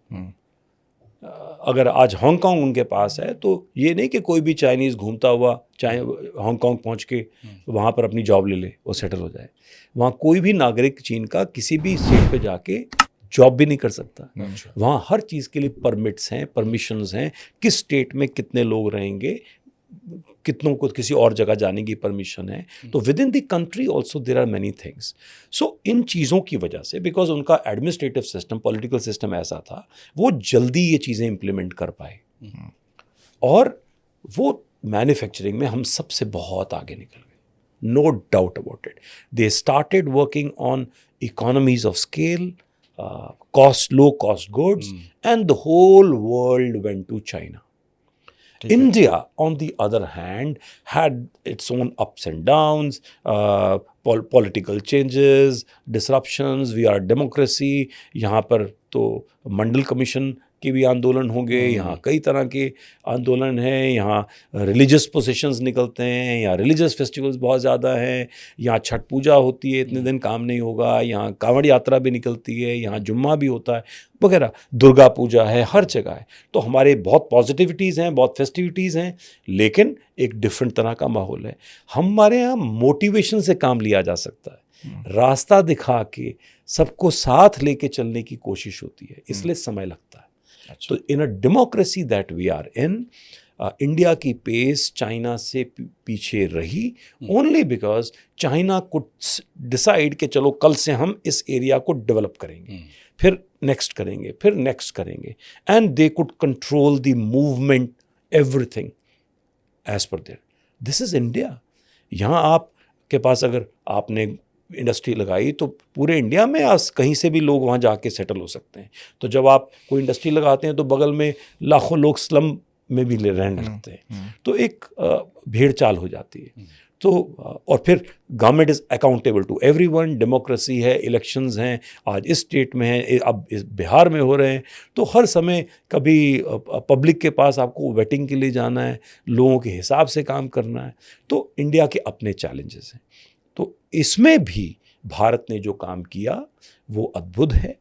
अगर आज हांगकांग उनके पास है तो ये नहीं कि कोई भी चाइनीज़ घूमता हुआ चाहे हांगकांग पहुँच के वहाँ पर अपनी जॉब ले ले और सेटल हो जाए। वहाँ कोई भी नागरिक चीन का किसी भी स्टेट पे जाके जॉब भी नहीं कर सकता। वहाँ हर चीज़ के लिए परमिट्स हैं, परमिशंस हैं, किस स्टेट में कितने लोग रहेंगे, कितनों को किसी और जगह जाने की परमिशन है। तो within the country also there are many things. So इन चीज़ों की वजह से, बिकॉज उनका एडमिनिस्ट्रेटिव सिस्टम, पॉलिटिकल सिस्टम ऐसा था, वो जल्दी ये चीज़ें इम्प्लीमेंट कर पाए और वो मैन्युफैक्चरिंग में हम सबसे बहुत आगे निकल गए, no doubt about it. They started working on economies of scale, low cost goods, and the whole world went to China. India, on the other hand, had its own ups and downs, political changes, disruptions. We are a democracy. यहाँ पर तो मंडल commission के भी आंदोलन होंगे, यहाँ कई तरह के आंदोलन हैं, यहाँ रिलीजियस पोजीशंस निकलते हैं, यहाँ रिलीजियस फेस्टिवल्स बहुत ज़्यादा हैं, यहाँ छठ पूजा होती है, इतने दिन काम नहीं होगा, यहाँ कांवड़ यात्रा भी निकलती है, यहाँ जुम्मा भी होता है वगैरह, दुर्गा पूजा है, हर जगह है। तो हमारे बहुत पॉजिटिविटीज़ हैं, बहुत फेस्टिविटीज़ हैं, लेकिन एक डिफरेंट तरह का माहौल है। हमारे यहाँ मोटिवेशन से काम लिया जा सकता है, रास्ता दिखा के सबको साथ लेके चलने की कोशिश होती है, इसलिए समय लगता है। तो in a democracy that we are in, India की पेस चाइना से पीछे रही only because China could decide कि चलो कल से हम इस एरिया को डेवलप करेंगे, फिर नेक्स्ट करेंगे, फिर नेक्स्ट करेंगे, and they could control the movement, everything as per there. This is India. यहाँ आपके पास अगर आपने इंडस्ट्री लगाई तो पूरे इंडिया में आज कहीं से भी लोग वहाँ जाके सेटल हो सकते हैं। तो जब आप कोई इंडस्ट्री लगाते हैं तो बगल में लाखों लोग स्लम में भी रहने लगते हैं, तो एक भीड़ चाल हो जाती है। तो और फिर government is accountable to everyone, democracy है, इलेक्शंस हैं, आज इस स्टेट में है, अब इस बिहार में हो रहे हैं, तो हर समय कभी पब्लिक के पास आपको वेटिंग के लिए जाना है, लोगों के हिसाब से काम करना है। तो इंडिया के अपने चैलेंजेस हैं। तो इसमें भी भारत ने जो काम किया वो अद्भुत है।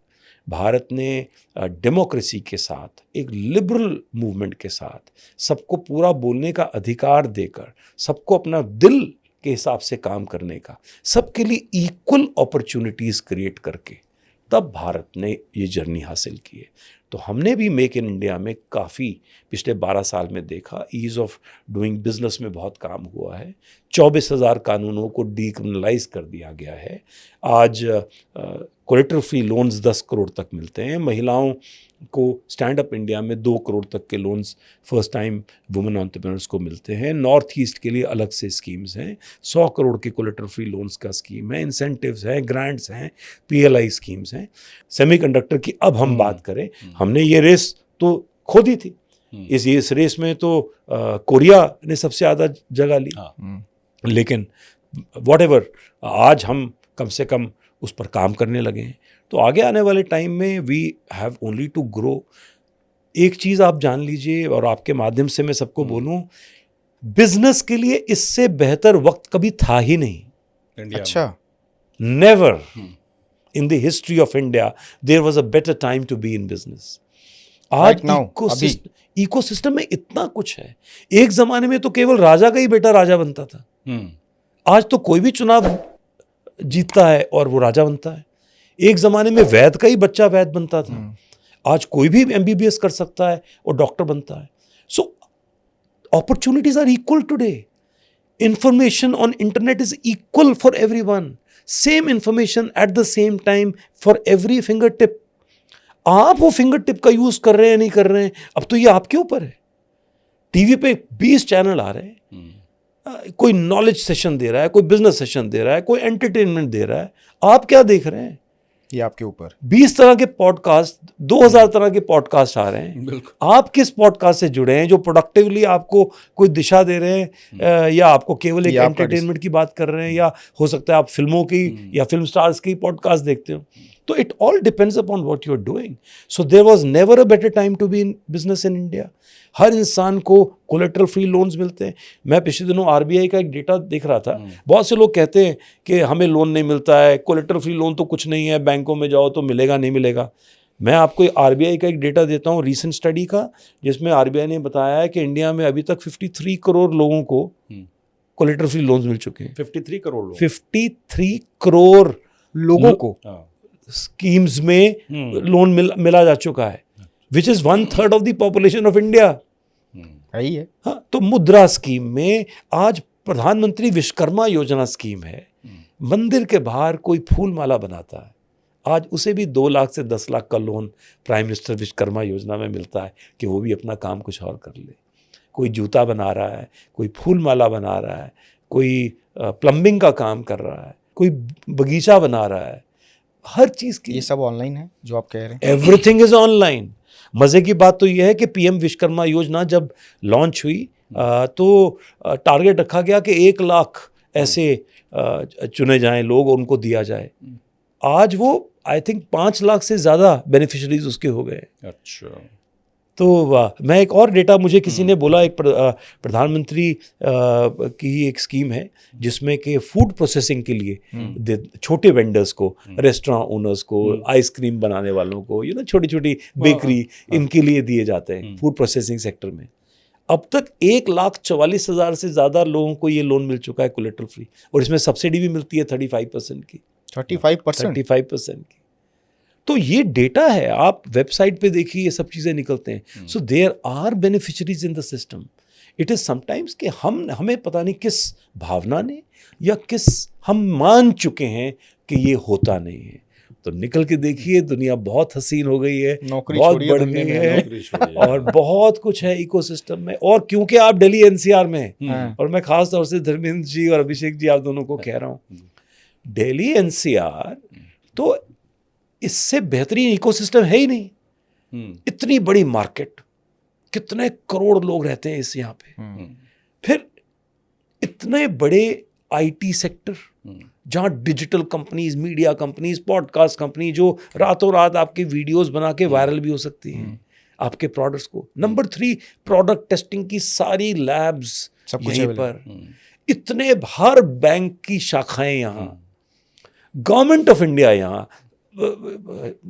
भारत ने डेमोक्रेसी के साथ, एक लिबरल मूवमेंट के साथ, सबको पूरा बोलने का अधिकार देकर, सबको अपना दिल के हिसाब से काम करने का, सबके लिए इक्वल अपॉर्चुनिटीज़ क्रिएट करके तब भारत ने ये जर्नी हासिल की है। तो हमने भी मेक इन इंडिया में काफ़ी पिछले 12 साल में देखा, ईज़ ऑफ डूइंग बिजनेस में बहुत काम हुआ है। 24,000 कानूनों को डीक्रिमिनलाइज कर दिया गया है। आज कोलेटरल फ्री लोन्स 10 करोड़ तक मिलते हैं। महिलाओं को स्टैंड अप इंडिया में 2 करोड़ तक के loans first time women entrepreneurs को मिलते हैं। नॉर्थ ईस्ट के लिए अलग से स्कीम्स हैं, 100 करोड़ के कोलेटरल फ्री लोन्स का स्कीम है, इंसेंटिव्स हैं, ग्रांट्स हैं, PLI स्कीम्स हैं। सेमीकंडक्टर की अब हम बात करें, हमने ये रेस तो खो दी थी। इस रेस में तो कोरिया ने सबसे ज़्यादा जगह ली, लेकिन व्हाटएवर, आज हम कम से कम उस पर काम करने लगे हैं। तो आगे आने वाले टाइम में we have only to grow. एक चीज़ आप जान लीजिए और आपके माध्यम से मैं सबको बोलूं, बिजनेस के लिए इससे बेहतर वक्त कभी था ही नहीं। अच्छा, never in the history of India there was a better time to be in business. आज इकोसिस्टम में इतना कुछ है। एक जमाने में तो केवल राजा का ही बेटा राजा बनता था, आज तो कोई भी चुनाव जीतता है और वो राजा बनता है। एक जमाने में वैद का ही बच्चा वैद बनता था, आज कोई भी MBBS कर सकता है और डॉक्टर बनता है। So opportunities are equal today. Information on internet is equal for everyone, same information at the same time for every finger tip. आप वो फिंगर टिप का यूज कर रहे हैं नहीं कर रहे हैं, अब तो ये आपके ऊपर है। टीवी पे 20 चैनल आ रहे हैं, कोई नॉलेज सेशन दे रहा है, कोई बिजनेस सेशन दे रहा है, कोई एंटरटेनमेंट दे रहा है, आप क्या देख रहे हैं? ये आपके ऊपर 20 तरह के पॉडकास्ट, 2000 तरह के पॉडकास्ट आ रहे हैं। बिल्कुल। आप किस पॉडकास्ट से जुड़े हैं जो प्रोडक्टिवली आपको कोई दिशा दे रहे हैं, या आपको केवल एक ये आपका एंटरटेनमेंट की बात कर रहे हैं, या हो सकता है आप फिल्मों की या फिल्म स्टार्स की पॉडकास्ट देखते हो। तो it all depends upon what you are doing. So there was never a better time to be in business in India. हर इंसान को कोलेटरल फ्री लोन्स मिलते हैं। मैं पिछले दिनों आरबीआई का एक डेटा देख रहा था। बहुत से लोग कहते हैं कि हमें लोन नहीं मिलता है, कोलेटरल फ्री लोन तो कुछ नहीं है, बैंकों में जाओ तो मिलेगा नहीं मिलेगा। मैं आपको आरबीआई का एक डेटा देता हूँ रिसेंट स्टडी का, जिसमें आरबीआई ने बताया है कि इंडिया में अभी तक 53 करोड़ लोगों को कोलेटरल फ्री लोन्स मिल चुके हैं। 53 करोड़ लोग। 53 करोड़ लोगों को हाँ। स्कीम्स में लोन मिला जा चुका है, which is 1/3 of the population of India. सही है। हाँ, तो मुद्रा स्कीम में आज प्रधानमंत्री विश्वकर्मा योजना स्कीम है। मंदिर के बाहर कोई फूल माला बनाता है, आज उसे भी 2 लाख से 10 लाख का लोन प्राइम मिनिस्टर विश्वकर्मा योजना में मिलता है कि वो भी अपना काम कुछ और कर ले। कोई जूता बना रहा है, कोई फूल माला बना रहा है, कोई प्लम्बिंग का काम कर रहा है, कोई बगीचा बना रहा है। हर चीज़ की ये सब ऑनलाइन है जो आप कह रहे हैं। Everything is online. मजे की बात तो यह है कि पीएम विश्वकर्मा योजना जब लॉन्च हुई तो टारगेट रखा गया कि 1 लाख ऐसे चुने जाएं लोग, उनको दिया जाए। आज वो आई थिंक 5 लाख से ज़्यादा बेनिफिशरीज उसके हो गए। अच्छा। तो मैं एक और डेटा मुझे किसी ने बोला, एक प्रधानमंत्री की एक स्कीम है जिसमें कि फूड प्रोसेसिंग के लिए छोटे वेंडर्स को, रेस्टोरेंट ओनर्स को, आइसक्रीम बनाने वालों को, छोटी छोटी बेकरी, इनके लिए दिए जाते हैं फूड प्रोसेसिंग सेक्टर में। अब तक 1,44,000 से ज़्यादा लोगों को ये लोन मिल चुका है कोलेटरल फ्री, और इसमें सब्सिडी भी मिलती है 35% की। 35% की। तो ये डेटा है, आप वेबसाइट पे देखिए, ये सब चीज़ें निकलते हैं। So there are beneficiaries in the system. It is sometimes कि हमें पता नहीं किस भावना ने या किस हम मान चुके हैं कि ये होता नहीं है। तो निकल के देखिए, दुनिया बहुत हसीन हो गई है, नौकरी बहुत छोड़िए, बढ़ दुनिया गई में है, नौकरी छोड़िए। और बहुत कुछ है इकोसिस्टम में। और क्योंकि आप दिल्ली एनसीआर में हैं, और मैं खास तौर से धर्मेंद्र जी और अभिषेक जी आप दोनों को कह रहा हूँ, दिल्ली एनसीआर तो इससे बेहतरीन इकोसिस्टम है ही नहीं। इतनी बड़ी मार्केट, कितने करोड़ लोग रहते हैं इस यहाँ पे, फिर इतने बड़े आईटी सेक्टर जहाँ digital companies, media companies, podcast company जो रातों रात आपके वीडियोस बना के वायरल भी हो सकती हैं आपके प्रोडक्ट्स को। नंबर 3, प्रोडक्ट टेस्टिंग की सारी लैब्स सब कुछ यहीं available। पर, इतने हर बैंक की शाखाएं यहाँ, गवर्नमेंट ऑफ इंडिया यहाँ,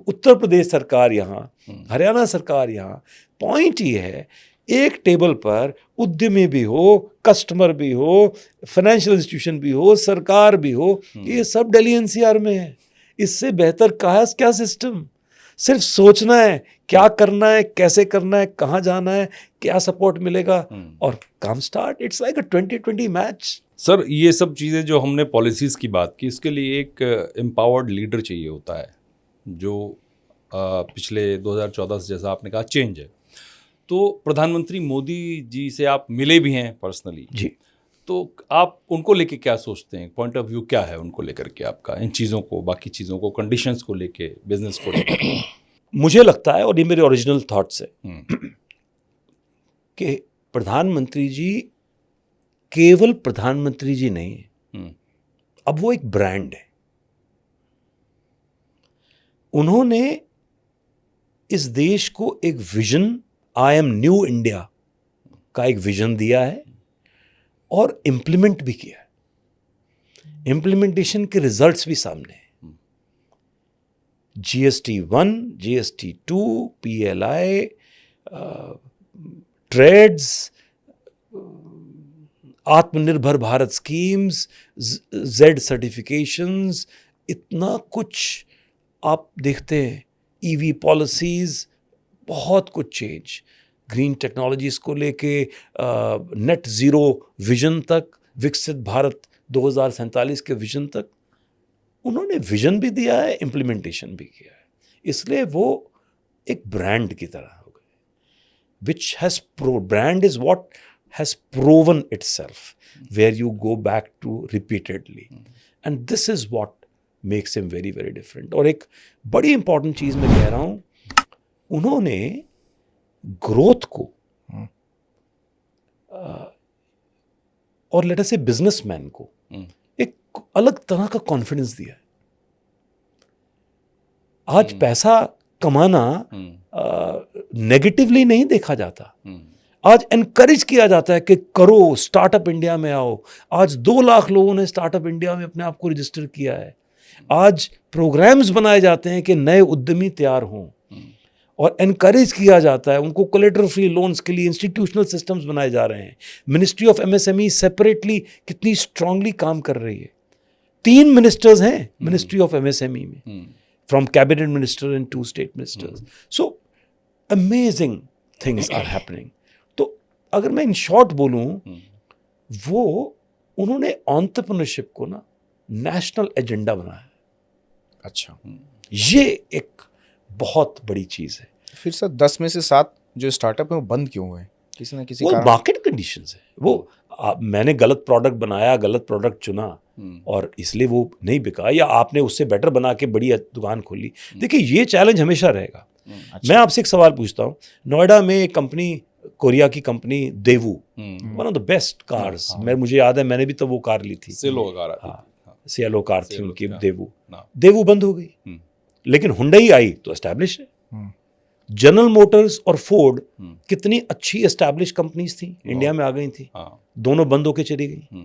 उत्तर प्रदेश सरकार यहाँ, हरियाणा सरकार यहाँ। पॉइंट ये है, एक टेबल पर उद्यमी भी हो, कस्टमर भी हो, फाइनेंशियल इंस्टीट्यूशन भी हो, सरकार भी हो, ये सब दिल्ली एनसीआर में है। इससे बेहतर क्या सिस्टम? सिर्फ सोचना है क्या करना है, कैसे करना है, कहाँ जाना है, क्या सपोर्ट मिलेगा, और काम start. It's like a 2020 match. Sir, ये सब चीज़ें जो हमने पॉलिसीज़ की बात की, इसके लिए एक एम्पावर्ड लीडर चाहिए होता है, जो पिछले 2014 से, जैसा आपने कहा, चेंज है। तो प्रधानमंत्री मोदी जी से आप मिले भी हैं पर्सनली जी, तो आप उनको लेके क्या सोचते हैं? पॉइंट ऑफ व्यू क्या है उनको लेकर के आपका, इन चीज़ों को, बाकी चीज़ों को, कंडीशंस को लेके, बिजनेस को लेकर? मुझे लगता है, और ये मेरे ओरिजिनल थॉट्स है, कि प्रधानमंत्री जी केवल प्रधानमंत्री जी नहीं है, अब वो एक ब्रांड है। उन्होंने इस देश को एक vision, I am new India का एक विजन दिया है, और इम्प्लीमेंट भी किया है। इम्प्लीमेंटेशन के रिजल्ट्स भी सामने हैं। GST 1, GST 2, PLI, ट्रेड्स, आत्मनिर्भर भारत स्कीम्स, Z सर्टिफिकेशंस, इतना कुछ आप देखते हैं, EV पॉलिसीज, बहुत कुछ चेंज, ग्रीन टेक्नोलॉजीज को लेके नेट ज़ीरो विजन तक, विकसित भारत 2047 के विजन तक, उन्होंने विजन भी दिया है, इम्प्लीमेंटेशन भी किया है। इसलिए वो एक ब्रांड की तरह हो गए, which has brand is what has proven itself, where you go back to repeatedly, and this is what makes him very very different. और एक बड़ी इंपॉर्टेंट चीज़ मैं कह रहा हूँ, उन्होंने ग्रोथ को और लेट अस से बिजनेसमैन को एक अलग तरह का कॉन्फिडेंस दिया है। आज पैसा कमाना नेगेटिवली नहीं देखा जाता, आज एनकरेज किया जाता है कि करो, स्टार्टअप इंडिया में आओ। आज 2 लाख लोगों ने स्टार्टअप इंडिया में अपने आप को रजिस्टर किया है। आज प्रोग्राम्स बनाए जाते हैं कि नए उद्यमी तैयार हों और एनकरेज किया जाता है, उनको कोलेटरल फ्री लोन्स के लिए इंस्टीट्यूशनल सिस्टम्स बनाए जा रहे हैं। मिनिस्ट्री ऑफ एमएसएमई सेपरेटली कितनी स्ट्रांगली काम कर रही है। 3 मिनिस्टर्स हैं मिनिस्ट्री ऑफ एमएसएमई में, from cabinet minister and 2 state ministers. So amazing things are happening. तो अगर मैं इन शॉर्ट बोलूं, वो उन्होंने एंटरप्रेन्योरशिप को ना नेशनल एजेंडा बनाया। अच्छा, ये एक बहुत बड़ी चीज है। फिर सर 10 में से 7 जो स्टार्टअप है वो बंद क्यों हुए? किसी ना किसी वो कारण? मार्केट कंडीशंस है। वो मैंने गलत प्रोडक्ट बनाया, गलत प्रोडक्ट चुना और इसलिए वो नहीं बिका, या आपने उससे बेटर बना के बड़ी दुकान खोली। देखिए, ये चैलेंज हमेशा रहेगा। मैं आपसे एक सवाल पूछता हूँ, नोएडा में एक कंपनी, कोरिया की company Daewoo, one of the best cars, मुझे याद है मैंने भी तो वो कार ली थी, सियालो कार थी उनकी, देवू बंद हो गई। लेकिन हुंडई आई तो एस्टैब्लिश है। जनरल मोटर्स और फोर्ड कितनी अच्छी एस्टैब्लिश कंपनीज थी, इंडिया में आ गई थी, दोनों बंद होके चली गई।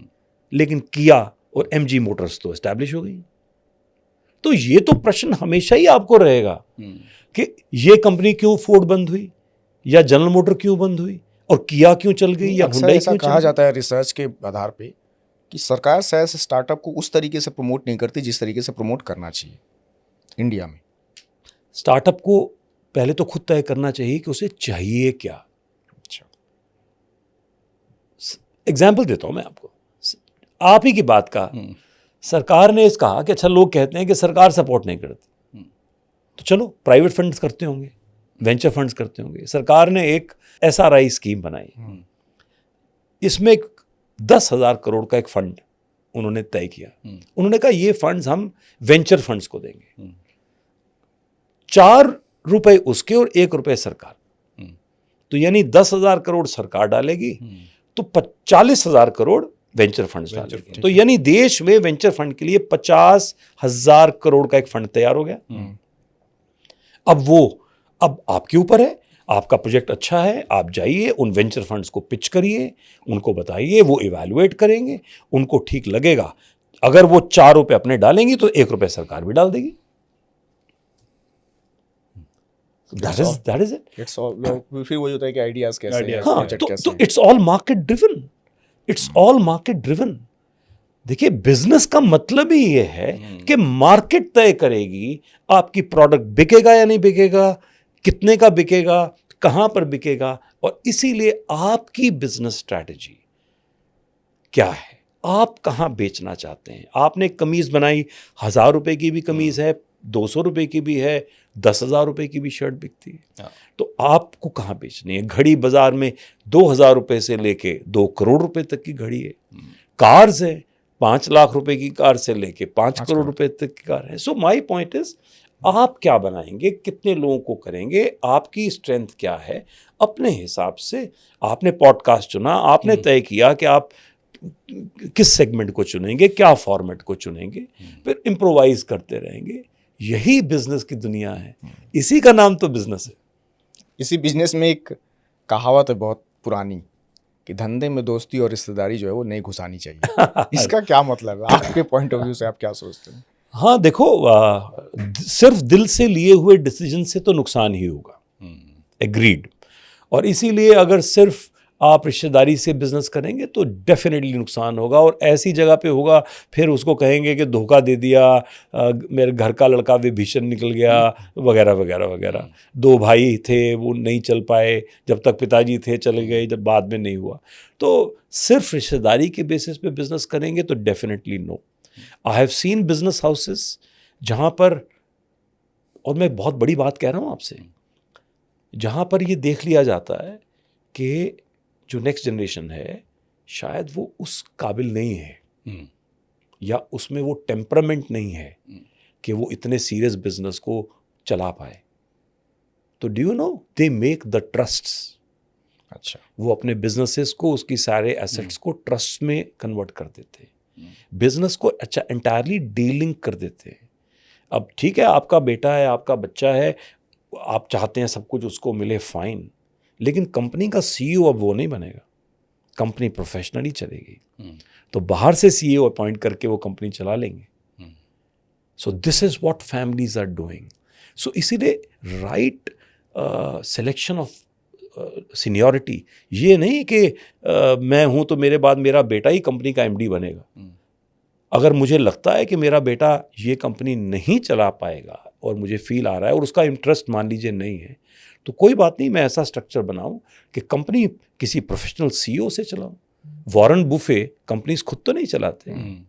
लेकिन किया और एमजी मोटर्स तो एस्टैब्लिश हो गई। तो ये तो प्रश्न हमेशा ही आपको रहेगा कि ये कंपनी क्यों फोर्ड बंद हुई, या जनरल मोटर क्यों बंद हुई, और किया क्यों चल गई, या हुंडई क्यों चल गई। कहा जाता है रिसर्च के आधार पे कि सरकार शायद स्टार्टअप को उस तरीके से प्रमोट नहीं करती जिस तरीके से प्रमोट करना चाहिए इंडिया में। स्टार्टअप को पहले तो खुद तय करना चाहिए कि उसे चाहिए क्या। अच्छा, एग्जाम्पल देता हूं मैं आपको, आप ही की बात का। सरकार ने इस कहा कि अच्छा, लोग कहते हैं कि सरकार सपोर्ट नहीं करती, तो चलो प्राइवेट फंड्स करते होंगे, वेंचर फंड्स करते होंगे। सरकार ने एक SRI स्कीम बनाई, इसमें 10,000 करोड़ का एक फंड उन्होंने तय किया। उन्होंने कहा ये फंड्स हम वेंचर फंड्स को देंगे, 4 रुपए उसके और 1 रुपए सरकार। तो यानी 10,000 करोड़ सरकार डालेगी, तो 40,000 करोड़ वेंचर फंड्स डालेगी। तो यानी देश में वेंचर फंड के लिए 50,000 करोड़ का एक फंड तैयार हो गया। अब आपके ऊपर है, आपका प्रोजेक्ट अच्छा है, आप जाइए उन वेंचर फंड्स को पिच करिए, उनको बताइए, वो इवैल्यूएट करेंगे, उनको ठीक लगेगा। अगर वो 4 रुपए अपने डालेंगी तो 1 रुपए सरकार भी डाल देगी। That is it. It's all, फिर वही होता है कि आइडियाज कैसे हैं, हाँ, प्रोजेक्ट कैसे तो it's all market driven, it's all market driven. देखिए, बिजनेस का मतलब ही ये है कि मार्केट तय करेगी आपकी प्रोडक्ट बिकेगा या नहीं बिकेगा, कितने का बिकेगा, कहां पर बिकेगा। और इसीलिए आपकी बिजनेस स्ट्रैटेजी क्या है, आप कहां बेचना चाहते हैं। आपने कमीज बनाई, 1,000 रुपए की भी कमीज है, 200 रुपए की भी है, 10,000 रुपए की भी शर्ट बिकती है। तो आपको कहाँ बेचनी है। घड़ी बाजार में 2,000 रुपए से लेके 2 करोड़ रुपए तक की घड़ी है। कार्स है, 5 लाख रुपए की कार से लेके 5 करोड़ रुपए तक की कार है। सो माई पॉइंट इज, आप क्या बनाएंगे, कितने लोगों को करेंगे, आपकी स्ट्रेंथ क्या है, अपने हिसाब से। आपने पॉडकास्ट चुना, आपने तय किया कि आप किस सेगमेंट को चुनेंगे, क्या फॉर्मेट को चुनेंगे, फिर इम्प्रोवाइज करते रहेंगे। यही बिजनेस की दुनिया है, इसी का नाम तो बिजनेस है। इसी बिजनेस में एक कहावत है बहुत पुरानी कि धंधे में दोस्ती और रिश्तेदारी जो है वो नहीं घुसानी चाहिए। इसका क्या मतलब है आपके पॉइंट ऑफ व्यू से, आप क्या सोचते हैं? हाँ देखो, सिर्फ दिल से लिए हुए डिसीजन से तो नुकसान ही होगा, एग्रीड। और इसीलिए अगर सिर्फ आप रिश्तेदारी से बिजनेस करेंगे तो डेफिनेटली नुकसान होगा, और ऐसी जगह पे होगा फिर उसको कहेंगे कि धोखा दे दिया, मेरे घर का लड़का विभीषण निकल गया, वगैरह वगैरह वगैरह। 2 भाई थे, वो नहीं चल पाए, जब तक पिताजी थे चले गए, जब बाद में नहीं हुआ। तो सिर्फ रिश्तेदारी के बेसिस पे बिजनेस करेंगे तो definitely no. I have seen business houses जहाँ पर, और मैं बहुत बड़ी बात कह रहा हूँ आपसे, जहाँ पर ये देख लिया जाता है कि जो नेक्स्ट जनरेशन है शायद वो उस काबिल नहीं है, या उसमें वो टेम्परामेंट नहीं है कि वो इतने सीरियस बिजनेस को चला पाए। तो do you know they make the trusts. अच्छा, वो अपने बिजनेसेस को, उसकी सारे एसेट्स को ट्रस्ट में कन्वर्ट कर देते हैं, बिजनेस को अच्छा एंटायरली डीलिंग कर देते हैं। अब ठीक है, आपका बेटा है, आपका बच्चा है, आप चाहते हैं सब कुछ उसको मिले, फाइन, लेकिन कंपनी का सीईओ अब वो नहीं बनेगा, कंपनी प्रोफेशनली चलेगी। तो बाहर से सीईओ अपॉइंट करके वो कंपनी चला लेंगे। So this is what families are doing. So इसीलिए राइट सिलेक्शन ऑफ सीनियरिटी, ये नहीं कि मैं हूं तो मेरे बाद मेरा बेटा ही कंपनी का एमडी बनेगा। अगर मुझे लगता है कि मेरा बेटा ये कंपनी नहीं चला पाएगा और मुझे फील आ रहा है और उसका इंटरेस्ट मान लीजिए नहीं है, तो कोई बात नहीं, मैं ऐसा स्ट्रक्चर बनाऊं कि कंपनी किसी प्रोफेशनल सीईओ से चलाऊं। वॉरेन बुफे कंपनीज खुद तो नहीं चलाते हैं,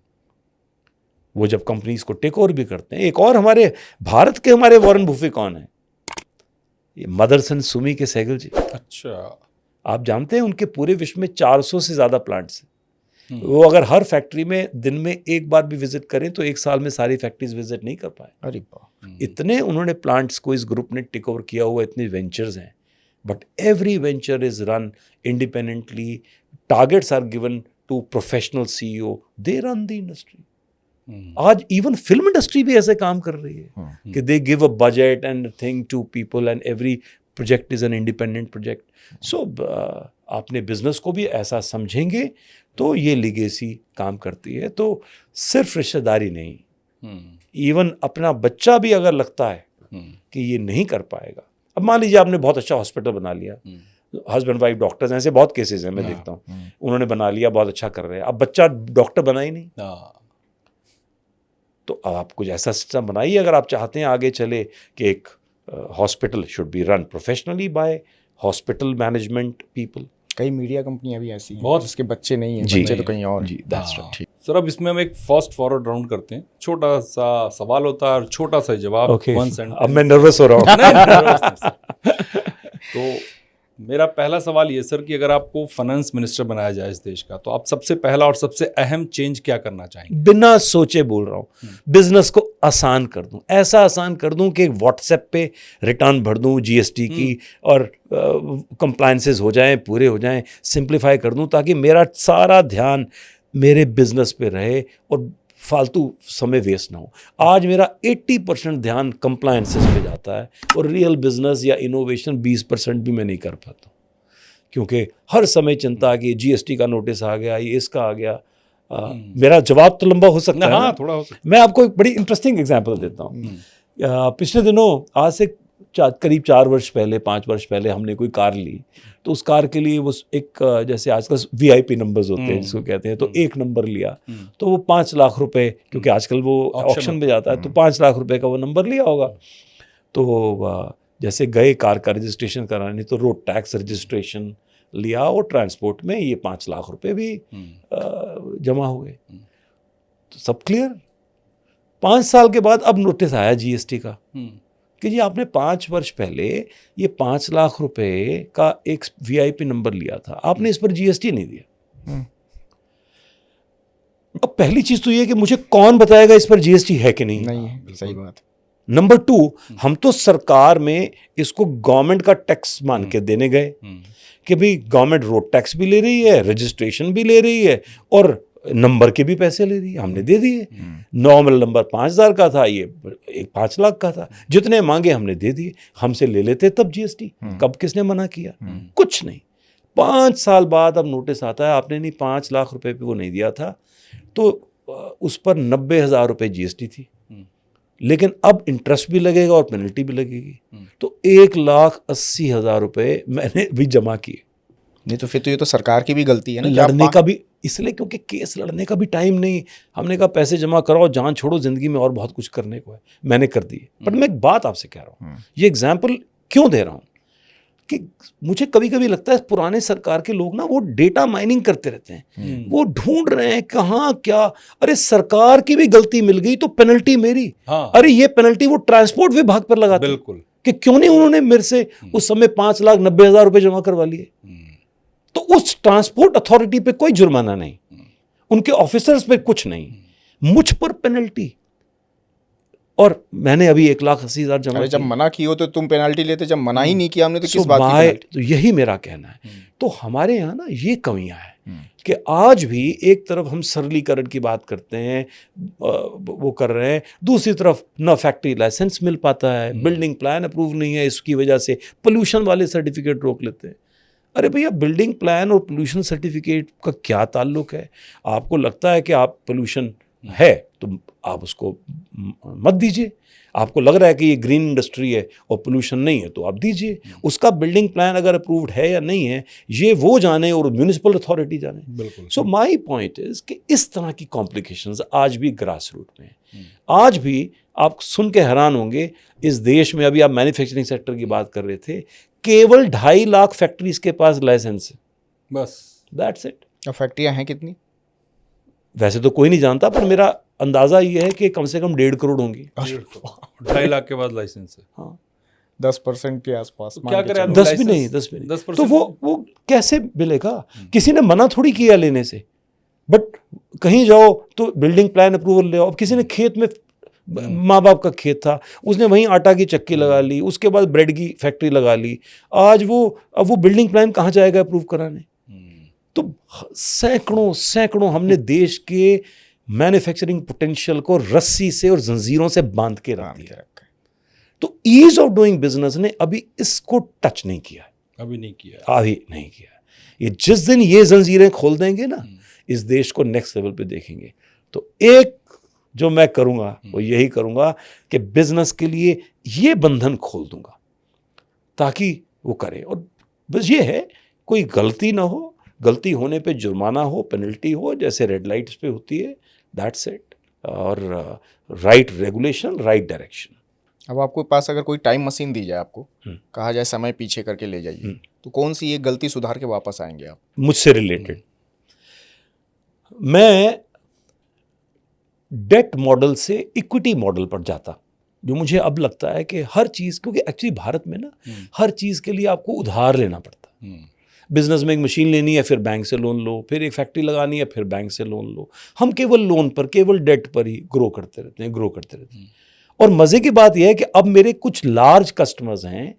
वो जब कंपनीज को टेक ओवर भी करते हैं। एक और हमारे भारत के हमारे वॉरेन बुफे कौन है? ये मदरसन सुमी के सहगल जी। अच्छा, आप जानते हैं उनके पूरे विश्व में 400 से ज़्यादा प्लांट्स हैं। वो अगर हर फैक्ट्री में दिन में एक बार भी विजिट करें तो एक साल में सारी फैक्ट्रीज विजिट नहीं कर पाए। अरे वाह, इतने उन्होंने प्लांट्स को इस ग्रुप ने टेक ओवर किया हुआ, इतने वेंचर्स हैं, but every venture is run independently. Targets are given to professional CEO, they run the industry. आज इवन फिल्म इंडस्ट्री भी ऐसे काम कर रही है कि they give a budget and thing to people and every project is an independent project. So आपने business को भी ऐसा समझेंगे तो ये लिगेसी काम करती है। तो सिर्फ रिश्तेदारी नहीं, इवन अपना बच्चा भी अगर लगता है कि ये नहीं कर पाएगा, अब मान लीजिए आपने बहुत अच्छा हॉस्पिटल बना लिया, हस्बैंड वाइफ डॉक्टर्स, ऐसे बहुत केसेस हैं, मैं देखता हूँ, उन्होंने बना लिया, बहुत अच्छा कर रहे हैं, अब बच्चा डॉक्टर बना ही नहीं, तो अब आप कुछ ऐसा सिस्टम बनाइए अगर आप चाहते हैं आगे चले कि एक hospital should be run professionally bye hospital management people. कई मीडिया कंपनियां भी ऐसी हैं बहुत, जिसके बच्चे नहीं हैं, जी, बच्चे तो कहीं और। जी, that's right। ठीक। सर अब इसमें हम एक फास्ट फॉरवर्ड राउंड करते हैं, छोटा सा सवाल होता है और छोटा सा जवाब। Okay, one sentence। अब मैं नर्वस हो रहा हूँ। नहीं, nervous नहीं सर। तो मेरा पहला सवाल ये सर कि अगर आपको फाइनेंस मिनिस्टर बनाया जाए इस देश का, तो आप सबसे पहला और सबसे अहम चेंज क्या करना चाहेंगे? बिना सोचे बोल रहा हूँ, बिजनेस को आसान कर दूं, ऐसा आसान कर दूं कि व्हाट्सएप पे रिटर्न भर दूं जीएसटी की और कंप्लायंसेस हो जाएं, पूरे हो जाएं, सिंप्लीफाई कर दूं ताकि मेरा सारा ध्यान मेरे बिजनेस पे रहे और फालतू समय वेस्ट ना हो। आज मेरा 80% ध्यान कंप्लायंसेस पे जाता है और रियल बिजनेस या इनोवेशन 20% भी मैं नहीं कर पाता, क्योंकि हर समय चिंता कि जीएसटी का नोटिस आ गया, ये इसका आ गया। मेरा जवाब तो लंबा हो सकता है। हाँ, थोड़ा हो सकता है। मैं आपको एक बड़ी इंटरेस्टिंग एग्जांपल देता हूँ। पिछले दिनों आज से करीब 4 वर्ष पहले, 5 वर्ष पहले हमने कोई कार ली, तो उस कार के लिए वो एक जैसे आजकल वीआईपी नंबर्स होते हैं जिसको कहते हैं, तो एक नंबर लिया तो वो 5 लाख रुपए, क्योंकि आजकल वो ऑक्शन में जाता है, तो 5 लाख रुपए का वो नंबर लिया होगा। तो जैसे गए कार का रजिस्ट्रेशन कराने, तो रोड टैक्स रजिस्ट्रेशन लिया और ट्रांसपोर्ट में ये 5 लाख रुपए भी जमा हो गए। तो सब क्लियर। 5 साल के बाद अब नोटिस आया जीएसटी का कि जी आपने 5 वर्ष पहले ये 5 लाख रुपए का एक वीआईपी नंबर लिया था, आपने इस पर जीएसटी नहीं दिया। अब पहली चीज तो ये कि मुझे कौन बताएगा इस पर जीएसटी है कि नहीं है। सही बात। नंबर 2, हम तो सरकार में इसको गवर्नमेंट का टैक्स मान के देने गए कि भाई गवर्नमेंट रोड टैक्स भी ले रही है, रजिस्ट्रेशन भी ले रही है और नंबर के भी पैसे ले रही है, हमने दे दिए। नॉर्मल नंबर 5,000 का था, ये 5 लाख का था, जितने मांगे हमने दे दिए। हमसे ले लेते तब जीएसटी, कब किसने मना किया? कुछ नहीं। 5 साल बाद अब नोटिस आता है आपने नहीं 5 लाख रुपए पे वो नहीं दिया था, तो उस पर 90,000 रुपए जीएसटी थी, लेकिन अब इंटरेस्ट भी लगेगा और पेनल्टी भी लगेगी, तो 1,80,000 रुपए मैंने भी जमा किए। नहीं तो फिर तो ये तो सरकार की भी गलती है ना, लड़ने का भी, इसलिए क्योंकि केस लड़ने का भी टाइम नहीं। हमने कहा पैसे जमा कराओ, जान छोड़ो, जिंदगी में और बहुत कुछ करने को है, मैंने कर दिए। बट मैं एक बात आपसे कह रहा हूँ, ये एग्जाम्पल क्यों दे रहा हूँ कि मुझे कभी कभी लगता है पुराने सरकार के लोग ना वो डेटा माइनिंग करते रहते हैं, वो ढूंढ रहे हैं कहाँ क्या। अरे सरकार की भी गलती मिल गई तो पेनल्टी मेरी। हाँ। अरे ये पेनल्टी वो ट्रांसपोर्ट विभाग पर लगाते, बिल्कुल, कि क्यों नहीं उन्होंने मेरे से उस समय 5,90,000 रुपए जमा करवा लिए। तो उस ट्रांसपोर्ट अथॉरिटी पे कोई जुर्माना नहीं, उनके ऑफिसर्स पे कुछ नहीं, मुझ पर पेनल्टी। और मैंने अभी 1,80,000 जमा अरे जब किए। मना की हो तो तुम पेनाल्टी लेते, जब मना ही नहीं किया हमने तो So किस बात की by- पेनाल्टी? तो यही मेरा कहना है। तो हमारे यहाँ ना ये कमियां हैं कि आज भी एक तरफ हम सरलीकरण की बात करते हैं, वो कर रहे हैं, दूसरी तरफ ना फैक्ट्री लाइसेंस मिल पाता है, बिल्डिंग प्लान अप्रूव नहीं है, इसकी वजह से पोल्यूशन वाले सर्टिफिकेट रोक लेते हैं। अरे भैया, बिल्डिंग प्लान और पोल्यूशन सर्टिफिकेट का क्या ताल्लुक है? आपको लगता है कि आप पोल्यूशन है तो आप उसको मत दीजिए। आपको लग रहा है कि ये ग्रीन इंडस्ट्री है और पोल्यूशन नहीं है तो आप दीजिए। उसका बिल्डिंग प्लान अगर अप्रूव्ड है या नहीं है ये वो जाने और म्यूनिसिपल अथॉरिटी जाने। बिल्कुल। सो माय पॉइंट इज कि इस तरह की कॉम्प्लिकेशंस आज भी ग्रास रूट में हैं। आज भी आप सुन के हैरान होंगे, इस देश में, अभी आप मैन्युफैक्चरिंग सेक्टर की बात कर रहे थे, केवल 2.5 लाख फैक्ट्रीज के पास लाइसेंस है, बस दैट्स इट। अब फैक्ट्रियां हैं कितनी? वैसे तो कोई नहीं जानता, पर मेरा अंदाजा ये है कि कम से कम 1.5 करोड़ होंगी। 2.5 लाख के बाद लाइसेंस है। हाँ, 10% के आसपास तो क्या करें आदमी? 10 भी लाइसेंस- नहीं, 10 भी नहीं। 10% तो वो कैसे मिलेगा? किसी ने मना थोड़ी किया लेने से, बट कहीं जाओ तो बिल्डिंग प्लान अप्रूवल ले आओ। अब किसी ने खेत में, माँ बाप का खेत था, उसने वहीं आटा की चक्की लगा ली, उसके बाद ब्रेड की फैक्ट्री लगा ली। आज अब वो बिल्डिंग प्लान कहाँ जाएगा अप्रूव कराने? तो सैकड़ों हमने देश के मैन्युफैक्चरिंग पोटेंशियल को रस्सी से और जंजीरों से बांध के रख दिया। तो ईज ऑफ डूइंग बिजनेस ने अभी इसको टच नहीं किया है, अभी नहीं किया। ये जिस दिन ये जंजीरें खोल देंगे ना, इस देश को नेक्स्ट लेवल पे देखेंगे। तो एक जो मैं करूंगा वो यही करूंगा कि बिजनेस के लिए ये बंधन खोल दूंगा ताकि वो करें। और बस ये है, कोई गलती ना हो, गलती होने पे जुर्माना हो, पेनल्टी हो, जैसे रेड लाइट्स पे होती है, दैट्स इट। और राइट रेगुलेशन, राइट डायरेक्शन। अब आपके पास अगर कोई टाइम मशीन दी जाए, आपको कहा जाए समय पीछे करके ले जाइए, तो कौन सी ये गलती सुधार के वापस आएंगे आप? मुझसे रिलेटेड मैं डेट मॉडल से इक्विटी मॉडल पर जाता, जो मुझे अब लगता है कि हर चीज़, क्योंकि एक्चुअली भारत में ना हर चीज़ के लिए आपको उधार लेना पड़ता है। बिजनेस में एक मशीन लेनी है, फिर बैंक से लोन लो, फिर एक फैक्ट्री लगानी है, फिर बैंक से लोन लो। हम केवल लोन पर, केवल डेट पर ही ग्रो करते रहते हैं। और मज़े की बात यह है कि अब मेरे कुछ लार्ज कस्टमर्स हैं,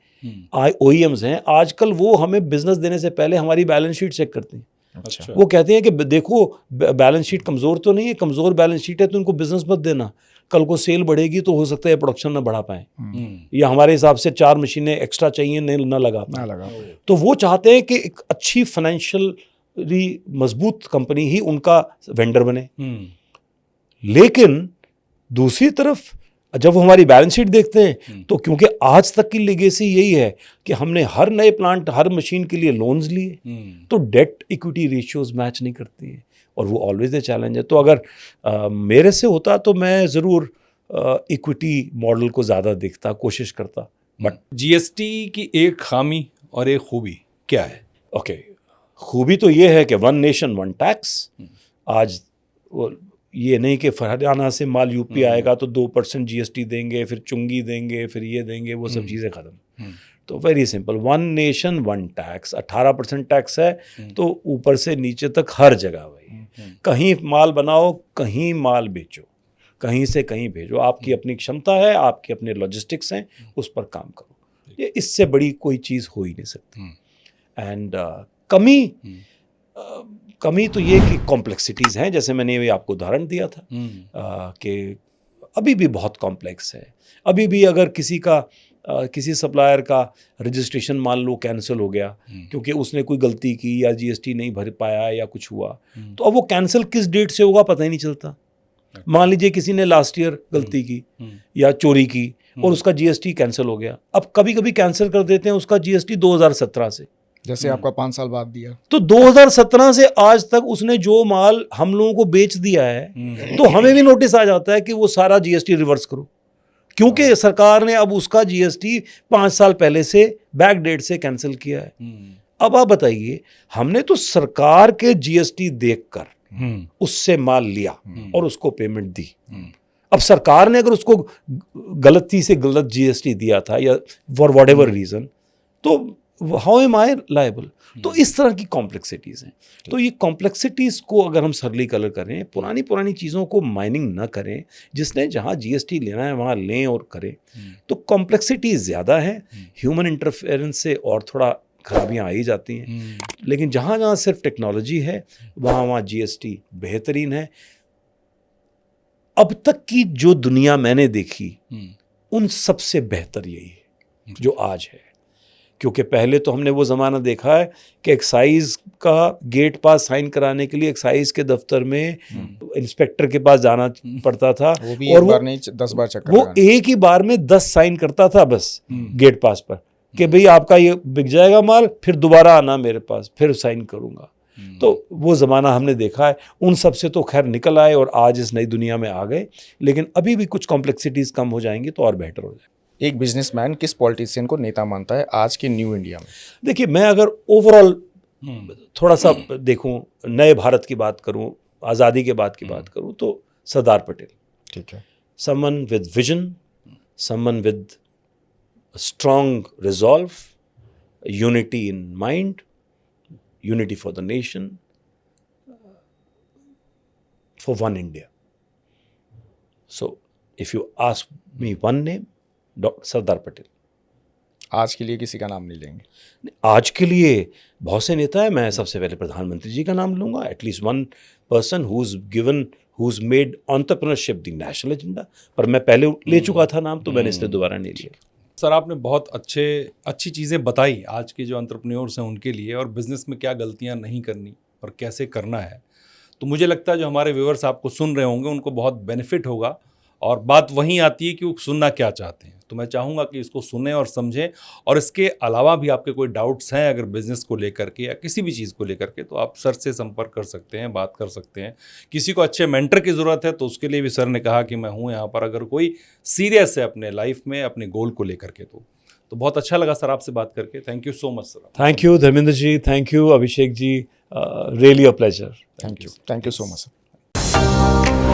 OEMs हैं, आजकल वो हमें बिजनेस देने से पहले हमारी बैलेंस शीट चेक करते हैं। अच्छा। वो कहते हैं कि देखो बैलेंस शीट कमज़ोर तो नहीं है, कमज़ोर बैलेंस शीट है तो उनको बिजनेस मत देना, कल को सेल बढ़ेगी तो हो सकता है प्रोडक्शन ना बढ़ा पाए, या हमारे हिसाब से 4 मशीनें एक्स्ट्रा चाहिए ना लगा पाए। तो वो चाहते हैं कि एक अच्छी फाइनेंशियली मजबूत कंपनी ही उनका वेंडर बने। लेकिन दूसरी तरफ जब वो हमारी बैलेंस शीट देखते हैं तो क्योंकि आज तक की लेगेसी यही है कि हमने हर नए प्लांट, हर मशीन के लिए लोन्स लिए, तो डेट इक्विटी रेशियोज मैच नहीं करती हैं और वो ऑलवेज द चैलेंज है। तो अगर मेरे से होता तो मैं ज़रूर इक्विटी मॉडल को ज़्यादा देखता, कोशिश करता। बट जीएसटी की एक खामी और एक खूबी क्या है? ओके, खूबी तो ये है कि 1 नेशन 1 टैक्स। आज ये नहीं कि हरियाणा से माल यूपी आएगा तो 2% GST देंगे, फिर चुंगी देंगे, फिर ये देंगे, वो सब चीज़ें ख़त्म। तो very simple, 1 nation 1 tax, 18% tax है, तो ऊपर से नीचे तक हर जगह भाई, कहीं माल बनाओ, कहीं माल बेचो, कहीं से कहीं भेजो, आपकी अपनी क्षमता है, आपके अपने लॉजिस्टिक्स हैं, उस पर काम करो। ये इससे बड़ी कोई चीज़ हो ही नहीं सकती। एंड कमी तो ये कि कॉम्प्लेक्सिटीज़ हैं, जैसे मैंने ये आपको उदाहरण दिया था कि अभी भी बहुत कॉम्प्लेक्स है। अभी भी अगर किसी सप्लायर का रजिस्ट्रेशन मान लो कैंसिल हो गया क्योंकि उसने कोई गलती की या GST नहीं भर पाया या कुछ हुआ, तो अब वो कैंसिल किस डेट से होगा पता ही नहीं चलता। मान लीजिए किसी ने लास्ट ईयर गलती की या चोरी की और उसका GST कैंसिल हो गया, अब कभी कभी कैंसिल कर देते हैं उसका GST 2017 से, जैसे आपका 5 साल बाद दिया, तो 2017 से आज तक उसने जो माल हम लोगों को बेच दिया है तो हमें भी नोटिस आ जाता है कि वो सारा GST रिवर्स करो, क्योंकि सरकार ने अब उसका GST 5 साल पहले से बैक डेट से कैंसिल किया है। अब आप बताइए, हमने तो सरकार के GST देखकर उससे माल लिया और उसको पेमेंट दी। अब सरकार ने अगर उसको गलती से गलत GST दिया था या फॉर व्हाटएवर रीजन, तो हाउ एम आई लायबल। तो इस तरह की कॉम्प्लेक्सिटीज़ हैं। तो ये कॉम्प्लेक्सिटीज़ को अगर हम सरलीकरण करें, पुरानी चीज़ों को माइनिंग ना करें, जिसने जहाँ जीएसटी लेना है वहाँ लें और करें, तो कॉम्प्लेक्सिटी ज़्यादा है। ह्यूमन इंटरफेरेंस से और थोड़ा खराबियाँ आ ही जाती हैं। लेकिन जहाँ जहाँ सिर्फ टेक्नोलॉजी है वहाँ वहाँ जीएसटी बेहतरीन है। अब तक की जो दुनिया मैंने देखी उन सबसे बेहतर यही है जो आज है। क्योंकि पहले तो हमने वो ज़माना देखा है कि एक्साइज का गेट पास साइन कराने के लिए एक्साइज के दफ्तर में इंस्पेक्टर के पास जाना पड़ता था, वो भी और एक बार नहीं 10 बार चक्कर वो लगाना। एक ही बार में 10 साइन करता था बस गेट पास पर कि भाई आपका ये बिक जाएगा माल, फिर दोबारा आना मेरे पास, फिर साइन करूंगा। तो वो ज़माना हमने देखा है। उन सब से तो खैर निकल आए और आज इस नई दुनिया में आ गए, लेकिन अभी भी कुछ कॉम्प्लेक्सिटीज़ कम हो जाएंगी तो और बेहतर हो जाए। एक बिजनेसमैन किस पॉलिटिशियन को नेता मानता है आज के न्यू इंडिया में? देखिए, मैं अगर ओवरऑल थोड़ा सा देखूं, नए भारत की बात करूं, आज़ादी के बाद की बात करूं, तो सरदार पटेल। ठीक है। Someone with vision, someone with strong resolve, unity in mind, unity for the nation, for one India. So, if you ask me one name, Dr. Sardar Patel. आज के लिए किसी का नाम नहीं लेंगे? आज के लिए बहुत से नेता हैं। मैं सबसे पहले प्रधानमंत्री जी का नाम लूंगा। At least one person who's made entrepreneurship the national agenda। पर मैं पहले ले चुका था नाम, तो मैंने इसलिए दोबारा नहीं लिया। सर, आपने बहुत अच्छी चीज़ें बताई आज के जो एंटरप्रेन्योर्स हैं उनके लिए, और बिज़नेस में क्या गलतियां नहीं करनी और कैसे करना है। तो मुझे लगता है जो हमारे व्यूअर्स आपको सुन रहे होंगे उनको बहुत बेनिफिट होगा। और बात वहीं आती है कि वो सुनना क्या चाहते हैं। तो मैं चाहूँगा कि इसको सुनें और समझें, और इसके अलावा भी आपके कोई डाउट्स हैं अगर बिज़नेस को लेकर के या किसी भी चीज़ को लेकर के, तो आप सर से संपर्क कर सकते हैं, बात कर सकते हैं। किसी को अच्छे मेंटर की ज़रूरत है तो उसके लिए भी सर ने कहा कि मैं हूँ यहाँ पर, अगर कोई सीरियस है अपने लाइफ में अपने गोल को लेकर के। तो बहुत अच्छा लगा सर आपसे बात करके। Thank you so much sir. Thank you Dharmendra ji, thank you Abhishek ji, really a pleasure. Thank you so much sir.